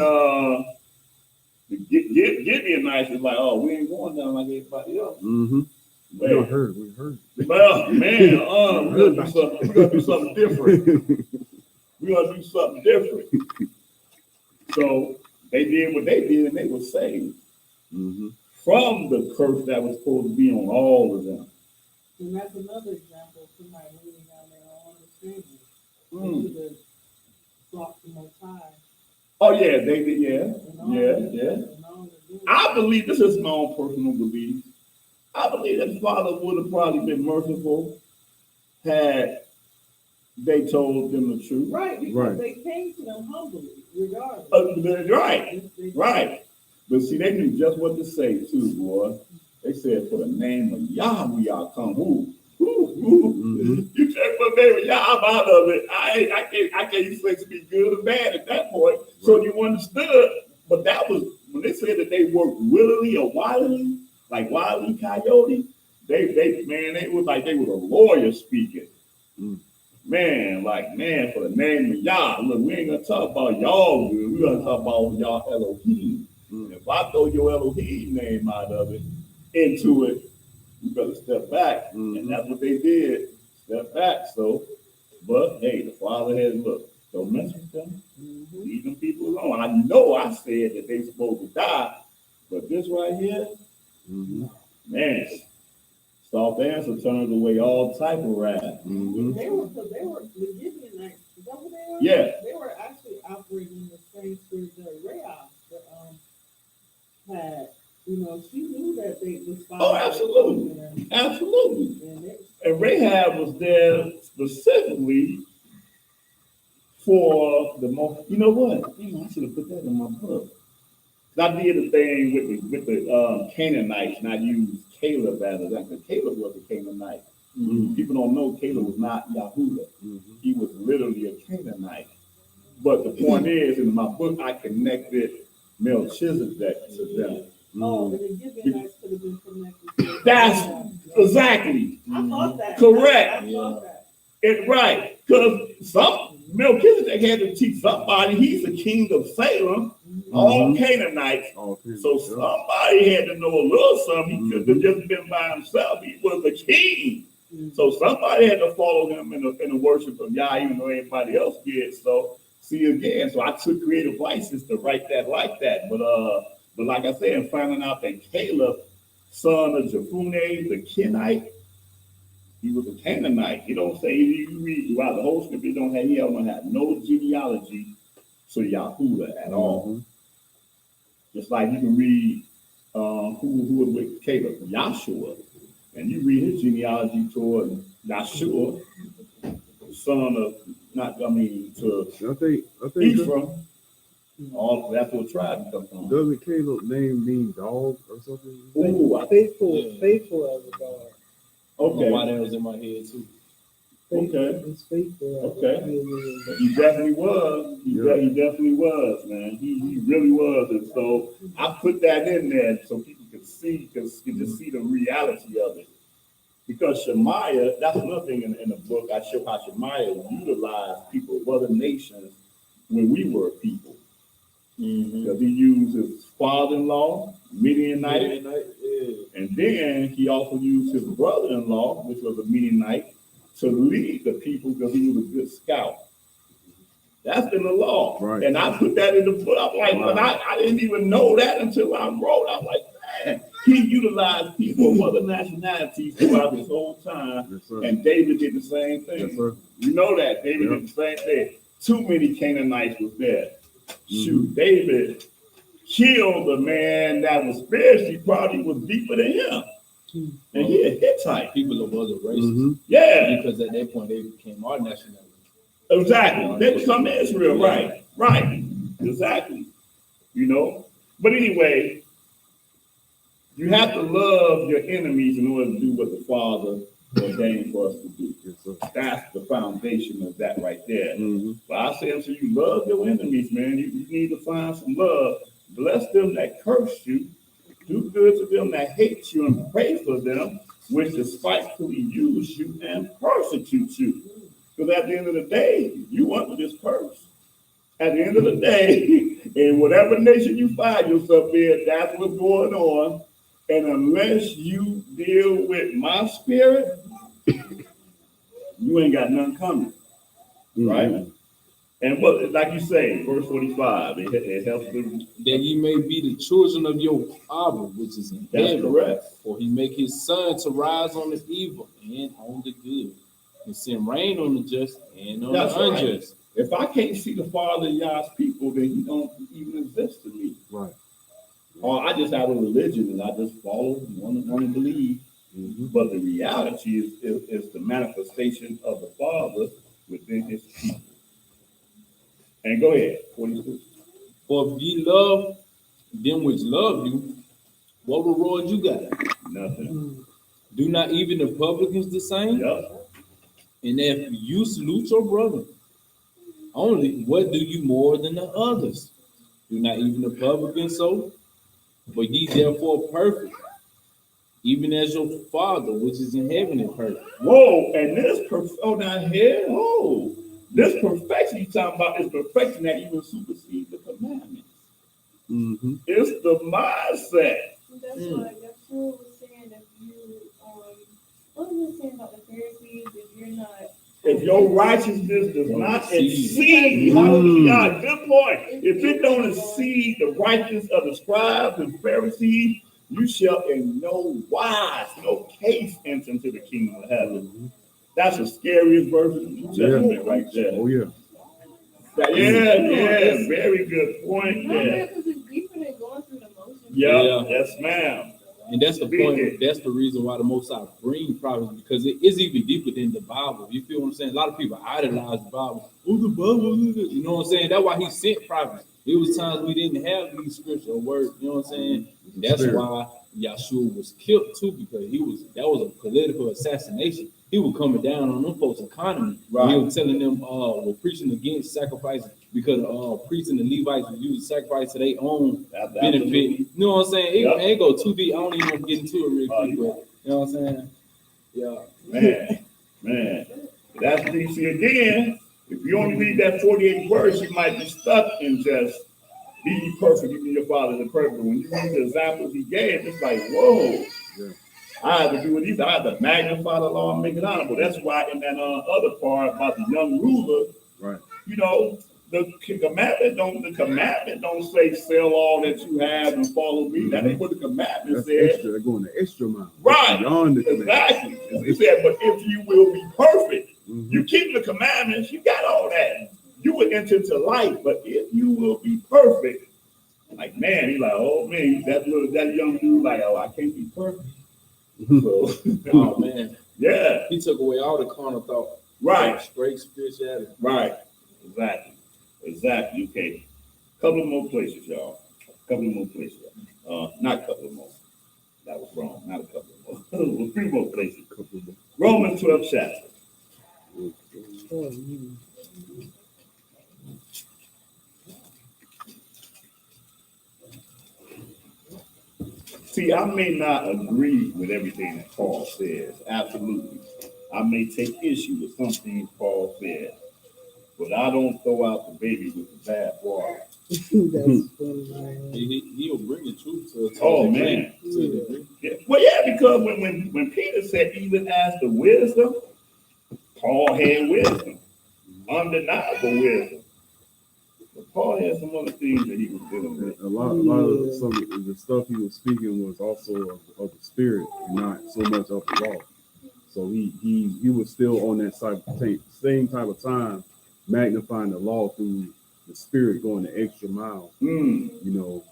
Gibeonites was like, oh, we ain't going down like everybody else. Mm-hmm. We heard. Well, man, we're gonna do something different. We're gonna do something different. So they did what they did, and they were saved from the curse that was supposed to be on all of them. And that's another example of somebody leaning on their own understanding. They should have sought the Most High. Oh yeah, they did. Yeah. I believe this is my own personal belief. I believe that the Father would have probably been merciful had they told them the truth. Right, because they came to them humbly, regardless. Right. But see, they knew just what to say too, boy. They said, for the name of Yahweh, I'll come. You check my name of Yah, I'm out of it. I can't even speak good or bad at that point. So you understood, but that was when they said that they worked willingly or wildly, like Wile E. Coyote. They was like they were a lawyer speaking. Man, for the name of Yah. Look, we ain't gonna talk about y'all good. We're gonna talk about y'all Elohim. If I throw your Elohim name out of it, into it, you better step back. And that's what they did. Step back. So, but hey, the Father has look, don't mess with them. Leave them people alone. I know I said that they supposed to die, but this right here, man, soft answer turns away all type of wrath. They were the Gibeonites. Is that what they were? Yeah. They were actually operating the same spirit that Rahab had. You know, she knew that they despised. Oh, absolutely. And Rahab was there specifically for the most. You know what? I should have put that in my book. I did the thing with the Canaanites, and I used Caleb as that because Caleb was a Canaanite. People don't know Caleb was not Yahudah. He was literally a Canaanite. But the point is, in my book, I connected Melchizedek to them. Oh, and the Gibeonites could have been connected. That's exactly. I thought that. Correct. I thought that. Right. Because Melchizedek had to teach somebody. He's the king of Salem, all Canaanites. So somebody had to know a little something. He couldn't have just been by himself. He was the king. So somebody had to follow him in the worship of Yah, even though everybody else did. So see again. So I took creative license to write that like that. But like I said, finding out that Caleb, son of Jephunneh, the Kenite, he was a Canaanite. You don't say, you read throughout the whole scripture, he don't have no genealogy to Yahudah at all. Just like you can read who was with Caleb, Joshua, and you read his genealogy toward Joshua, son of, I think Ephraim. All that's what tribe comes from. Doesn't Caleb name mean dog or something? Faithful as a dog. Okay. Why that was in my head too. Okay. He's faithful. Okay. Yeah. He definitely was. He definitely was, man. He really was. And so I put that in there so people could see, because you can see the reality of it. Because Shemaiah, that's another thing in the book. I show how Shemaiah utilized people of other nations when we were a people. Because he used his father-in-law, Midianite, and then he also used his brother-in-law, which was a Midianite, to lead the people because he was a good scout. That's in the law. Right. And I put that in the book. I'm like, Wow. but I didn't even know that until I wrote. I'm like, man, he utilized people of other nationalities throughout this whole time. Yes, sir. And David did the same thing. Yes, sir. You know that. David Yeah. did the same thing. Too many Canaanites was there. Mm-hmm. Shoot, David killed a man that was spiritually probably was deeper than him. And he a Hittite. People of other races. Mm-hmm. Yeah, Because at that point they became our nationality. exactly. They become Israel, right? Right. Exactly. You know? But anyway, you have to love your enemies in order to do what the Father ordained for us to do. Yes, sir. That's the foundation of that right there. Mm-hmm. But I say unto you, love your enemies, man. You need to find some love. Bless them that curse you. Do good to them that hate you, and pray for them which despitefully use you and persecute you. Because at the end of the day, you under this curse. At the end of the day, in whatever nation you find yourself in, that's what's going on. And unless you deal with my spirit, you ain't got nothing coming. Right? And what, like you say, verse 45, it helps them. That ye may be the children of your Father which is in That's heaven. correct. For he make his sun to rise on the evil and on the good, and send rain on the just and on That's the right. unjust. If I can't see the Father in y'all's people, then he don't even exist to me. Right. Or I just have a religion and I just follow, want to believe. Mm-hmm. But the reality is the manifestation of the Father within his people. And go ahead, 42. For if ye love them which love you, what reward you got? Nothing. Do not even the publicans the same? Yep. And if you salute your brother only, what do you more than the others? Do not even the publicans so? But ye therefore perfect, even as your Father which is in heaven is perfect. Whoa, and this down here, this perfection he's talking about is perfection that even supersedes the commandments. Mm-hmm. It's the mindset. That's why Yeshua was saying that you, what was he saying about the Pharisees, if you're not. If your righteousness does not exceed, Mm. hallelujah, good point. If it don't exceed the righteousness of the scribes and Pharisees, you shall in no wise, no case enter into the kingdom of heaven. That's the scariest verse in the New Testament right there. Oh, yeah. Yeah, very good point there. Because it's deeper than going through the motions. Yeah, yes, ma'am. And that's the point. That's the reason why the Most High bring prophets, because it is even deeper than the Bible. You feel what I'm saying? A lot of people idolize the Bible. Oh, the Bible, you know what I'm saying? That's why he sent prophets. It was times we didn't have these scriptural words. You know what I'm saying? That's why Yeshua was killed too, because that was a political assassination. He was coming down on them folks' economy. Right. He was telling them, we're preaching against sacrifices because priests and the Levites were using sacrifice to their own benefit. You know what I'm saying? It ain't go too deep. I don't even want to get into it real quick, but you know what I'm saying? Yeah. Man, that's DC again. If you only read that 48 verse, you might be stuck in just be ye perfect, even your Father is perfect. When you read the examples he gave, it's like, whoa. Yeah. I had to do it either. I had to magnify the law and make it honorable. That's why in that other part about the young ruler, Right. you know, the commandment don't say sell all that you have and follow me. That ain't what the commandment That's says. extra. They're going the extra mile. Right. Beyond the commandment. Exactly. It said, but if you will be perfect, Mm-hmm. you keep the commandments, you got all that. You will enter into life, but if you will be perfect, like man, he's like, oh man, that young dude, like, oh, I can't be perfect. So, Oh man, yeah, he took away all the carnal thought. right, Straight spirituality. right, exactly. Okay, couple more places, y'all. Couple more places. Not a couple more. That was wrong. Not a couple more. A few more places. Romans 12 chapter. important. See, I may not agree with everything that Paul says, absolutely. I may take issue with some things Paul said, but I don't throw out the baby with the bad water. That's funny, man. He'll bring the truth to Oh, a degree. man. To a degree. Yeah. Well, yeah, because when Peter said, even as the wisdom, Paul had wisdom, undeniable wisdom. But Paul had some other things that he was dealing with. A lot of some of the stuff he was speaking was also of the spirit, not so much of the law. So he was still on that same type of time, magnifying the law through the spirit, going the extra mile. Mm. You know,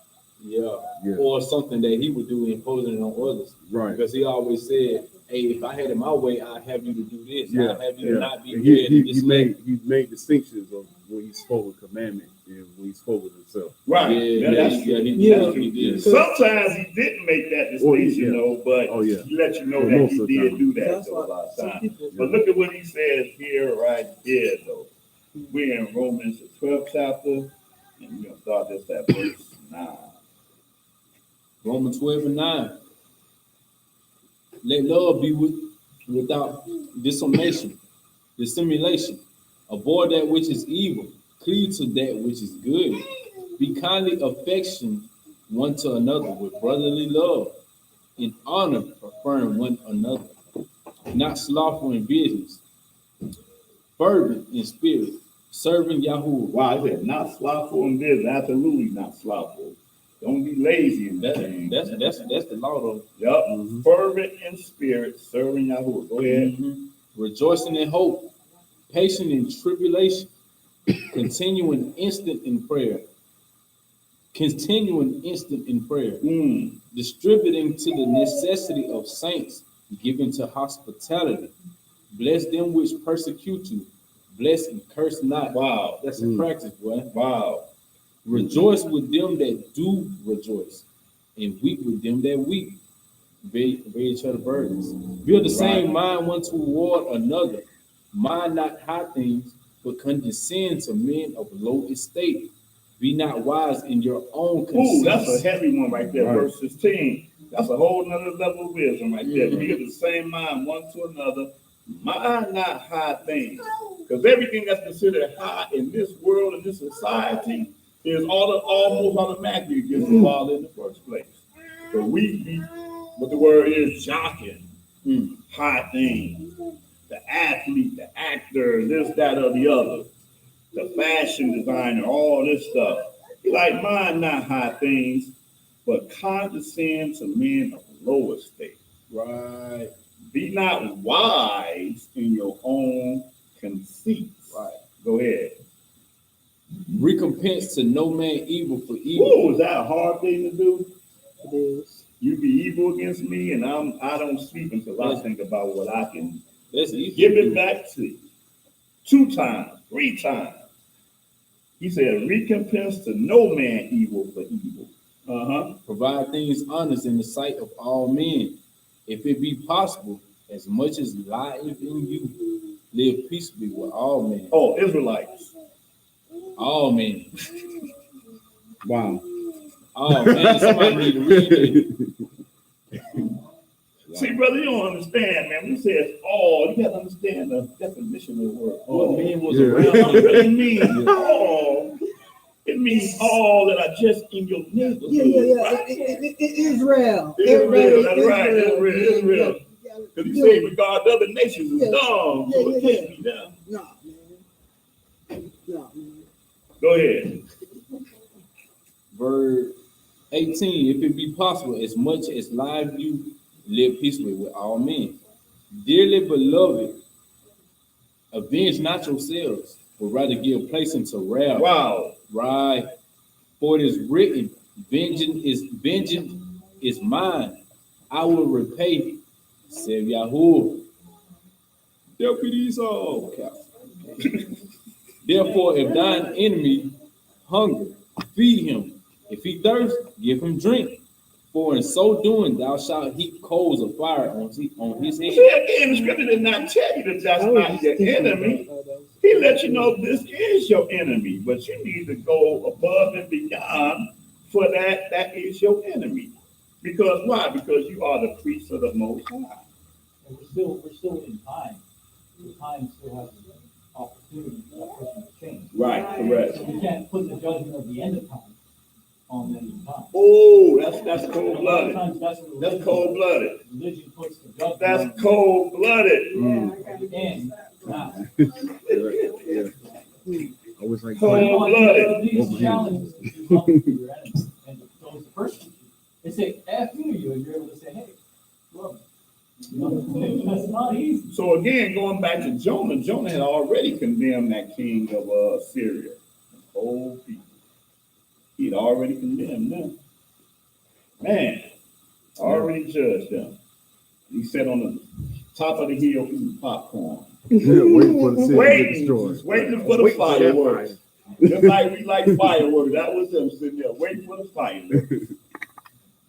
Yeah. Or something that he would do, imposing it on others. right? Because he always said, "Hey, if I had it my way, I'd have you to do this. Yeah, I'd have you to not be And read in he this way." made distinctions of when he spoke with commandment and when he spoke with himself. Right. That's true. Yeah. He did. Sometimes he didn't make that distinction, though, but he let you know But that most he of the did time. do that That's though, a why lot of some times. people. But look at what he says here, right here, though. We're in Romans, the 12th chapter, and we're going to start this at verse 9. Romans 12:9. Let love be without dissimulation. Avoid that which is evil. Cleave to that which is good. Be kindly affectioned one to another with brotherly love. In honor, preferring one another. Not slothful in business. Fervent in spirit. Serving Yahuwah. Wow, he said, not slothful in business, absolutely not slothful. Don't be lazy in that thing. That's the law though. Yep. Fervent in spirit, serving Yahuwah. Go ahead. Rejoicing in hope, patient in tribulation, continuing instant in prayer, distributing to the necessity of saints, giving to hospitality. Bless them which persecute you. Bless and curse not. Wow. That's a practice, boy. Wow. Rejoice with them that do rejoice, and weep with them that weep. Bear each other burdens. Build the same mind one toward another. Mind not high things, but condescend to men of low estate. Be not wise in your own Ooh, that's a conceits. heavy one right there, Right. verse 16. That's a whole nother level of wisdom right there. Be of the same mind one to another. Mind not high things. Because everything that's considered high in this world, in this society, is almost automatically against the law in the first place. So we be, what the word is, jocking high things. The athlete, the actor, this, that, or the other. The fashion designer, all this stuff. He like, mind not high things, but condescend to men of low estate. Right. Be not wise in your own conceits. Right. Go ahead. Recompense to no man evil for evil. Ooh, is that a hard thing to do? It is. You be evil against me, and I don't sleep until I think about what I can That's easy. give to it do. back to you. 2 times, 3 times. He said, recompense to no man evil for evil. Provide things honest in the sight of all men. If it be possible, as much as lieth in you, live peaceably with all men. Oh, Israelites. All men. Wow. Oh man, somebody need to read it. See, brother, you don't understand, man. When it says all, you got to understand the definition of the word all. What men was Yeah. It around don't him. really mean all. It means all that are just in your neighborhood. Yeah. Right? Israel. Israel, that's right. Israel. Yeah. Because he said regard other nations as Yeah. dumb, so it Yeah. can't be them. Nah, man. Go ahead. Verse 18, if it be possible, as much as live you, live peacefully with all men. Dearly beloved, avenge not yourselves, but rather give place unto wrath. Wow. Right. For it is written, vengeance is mine. I will repay, said Yahuwah. Deputy Esau. Okay. Therefore, if thine enemy hunger, feed him. If he thirst, give him drink. For in so doing, thou shalt heap coals of fire on his head. See, again, the scripture did not tell you that that's not your enemy. let you know this is your enemy, but you need to go above and beyond for that. That is your enemy. Because why? Because you are the priest of the Most High. And we're still in time. The time still has opportunity for that person to change. Right, correct. So we can't put the judgment of the end of time on them in time. Oh, that's cold A lot of blooded. times that's what religion That's cold blooded. Religion puts the judgment. That's cold blooded. And now. Yeah. I was like, Cold-blooded. These challenges to do something for your enemy. And those the person, they say, after you, and you're able to say, hey, love me. You know, that's not easy. So again, going back to Jonah, Jonah had already condemned that king of Syria, the whole people. He'd already condemned them. Man, already judged them. He sat on the top of the hill eating popcorn. yeah, waiting for the city to get Waiting, destroyed. just waiting for the fireworks. Just like we like fireworks. That was him sitting there waiting for the fireworks.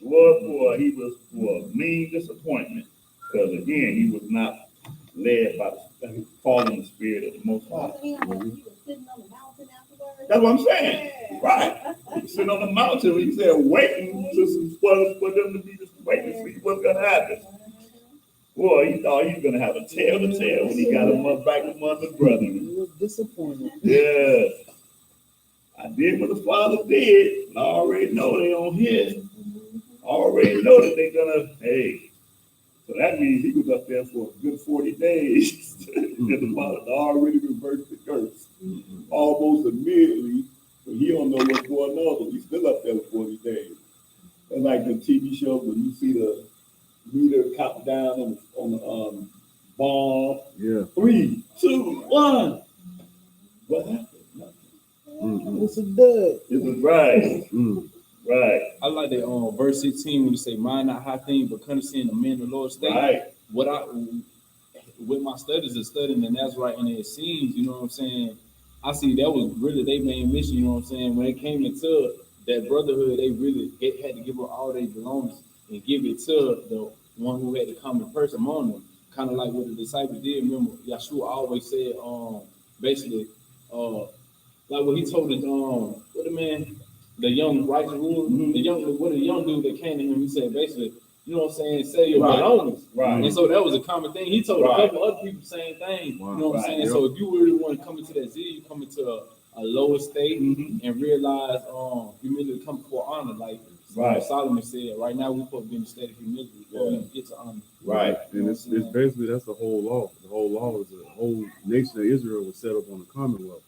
Boy, he was for a mean disappointment. Because again, he was not led by the fallen spirit of the Most High. Wasn't he like he was sitting on the mountain afterwards? That's what I'm saying. Right. He was sitting on the mountain, he said, waiting for them to be just waiting to see what's gonna happen. Boy, he thought he was gonna have a tale to tell when he got him up back among the brethren. He was disappointed. Yeah. I did what the Father did. And I already know they on his. I already know that they're gonna, hey. So that means he was up there for a good 40 days. And the Father already reversed the curse. Almost immediately, but he don't know what's going on, but he's still up there for 40 days. And like the TV show when you see the meter count down on the bomb. Yeah. 3, 2, 1. What happened? Nothing. It's a dud. It was right. Right. I like that verse 16 when you say, mind not high things, but understand the man of the Lord state. Right. What I with my studies and studying the Nazarite and their scenes, you know what I'm saying? I see that was really their main mission, you know what I'm saying? When they came into that brotherhood, they really had to give up all their belongings and give it to the one who had to come in person among them. Kind of like what the disciples did. Remember, Yeshua always said, basically, like what he told what the man, the young righteous ruler, the young dude that came to him, he said basically, you know what I'm saying, sell your belongings. Right. And so that was a common thing. He told Right. a couple other people the same thing. Wow. You know what I'm Right. saying? Yep. So if you really want to come into that zeal, you come into a lower state and realize humility come before honor. Like Right. Solomon said, right now we're supposed to be in a state of humility before we get to honor. Right. And it's basically, that's the whole law. The whole law is the whole nation of Israel was set up on the Commonwealth.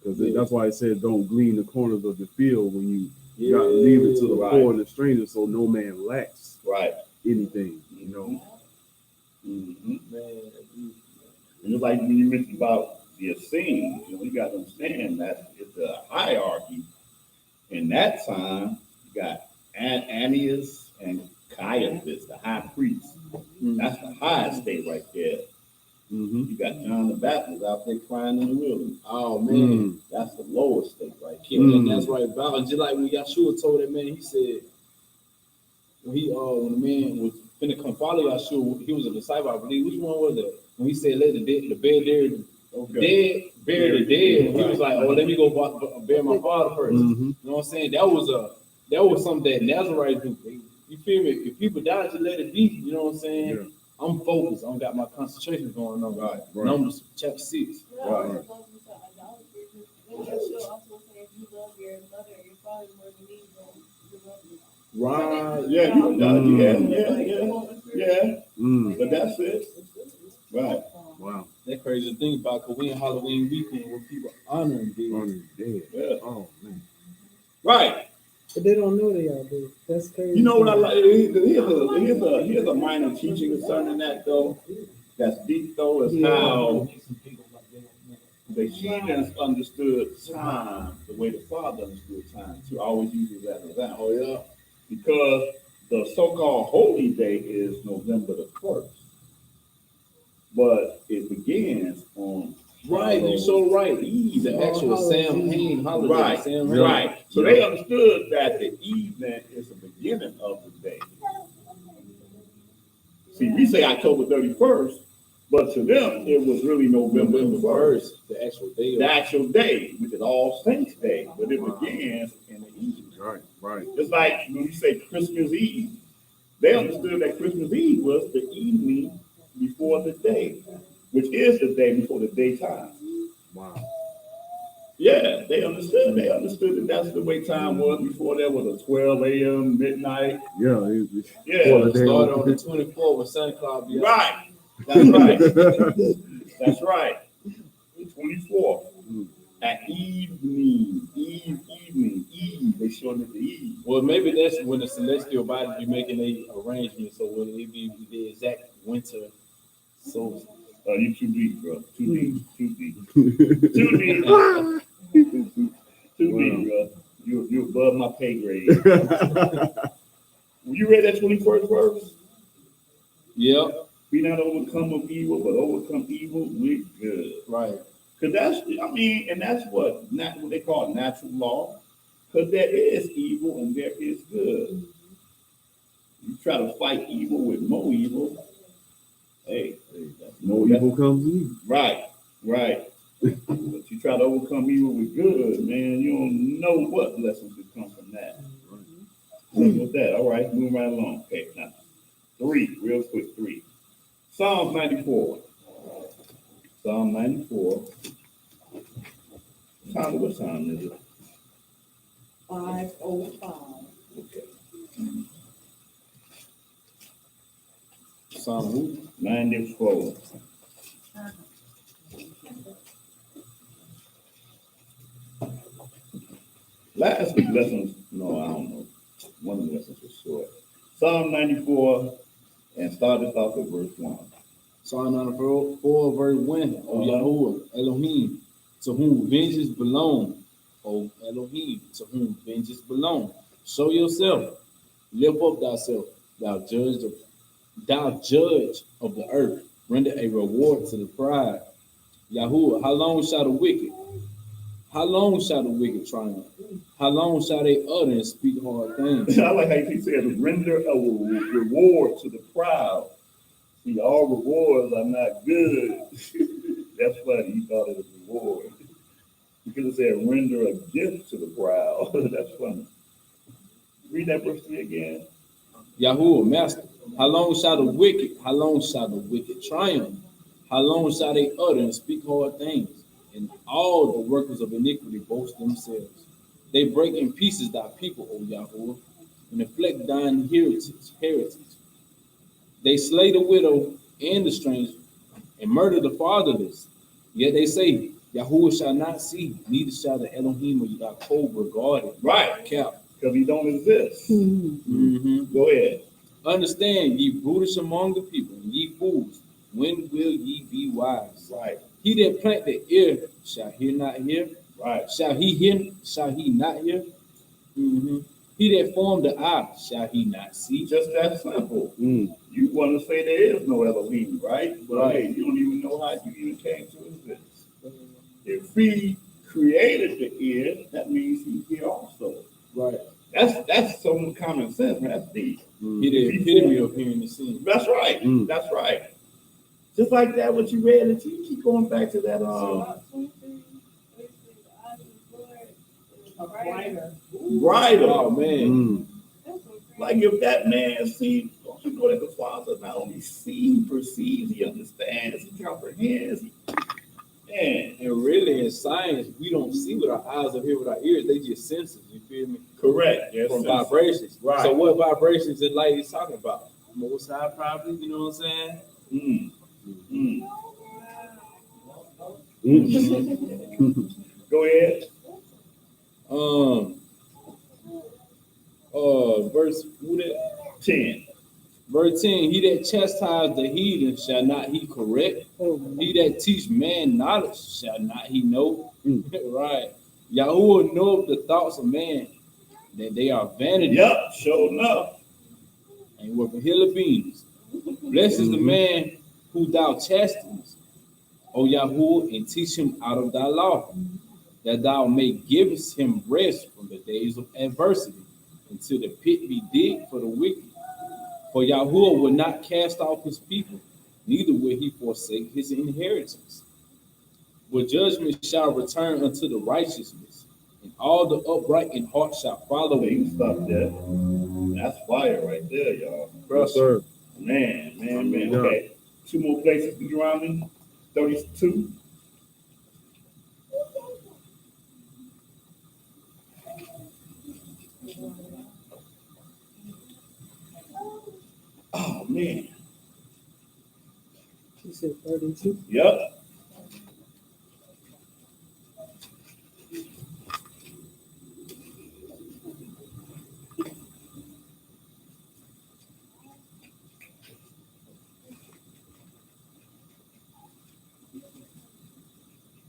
Because that's why it said, don't glean the corners of the field when you got to leave it to the Right. poor and the stranger so no man lacks Right. anything, you know. Mm-hmm. Man, And it's like when you mentioned about the Essenes, you got to understand that it's a hierarchy. In that time, you got Ananias and Caiaphas, the high priest. That's the highest state right there. Mm-hmm. You got John the Baptist out there crying in the wilderness. oh man. That's the lowest state right there. Keeping that Nazarite vow. And just like when Yeshua told that man, he said, when the man was finna come follow Yeshua, he was a disciple, I believe. Which one was it? When he said, let the bed there, dead, bury the dead. And he was like, oh, let me go bury my father first. Mm-hmm. You know what I'm saying? That was something that Nazarite do. You feel me? If people die, just let it be. You know what I'm saying? Yeah. I'm focused. I don't got my concentration going on. Right. Numbers chapter 6. Right. Right. Yeah, yeah. Mm. But that's it. Right. Wow. That crazy thing about because we in Halloween weekend where people honoring dead. On his dead. Yeah. Oh, man. Right. But they don't know they are dead. That's crazy. You know what I like? Here's a minor teaching concerning that though. That's deep though, is how the heathens understood time the way the Father understood time. He always uses that as an example. Oh yeah. Because the so-called holy day is November the 1st. But it begins on Right, you're so right. The actual Samhain holiday. Right, Samhain. right. So they understood that the evening is the beginning of the day. See, we say October 31st, But to them, it was really November November the 1st, the actual day. the actual day, which is All Saints Day, but it begins in the evening. Right, right. Just like when we say Christmas Eve, they understood that Christmas Eve was the evening before the day, which is the day before the daytime. Wow. Yeah, they understood. They understood that that's the way time was before there was a 12 a.m. midnight. Yeah. Yeah, So it started on the 24th with Santa Claus. Be out. right. That's right. That's right. 24th at evening, eve. They showing it the eve. Well, maybe that's when the celestial bodies be making a arrangement. So will it be the exact winter solstice? You too deep, bro. Too deep. Too deep. Too deep. Too deep, bro. You above my pay grade. You read that 21st verse? Yep. Be not overcome of evil, but overcome evil with good. Right. Because and that's what they call natural law. Because there is evil and there is good. You try to fight evil with more evil. Hey, that's No evil comes in. right. But you try to overcome evil with good, man. You don't know what blessings will come from that. So with that, all right, moving right along. Okay, now 3, real quick, 3. Psalms 94. Psalm 94. What time is it? 5:05. Okay. Psalm who? 94. Last week lessons, no, I don't know. One of the lessons was short. Psalm 94, and started off at verse 1. Psalm 94, verse 1. O Yahuwah, Elohim, to whom vengeance belong. O Elohim, to whom vengeance belong. Show yourself. Lift up thyself, thou judge of the earth. Render a reward to the pride. Yahuwah, how long shall the wicked triumph? How long shall they utter and speak hard things? I like how he said, render a reward to the proud. See, all rewards are not good. That's funny. He thought it was a reward. You could have said, render a gift to the proud. That's funny. Read that verse 3 again. Yahuwah, Master, how long shall the wicked triumph? How long shall they utter and speak hard things? And all the workers of iniquity boast themselves. They break in pieces thy people, O Yahuwah, and afflict thine heritage. They slay the widow and the stranger, and murder the fatherless. Yet they say, Yahuwah shall not see, neither shall the Elohim of Yaakov regard it. Right. Cap. Because he don't exist. Mm-hmm. Go ahead. Understand, ye brutish among the people, and ye fools, when will ye be wise? Right. He that plant the ear shall he not hear? Right. Shall he not hear? Mm-hmm. He that formed the eye, shall he not see? Just that simple. You want to say there is no Elohim, right? But hey, you don't even know how you even came to exist. If he created the ear, that means he's here also. Right. That's some common sense, man. That's deep. He the epitome of hearing the scene. That's right. That's right. Just like that, what you read, and you keep going back to that. Brighter. Oh man. Like if that man sees, don't you know that the Father not only sees, he perceives, he understands, he comprehends. Man. And really in science, we don't see with our eyes or hear with our ears, they just senses, you feel me? Correct. Yes, From vibrations. Right. So what vibrations and light is talking about? Most high probably, you know what I'm saying? Go ahead. Verse 10. Verse 10, he that chastise the heathen shall not he correct. He that teach man knowledge shall not he know. Right. Yahuwah knoweth the thoughts of man, that they are vanity. Yep, sure enough. And work a hill of beans. Blessed is the man who thou chastenest, O Yahuwah, and teach him out of thy law, that thou may give him rest from the days of adversity, until the pit be digged for the wicked. For Yahuwah will not cast off his people, neither will he forsake his inheritance. For judgment shall return unto the righteousness, and all the upright in heart shall follow So it. you can stop that. That's fire right there, y'all. Yes, sir. Man. Yeah. Okay. 2 more places, Deuteronomy 32. Oh man. She said 32. Yep.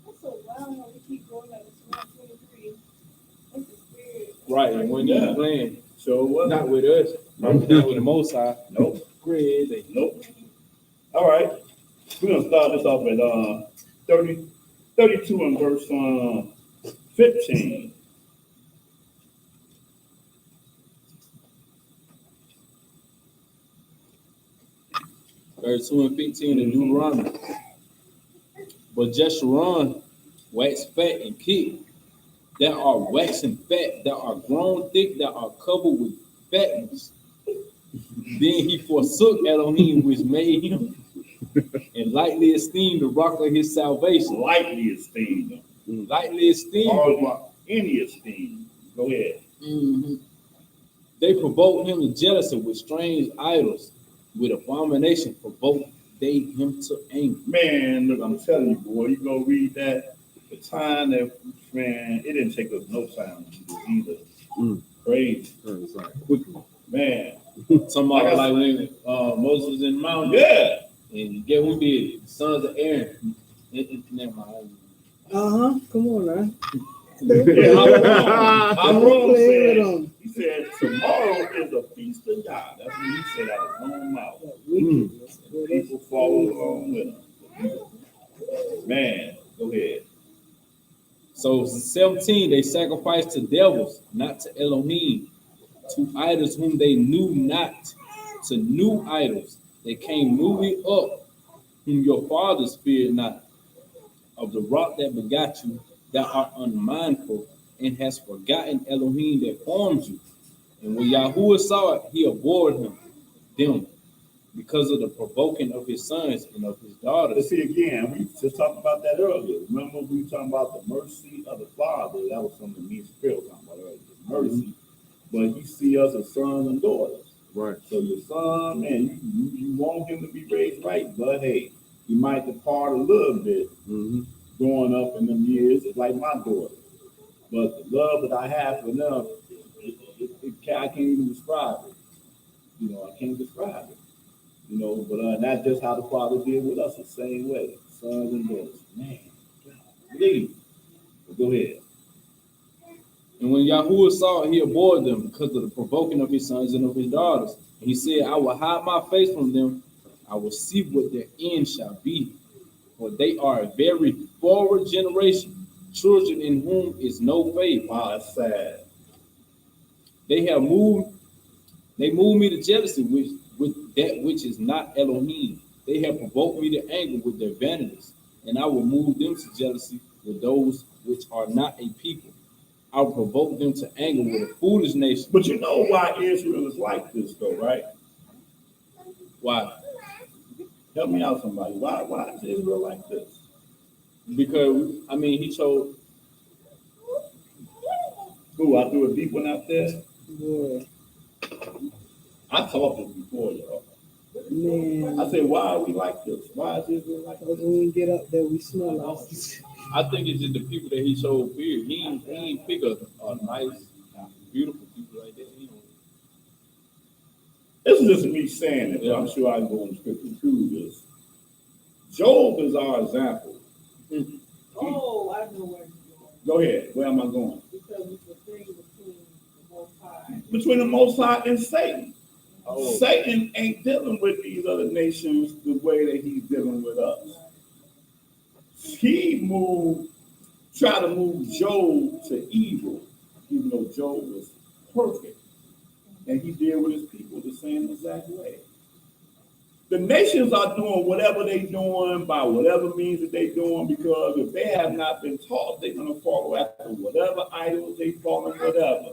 That's so wild how we keep going like it's 123. That's the spirit. Right, and when Yeah. you're playing, So what? not with us, not with the Most High, Nope. great day. Nope. All right. We're gonna start this off at 32 and verse 15. Verse 2 and 15 in Deuteronomy. But Jeshurun waxed fat and kick, that are waxing fat, that are grown thick, that are covered with fatness. Then he forsook Elohim, which made him, and lightly esteemed the rock of his salvation. Lightly esteemed them. Lightly esteemed the Or rock. any esteem. Go ahead. Mhm. They provoked him to jealousy with strange idols, with abomination provoked they him to anger. Man, look, I'm telling you, boy, you go read that. The time that, man, it didn't take us no time to do this either. Mm. Crazy. It's like quickly. Man. Somebody Like I like when Moses was in the mountain, Yeah. and get who did it? The sons of Aaron. Never mind. Come on now. Yeah, Don't play with said, them. he said, tomorrow is a feast of God. That's what he said out of his own mouth. That wickedness. Boy, that's People follow along with him. Man, go ahead. So 17, they sacrificed to devils, not to Elohim, to idols whom they knew not, to new idols. They came newly up, whom your fathers feared not, of the rock that begot you, that are unmindful, and has forgotten Elohim that formed you. And when Yahuwah saw it, he abhorred them, because of the provoking of his sons and of his Let's daughters. see again. We just talked about that earlier. Remember we were talking about the mercy of the Father. That was something me and Spirit were talking about earlier. Mercy. But you see us as sons and daughters. Right. So your son, man, you want him to be raised right, but hey, he might depart a little bit growing up in them years. It's like my daughter. But the love that I have for them, I can't even describe it. You know, I can't describe it. You know, but that's just how the Father did with us, the same way. Sons and daughters. Man, leave. But go ahead. And when Yahuwah saw it, he abhorred them because of the provoking of his sons and of his daughters. And he said, I will hide my face from them. I will see what their end shall be. For they are a very forward generation, children in whom is no faith. Wow, that's sad. They moved me to jealousy with that which is not Elohim. They have provoked me to anger with their vanities, and I will move them to jealousy with those which are not a people. I will provoke them to anger with a foolish nation. But you know why Israel is like this, though, right? Why? Help me out, somebody. Why is Israel like this? Because, I mean, he chose. Ooh, I threw a deep one out there. Boy, I talked this before, y'all. man. I said, why are we like this? Why is Israel like Because this? when we get up there, we smell like this. I think it's just the people that he chose fear. He ain't pick a nice, beautiful people like that. You know. This is just me saying it, but I'm sure I can go in scripture and prove this. Job is our example. Oh, I know where you're going. Go ahead. Where am I going? Because it's the thing between the Most High. Between the Most High and Satan. Oh. Satan ain't dealing with these other nations the way that he's dealing with us. He tried to move Job to evil, even though Job was perfect. And he dealt with his people the same exact way. the nations are doing whatever they're doing by whatever means that they're doing, because if they have not been taught, they're going to follow after whatever idols they follow, whatever.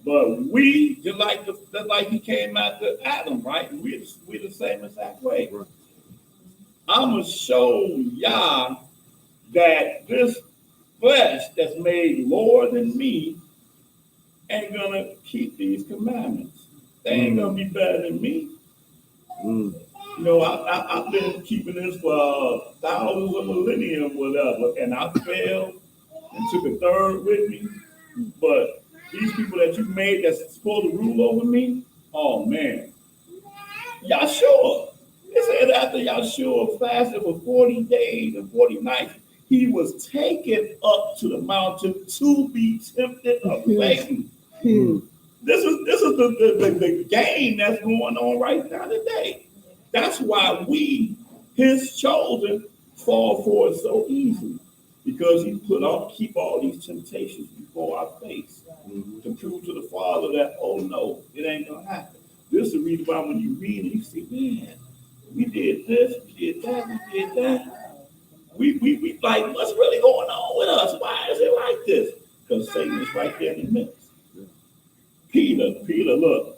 But we, just like he came after Adam, right? We're the same exact way. Right. I'm going to show Yah that this flesh that's made lower than me ain't going to keep these commandments. They ain't going to be better than me. Mm. You know, I've been keeping this for thousands of millennia, whatever, and I failed and took a third with me. But these people that you made that's supposed to rule over me, oh man. Yahshua. It said after Yahshua fasted for 40 days and 40 nights, he was taken up to the mountain to be tempted of Satan. This is the game that's going on right now today. That's why we, his chosen, fall for it so easily, because he keep all these temptations before our face to prove to the Father that, oh no, it ain't gonna happen. This is the reason why when you read it, you see, man, we did this, we did that, we did that. We like, what's really going on with us? Why is it like this? Because Satan is right there in the midst. Peter, look.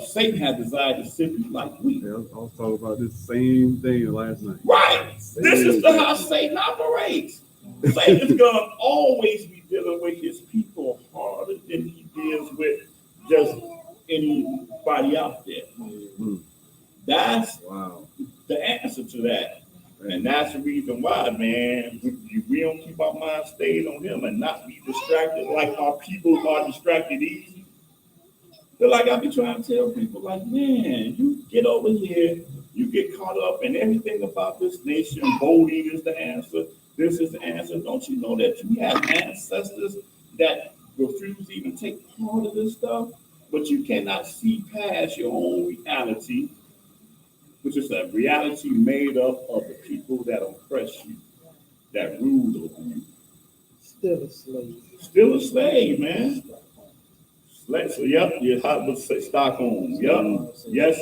Satan had desired to sift you like wheat. Yeah, I was talking about this same thing last night. Right. This is how Satan operates. Satan is going to always be dealing with his people harder than he deals with just anybody out there. That's the answer to that. And that's the reason why, man, we don't keep our mind stayed on him and not be distracted like our people are distracted easy. But like I be trying to tell people, like, man, you get over here, you get caught up in everything about this nation. Voting is the answer. This is the answer. Don't you know that you have ancestors that refuse to even take part of this stuff? But you cannot see past your own reality, which is a reality made up of the people that oppress you, that rule over you. Still a slave. Still a slave, man. So, yep, you have to say Stockholm. Yep. Yes.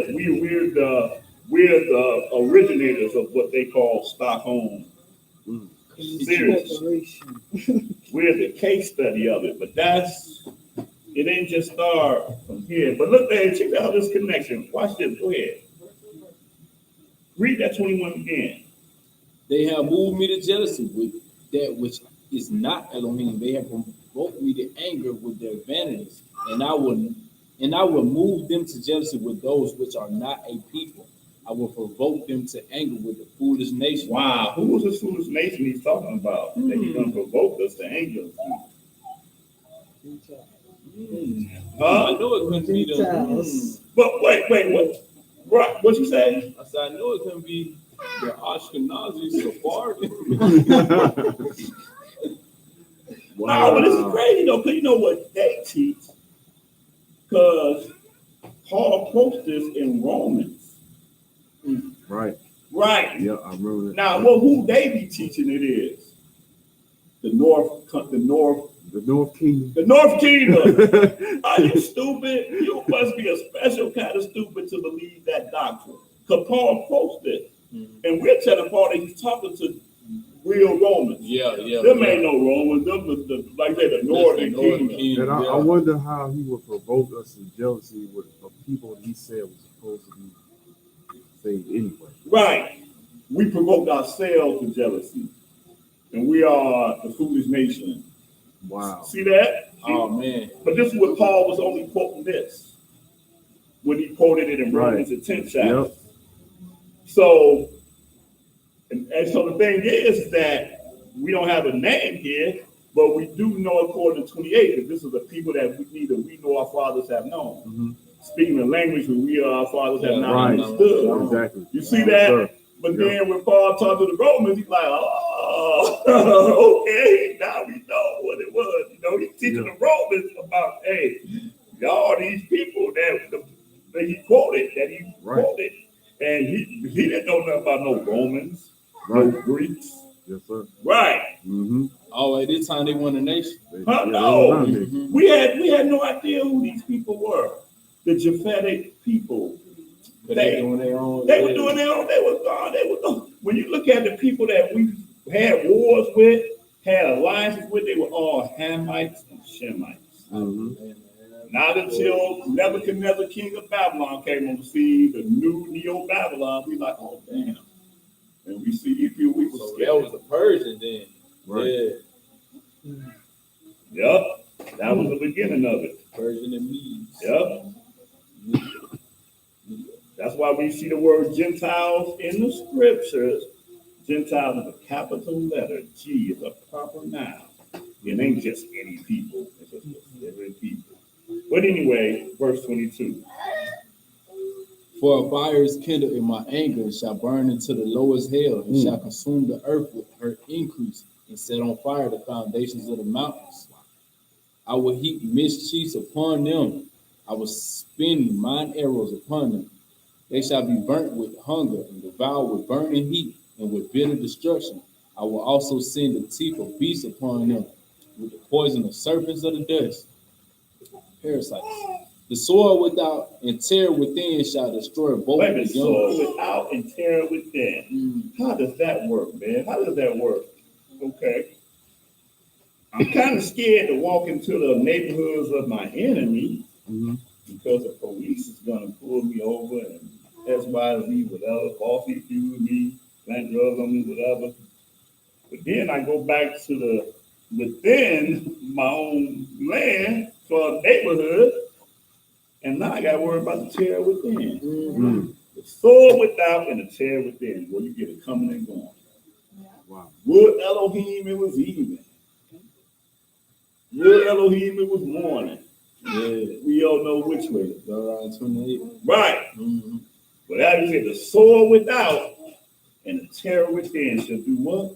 We're the originators of what they call Stockholm. Serious. We're the case study of it, but it ain't just start from here. But look there, check out this connection. Watch this. Go ahead. Read that 21 again. They have moved me to jealousy with that which is not Elohim. They have provoked me to anger with their vanities, and I will move them to jealousy with those which are not a people. I will provoke them to anger with the foolish nation. Wow, who was this foolish nation he's talking about? That he's going to provoke us to anger. I know it couldn't be the. But wait, what? Right, what you say? I said I know it couldn't be the Ashkenazi Sephardi. Wow, but this is crazy though, because you know what they teach? Because Paul quotes this in Romans. Right. Yeah, I remember that. Now, well, who they be teaching it is? The North Kingdom. The North Kingdom. Are you stupid? You must be a special kind of stupid to believe that doctrine. Because Paul quotes this. And we're telling Paul that he's talking to real Romans. Yeah. Them ain't no Romans. Them, like they're the Northern Kingdom. And I wonder how he would provoke us to jealousy with a people he said was supposed to be saved anyway. Right. We provoked ourselves to jealousy. And we are the foolish nation. Wow. See that? Oh, man. But this is what Paul was only quoting this. When he quoted it in Romans, the 10th chapter. Yep. So, and so the thing is that we don't have a name here, but we do know according to 28 that this is the people that we know our fathers have known. Mm-hmm. Speaking the language that we our fathers have not Right. understood. Exactly. You see that? Sure. But then when Paul talked to the Romans, he's like, oh, okay, now we know what it was. You know, he's teaching the Romans about, hey, all these people that he quoted, and he didn't know nothing about no Romans, no Greeks. Yes, sir. Right. Mm-hmm. Oh, at this time they won the nation. No. We had no idea who these people were. The Japhetic people. But they doing their own. They were doing their own. They were gone. They were gone. When you look at the people that we had wars with, had alliances with, they were all Hamites and Shemites. Not until Nebuchadnezzar, king of Babylon, came on the scene, the new Neo-Babylon, we like, oh, damn. And we see Ethiopia, we were So scared. that was the Persian then. Right. Yeah, Yep, that was the beginning of it. Persian and Medes. Yep. That's why we see the word Gentiles in the scriptures. Gentiles is a capital letter. G is a proper noun. It ain't just any people. It's just specific people. But anyway, verse 22. For a fire is kindled in my anger, and shall burn into the lowest hell, and shall consume the earth with her increase, and set on fire the foundations of the mountains. I will heap mischiefs upon them. I will spin mine arrows upon them. They shall be burnt with hunger, and devoured with burning heat, and with bitter destruction. I will also send the teeth of beasts upon them, with the poison of serpents of the dust. Parasites. The sword without and terror within shall destroy both Wait a the minute, young. sword without and terror within. How does that work, man? How does that work? Okay. I'm kind of scared to walk into the neighborhoods of my enemy because the police is going to pull me over and SYZ, whatever, falsely accuse me, plant drugs on me, whatever. But then I go back to the within my own land, so neighborhood, and now I got to worry about the terror within. The sword without and the terror within. Well, you get it coming and going. Wow. Would Elohim, it was evening. Would Elohim, it was morning. Yeah, We all know which way. around 28. Right. Mhm. But as you said, the sword without and the terror within shall do what?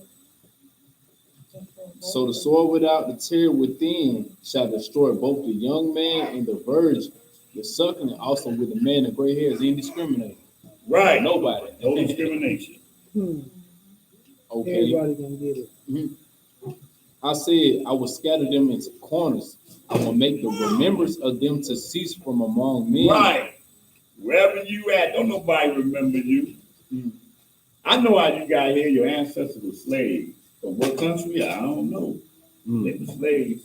So the sword without, the terror within, shall destroy both the young man and the virgin, the suckling, and also with the man of gray hairs, indiscriminate. Right. Nobody. No discrimination. Okay. Everybody gonna get it. I said, I will scatter them into corners. I will make the remembrance of them to cease from among men. Right. Wherever you at, don't nobody remember you. I know how you got here. Your ancestors were slaves. From what country? I don't know. They were slaves.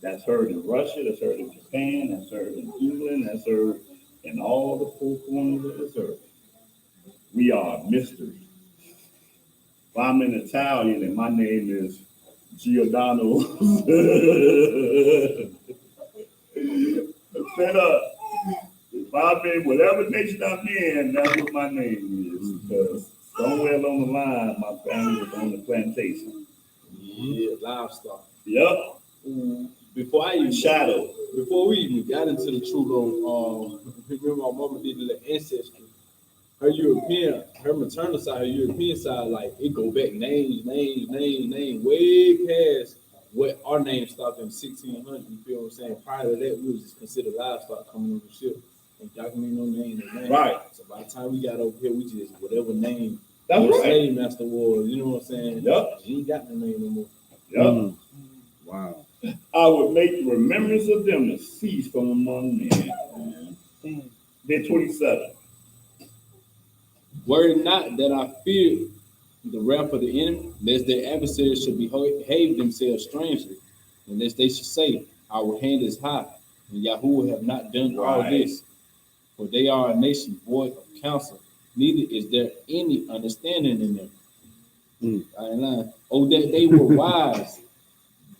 That's heard in Russia. That's heard in Japan. That's heard in England. That's heard in all the four corners of this earth. We are a mystery. If I'm an Italian and my name is Giordano, set up. If I'm in whatever nation I'm in, that's what my name is. Because somewhere along the line, my family was on the plantation. Yeah, livestock. Yep. Before I even Shadow. Before we even got into the true though, remember my mama did a little ancestry. Her maternal side, her European side, like it go back names, way past what our name stopped in 1600. You feel what I'm saying? Prior to that, we was just considered livestock coming on the ship and documenting no name. Right. So by the time we got over here, we just whatever name That's the right. slave master was. You know what I'm saying? Yep. He ain't got no name no more. Yep. Wow. I would make the remembrance of them to cease from among men. Then 27. Were it not that I fear the wrath of the enemy, lest their adversaries should behave themselves strangely, and lest they should say, our hand is high, and Yahuwah have not done all Right. this. For they are a nation void of counsel, neither is there any understanding in them. I ain't lying. Oh, that they were wise,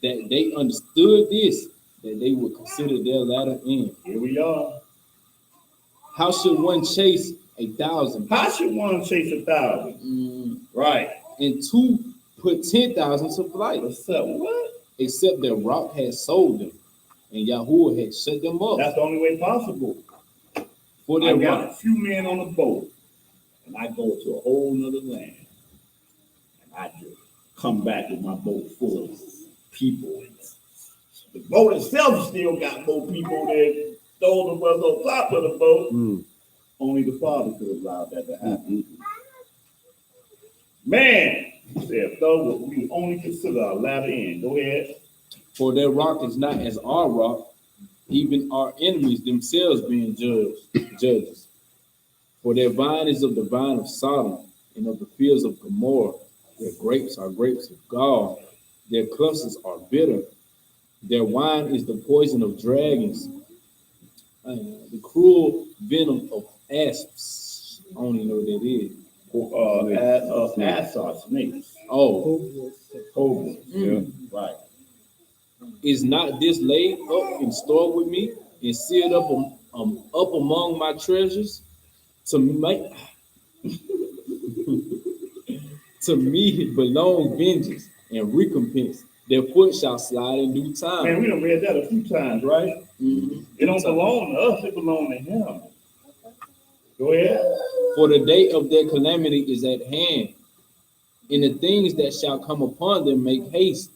that they understood this, that they would consider their latter end. Here we are. How should one chase 1,000? How should one chase 1,000? Right. And two put 10,000 to flight, What's up? What? except that Rock had sold them, and Yahuwah had shut them up. That's the only way possible. For I their got Rock. a few men on a boat, and I go to a whole nother land, and I just come back with my boat full of people. The boat itself still got more people that stole the was on top of the boat. Only the Father could have allowed that to happen. Man, he said, though we only consider our latter end. Go ahead. For their Rock is not as our Rock, even our enemies themselves being judges. For their vine is of the vine of Sodom, and of the fields of Gomorrah. Their grapes are grapes of gall. Their clusters are bitter. Their wine is the poison of dragons, the cruel venom of asps. I don't even know what that is. Ants are snakes. Oh, Cobras. Mm. Right. is not this laid up and stored with me and sealed up among my treasures? To make to me belong vengeance and recompense. Their foot shall slide in due Man, time. we done read that a few times, right? Mhm. It don't belong to us, it belong to him. Go ahead. For the day of their calamity is at hand, and the things that shall come upon them make haste.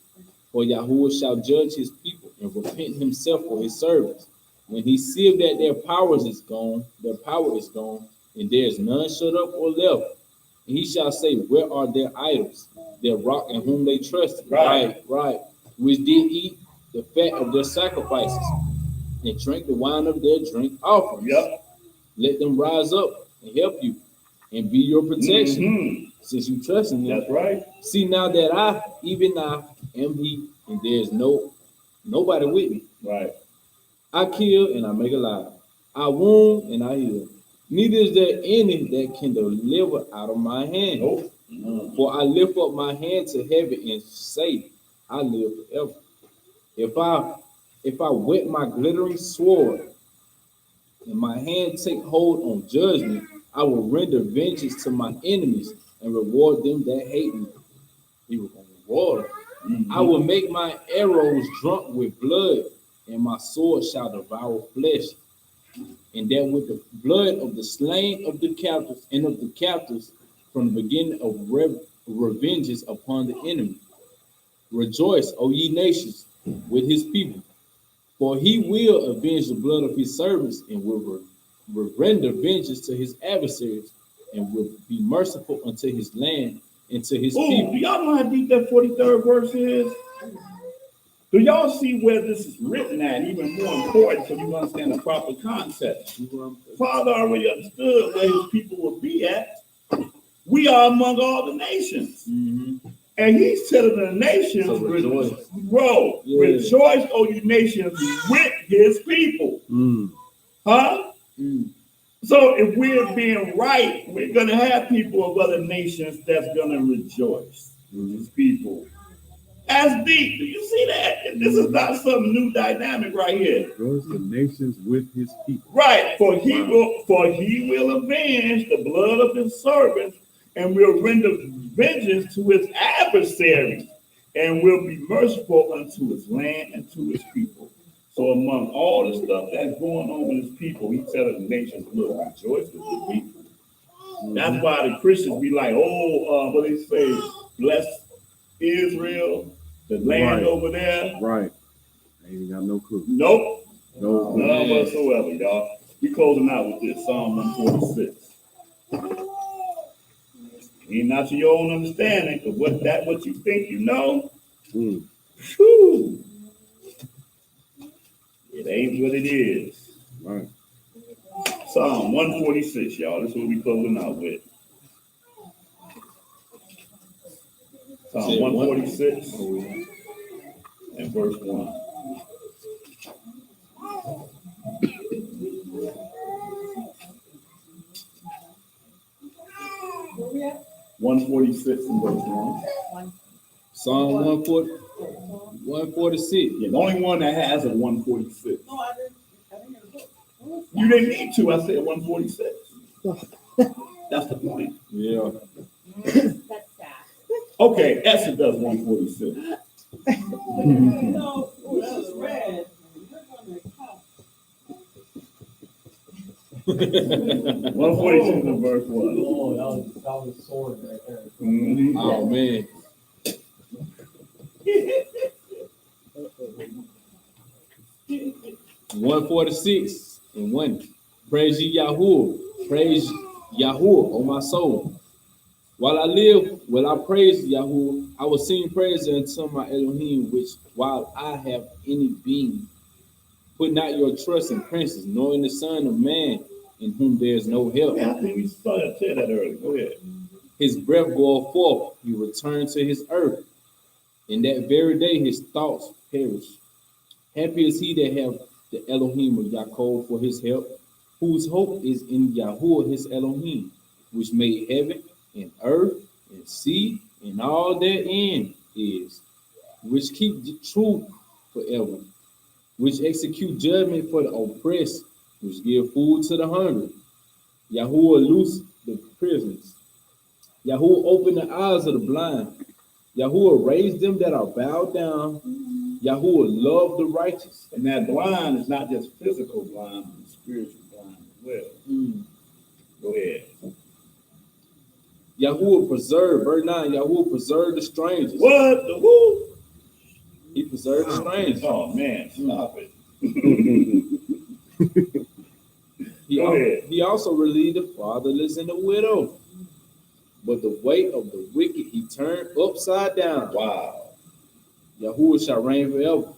For Yahuwah shall judge his people and repent himself for his servants. When he seeth that their power is gone, and there is none shut up or left, and he shall say, where are their idols, their rock in whom they trusted? Right. Right. Which did eat the fat of their sacrifices and drank the wine of their drink offerings. Yep. Let them rise up and help you and be your protection, Mhm. since you trust in them. That's right. See now that I, even I, am he, and there is nobody with me. Right. I kill and I make alive. I wound and I heal. Neither is there any that can deliver out of my hand. Nope. For I lift up my hand to heaven and say, I live forever. If I wet my glittering sword and my hand take hold on judgment, I will render vengeance to my enemies and reward them that hate me. He was going to reward them. I will make my arrows drunk with blood, and my sword shall devour flesh. And that with the blood of the slain of the captives and of the captives from the beginning of revenges upon the enemy. Rejoice, O ye nations, with his people, for he will avenge the blood of his servants and will render vengeance to his adversaries and will be merciful unto his land and to his Ooh, people. do y'all know how deep that 43rd verse is? Do y'all see where this is written at? Even more important, so you understand the proper context. Father already understood where his people would be at. We are among all the nations. Mm-hmm. And he's telling the nations, So rejoice. bro, Yeah. rejoice, O you nations, with his people. Mm. Huh? Mm. So if we're being right, we're going to have people of other nations that's going to rejoice with his people. That's deep. Do you see that? This is not some new dynamic right here. Rejoice the nations with his people. Right, for he will avenge the blood of his servants and will render vengeance to his adversaries and will be merciful unto his land and to his people. So among all the stuff that's going on with his people, he telling the nations, look, rejoice with the people. That's why the Christians be like, what they say, bless Israel, the land Right. over there. Right. I ain't got no clue. Nope. No clue. None whatsoever, y'all. We closing out with this Psalm 146. Ain't not to your own understanding, but what you think you know, Mm. whew, it ain't what it is. Right. Psalm 146, y'all. That's what we closing out with. Psalm 146 and verse 1. Where we at? 146 and verse 1. Psalm 146. Yeah, the only one that has a 146. No, I didn't hear the book. You didn't need to. I said 146. That's the point. Yeah. That's sad. Okay, Esther does 146. No, oh, that was red. You're gonna count. 146 and verse 1. Oh, that was a sword right there. Mhm. Oh man. Uh-oh. 146 and 1. Praise ye Yahuwah. Praise Yahuwah, O my soul. While I live, will I praise Yahuwah. I will sing praise unto my Elohim, which while I have any being. Put not your trust in princes, nor in the Son of Man, in whom there is no help. I think we said that earlier. Go ahead. His breath goeth forth, he returned to his earth. In that very day his thoughts perish. Happy is he that have the Elohim of Yaakov for his help, whose hope is in Yahuwah his Elohim, which made heaven and earth and sea and all therein is, which keep the truth forever, which execute judgment for the oppressed, which give food to the hungry. Yahuwah loose the prisoners. Yahuwah opened the eyes of the blind. Yahuwah raised them that are bowed down. Yahuwah loved the righteous. And that blind is not just physical blind, but spiritual blind as well. Go ahead. Yahuwah preserved, verse 9, Yahuwah preserved the strangers. What? The who? He preserved the strangers. Oh, man, stop it. Go ahead. He also relieved the fatherless and the widow. But the way of the wicked he turned upside down. Wow. Yahuwah shall reign forever,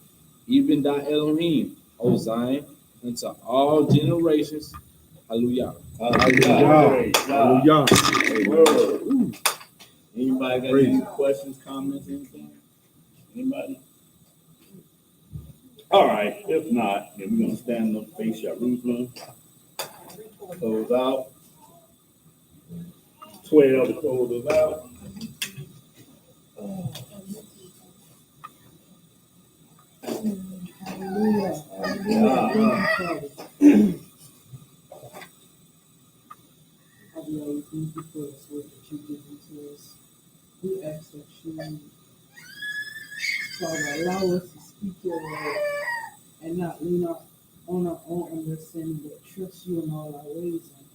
even thy Elohim, O Zion, unto all generations. Hallelujah. Hallelujah. Hallelujah. Word. Anybody got any questions, comments, anything? Anybody? All right. If not, then we're gonna stand up, face Jerusalem, close out. 12 to close us out. Hallelujah. Hallelujah. Thank you, Father. Lord, we thank you for this word that you've given to us. We ask that you, Father, allow us to speak your word and not lean on our own understanding, but trust you in all our ways, and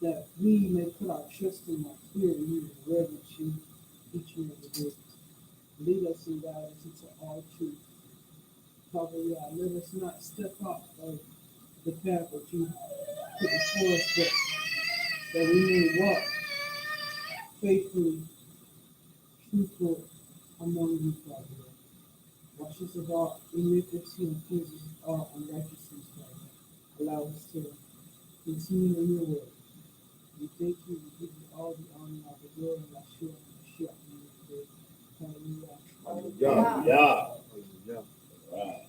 that we may put our trust in our fear in you and reverence you each and every day. Lead us and guide us into all truth. Father, let us not step off of the path that you put before us, but that we may walk faithfully, truthful among you, Father. Wash us of all iniquity and cleanse us of all unrighteousness, Father. Allow us to continue in your word. We thank you, we give you all the honor and all the glory, and Yeshua and Mashiach in your name. Hallelujah. Yeah. Right.